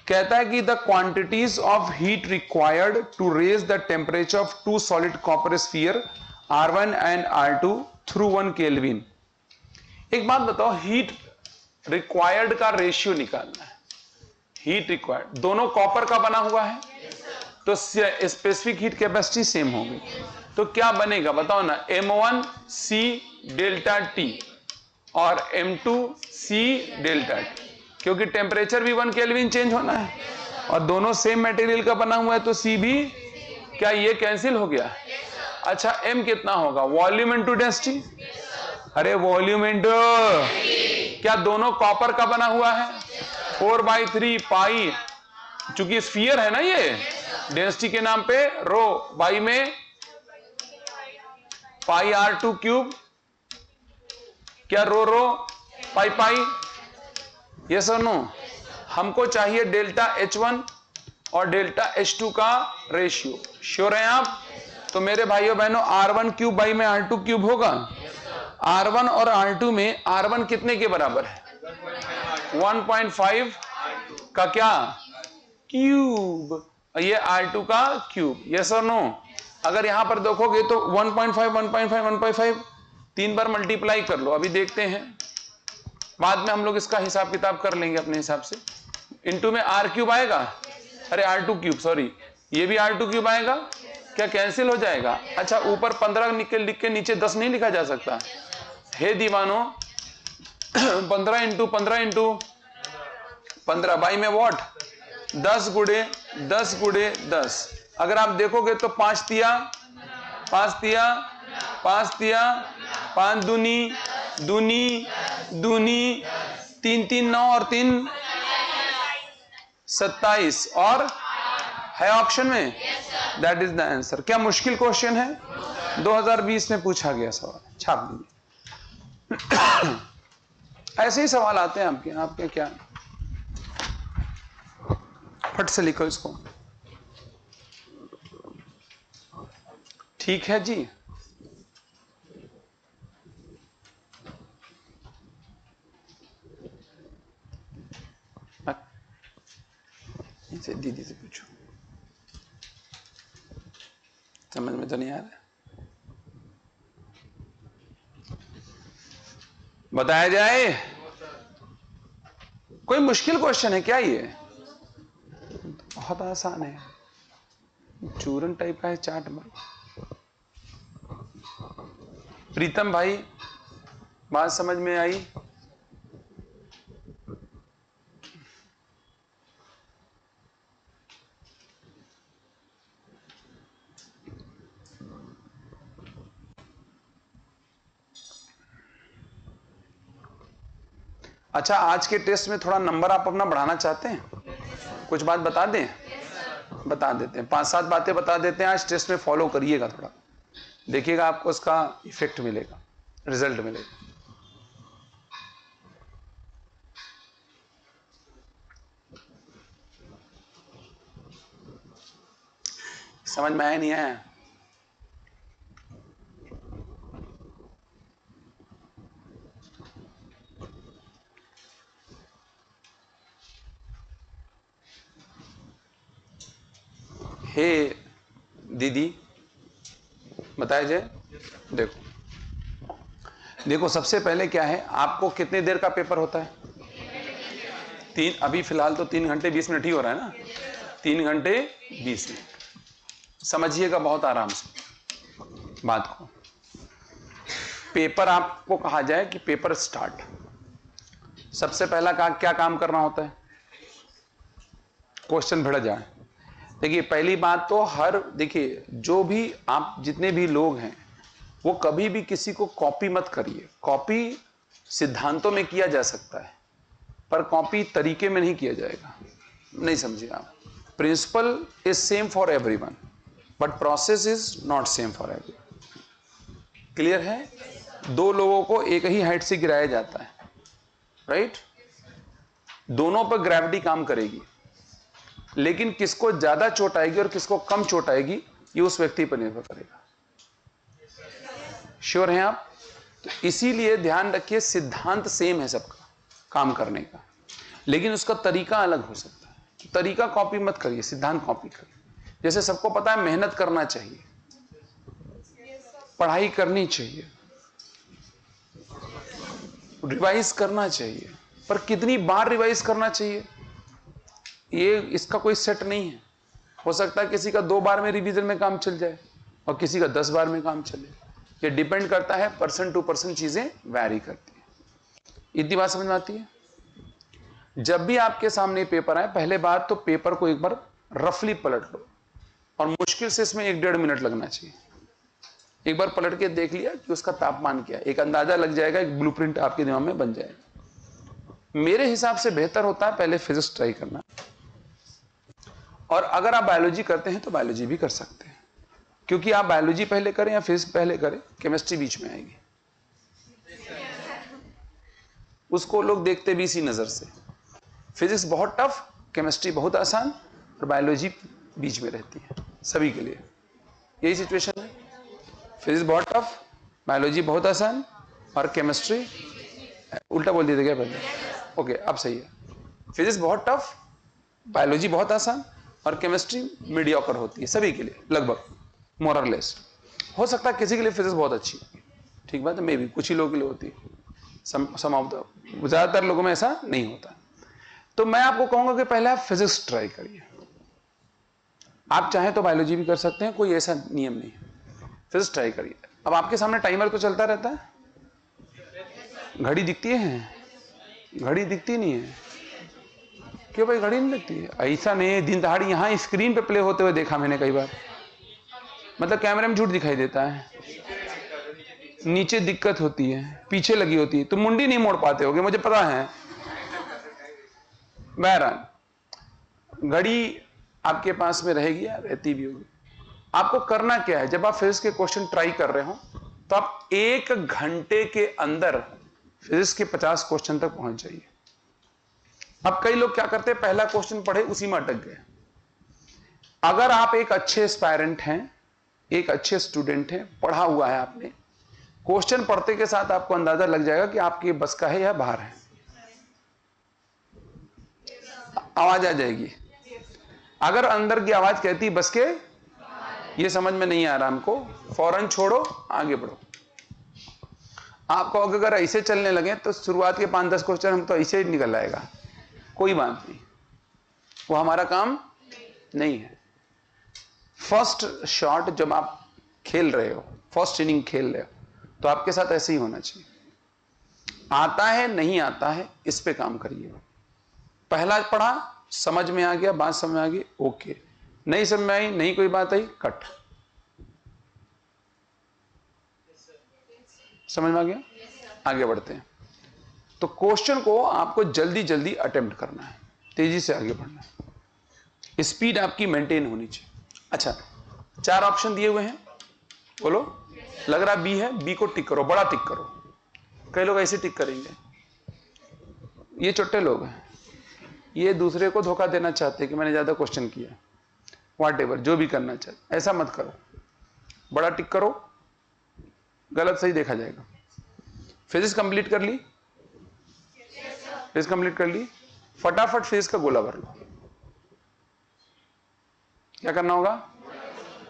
कहता है कि the quantities of heat required to raise the temperature of two solid copper sphere R1 and R2 through 1 kelvin. एक बात बताओ, हीट रिक्वायर्ड का रेशियो निकालना है. हीट रिक्वायर्ड दोनों कॉपर का बना हुआ है, तो स्पेसिफिक हीट कैपेसिटी सेम होगी. तो क्या बनेगा बताओ ना. M1 C डेल्टा T और M2 C डेल्टा T, क्योंकि टेम्परेचर भी 1 केल्विन चेंज होना है और दोनों सेम मटेरियल का बना हुआ है, तो C भी क्या ये कैंसिल हो गया? अच्छा, M कितना होगा? Volume into density. अरे वॉल्यूम इनटू, क्या दोनों कॉपर का बना हुआ है? 4/3 पाई, चूंकि स्फीयर है ना ये, डेंसिटी के नाम पे रो, बाई में पाई R2 क्यूब, क्या रो रो पाई पाई. ये सर नो. हमको चाहिए डेल्टा H1 और डेल्टा H2 का रेशियो. श्योर हैं आप? तो मेरे भाइयों बहनों, R1 क्यूब बाई में R2 क्यूब होगा. R1 और R2 में R1 कितने के बराबर है? 1.5 का क्या? क्यूब. ये R2 का क्यूब. यस और नो? अगर यहां पर देखोगे तो 1.5 1.5 1.5 3 बार मल्टीप्लाई कर लो. अभी देखते हैं, बाद में हम लोग इसका हिसाब किताब कर लेंगे अपने हिसाब से. इनटू में R क्यूब आएगा. अरे R2 क्यूब, सॉरी, ये भी R2 क्यूब आएगा. क्या कैंसिल हो जाएगा? अच्छा, ऊपर 15 लिख के नीचे 10 नहीं लिखा जा सकता? हे दीवानो, 15 इंटू 15 बाई में वॉट? 10 गुड़े 10 गुड़े 10. अगर आप देखोगे तो 5 तिया 5 दूनी दूनी दूनी 3 3 9 और 3 27 और है ऑप्शन में. That is the answer. क्या मुश्किल क्वेश्चन है? 2020 में पूछा गया सवाल. छाप दीजिए. ऐसे ही सवाल आते हैं आपके क्या. फट से लिखो इसको. ठीक है जी. इनसे दीदी से पूछो, समझ में तो नहीं आ रहा. बताया जाए. कोई मुश्किल क्वेश्चन है क्या ये? बहुत आसान है. चूरन टाइप का है चाट में. प्रीतम भाई, बात समझ में आई? अच्छा, आज के टेस्ट में थोड़ा नंबर आप अपना बढ़ाना चाहते हैं? कुछ बात बता दें? बता देते हैं, 5-7 बातें बता देते हैं। आज टेस्ट में फॉलो करिएगा, थोड़ा देखिएगा, आपको उसका इफेक्ट मिलेगा, रिजल्ट मिलेगा। समझ में आया नहीं आया? हे दीदी बताया जाए। देखो सबसे पहले क्या है, आपको कितने देर का पेपर होता है? 3, अभी फिलहाल तो 3 घंटे 20 मिनट ही हो रहा है ना, 3 घंटे 20 मिनट। समझिएगा बहुत आराम से बात को। पेपर आपको कहा जाए कि पेपर स्टार्ट, सबसे पहला क्या काम करना होता है? क्वेश्चन भिड़ जाए। देखिए पहली बात तो देखिए जो भी आप जितने भी लोग हैं वो कभी भी किसी को कॉपी मत करिए। कॉपी सिद्धांतों में किया जा सकता है पर कॉपी तरीके में नहीं किया जाएगा। नहीं समझे आप? Principle is same for everyone but process is not same for everyone. Clear है? 2 लोगों को एक ही हाइट से गिराया जाता है, राइट? दोनों पर ग्रेविटी काम करेगी, लेकिन किसको ज्यादा चोट आएगी और किसको कम चोट आएगी ये उस व्यक्ति पर निर्भर करेगा। श्योर हैं आप? तो इसीलिए ध्यान रखिए, सिद्धांत सेम है सबका काम करने का, लेकिन उसका तरीका अलग हो सकता है। तो तरीका कॉपी मत करिए, सिद्धांत कॉपी करिए। जैसे सबको पता है मेहनत करना चाहिए, पढ़ाई करनी चाहिए, रिवाइज करना चाहिए, पर कितनी बार रिवाइज करना चाहिए ये इसका कोई सेट नहीं है। हो सकता है किसी का 2 बार में रिवीजन में काम चल जाए और किसी का 10 बार में काम चले। ये डिपेंड करता है, पर्सन टू पर्सन चीजें वैरी करती है। इतनी बात समझ में आती है? जब भी आपके सामने पेपर आए, पहले बात तो पेपर को एक बार रफली पलट लो और मुश्किल से इसमें 1-1.5 मिनट लगना चाहिए। एक बार पलट के देख लिया कि उसका तापमान क्या है, एक अंदाजा लग जाएगा, एक ब्लूप्रिंट आपके दिमाग में बन जाएगा। मेरे हिसाब से बेहतर होता है पहले फिजिक्स ट्राई करना, और अगर आप बायोलॉजी करते हैं तो बायोलॉजी भी कर सकते हैं, क्योंकि आप बायोलॉजी पहले करें या फिजिक्स पहले करें, केमिस्ट्री बीच में आएगी। उसको लोग देखते भी इसी नजर से, फिजिक्स बहुत टफ, केमिस्ट्री बहुत आसान और बायोलॉजी बीच में रहती है सभी के लिए। यही सिचुएशन है, फिजिक्स बहुत टफ, बायोलॉजी बहुत आसान और केमिस्ट्री, उल्टा बोल दिया था क्या पहले? ओके, अब सही है। फिजिक्स बहुत टफ, बायोलॉजी बहुत आसान और केमिस्ट्री मीडियोकर होती है सभी के लिए लगभग, मोर और लेस। हो सकता है किसी के लिए फिजिक्स बहुत अच्छी, ठीक बात है, मे भी कुछ ही लोगों के लिए होती है, ज्यादातर लोगों में ऐसा नहीं होता। तो मैं आपको कहूंगा कि पहले आप फिजिक्स ट्राई करिए। आप चाहें तो बायोलॉजी भी कर सकते हैं, कोई ऐसा नियम नहीं है। फिजिक्स ट्राई करिए। अब आपके सामने टाइमर तो चलता रहता है, घड़ी दिखती है? घड़ी दिखती नहीं है क्यों भाई? घड़ी नहीं दिखती है? ऐसा नहीं, दिन दहाड़ी यहां स्क्रीन पे प्ले होते हुए देखा मैंने कई बार, मतलब कैमरे में झूठ दिखाई देता है, नीचे दिक्कत होती है, पीछे लगी होती है, तुम मुंडी नहीं मोड़ पाते होगे, मुझे पता है। बहरहाल घड़ी आपके पास में रहेगी या रहती भी होगी। आपको करना क्या है, जब आप फिजिक्स के क्वेश्चन ट्राई कर रहे हो तो आप 1 घंटे के अंदर फिजिक्स के 50 क्वेश्चन तक पहुंच जाइए। अब कई लोग क्या करते हैं, पहला क्वेश्चन पढ़े उसी में अटक गए। अगर आप एक अच्छे एस्पायरेंट हैं, एक अच्छे स्टूडेंट हैं, पढ़ा हुआ है आपने, क्वेश्चन पढ़ते के साथ आपको अंदाजा लग जाएगा कि आपकी बस का है या बाहर है। आवाज आ जाएगी। अगर अंदर की आवाज कहती बस के ये समझ में नहीं आ रहा हमको, फौरन छोड़ो, आगे बढ़ो। आपको अगर ऐसे चलने लगे तो शुरुआत के 5-10 क्वेश्चन हम तो ऐसे ही निकल आएगा, कोई बात नहीं, वो हमारा काम नहीं है। फर्स्ट शॉट जब आप खेल रहे हो, फर्स्ट इनिंग खेल रहे हो, तो आपके साथ ऐसे ही होना चाहिए। आता है नहीं आता है इस पे काम करिए। पहला पढ़ा, समझ में आ गया, बात समझ में आ गई, ओके, नहीं समझ में आई, नहीं कोई बात आई, कट। समझ में आ गया? आगे बढ़ते हैं। तो क्वेश्चन को आपको जल्दी जल्दी अटेम्प्ट करना है, तेजी से आगे बढ़ना है, स्पीड आपकी मेंटेन होनी चाहिए। अच्छा, 4 ऑप्शन दिए हुए हैं, बोलो। लग रहा बी है, बी को टिक करो, बड़ा टिक करो। कई लोग ऐसे टिक करेंगे, ये चुट्टे लोग हैं, ये दूसरे को धोखा देना चाहते हैं कि मैंने ज्यादा क्वेश्चन किया, व्हाटएवर, जो भी करना चाहते, ऐसा मत करो। बड़ा टिक करो, गलत सही देखा जाएगा। फिजिक्स कंप्लीट कर ली? फिजिक्स कंप्लीट कर ली, फटाफट फिजिक्स का गोला भर लो। क्या करना होगा?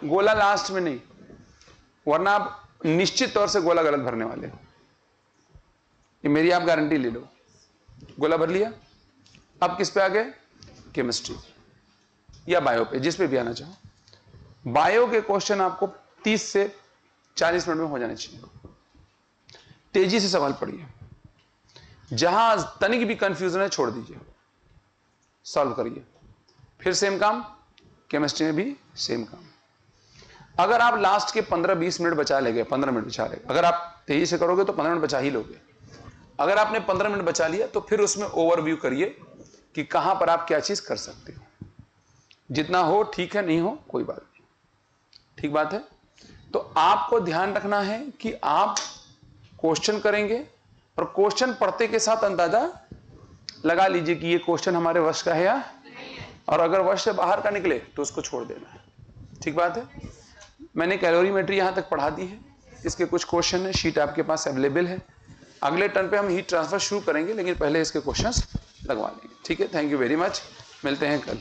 गोला लास्ट में नहीं, वरना आप निश्चित तौर से गोला गलत भरने वाले हो, ये मेरी आप गारंटी ले लो। गोला भर लिया, अब किस पे आ गए? केमिस्ट्री या बायो पे, जिस पे भी आना चाहो। बायो के क्वेश्चन आपको 30 से 40 मिनट में हो जाने चाहिए। तेजी से सवाल पढ़िए, जहां तनिक भी कंफ्यूजन है छोड़ दीजिए, सॉल्व करिए। फिर सेम काम केमिस्ट्री में भी सेम काम। अगर आप लास्ट के 15-20 मिनट बचा लेंगे, 15 मिनट बचा लेंगे, अगर आप तेजी से करोगे तो 15 मिनट बचा ही लोगे। अगर आपने 15 मिनट बचा लिया तो फिर उसमें ओवरव्यू करिए कि कहां पर आप क्या चीज कर सकते हो। जितना हो ठीक है, नहीं हो कोई बात नहीं, ठीक बात है। तो आपको ध्यान रखना है कि आप क्वेश्चन करेंगे और क्वेश्चन पढ़ते के साथ अंदाजा लगा लीजिए कि ये क्वेश्चन हमारे वश का है या नहीं है, और अगर वश से बाहर का निकले तो उसको छोड़ देना है, ठीक बात है। मैंने कैलोरीमेट्री यहां तक पढ़ा दी है, इसके कुछ क्वेश्चन है, शीट आपके पास अवेलेबल है। अगले टर्न पे हम हीट ट्रांसफर शुरू करेंगे, लेकिन पहले इसके क्वेश्चंस लगवा लेंगे, ठीक है। थैंक यू वेरी मच, मिलते हैं कल।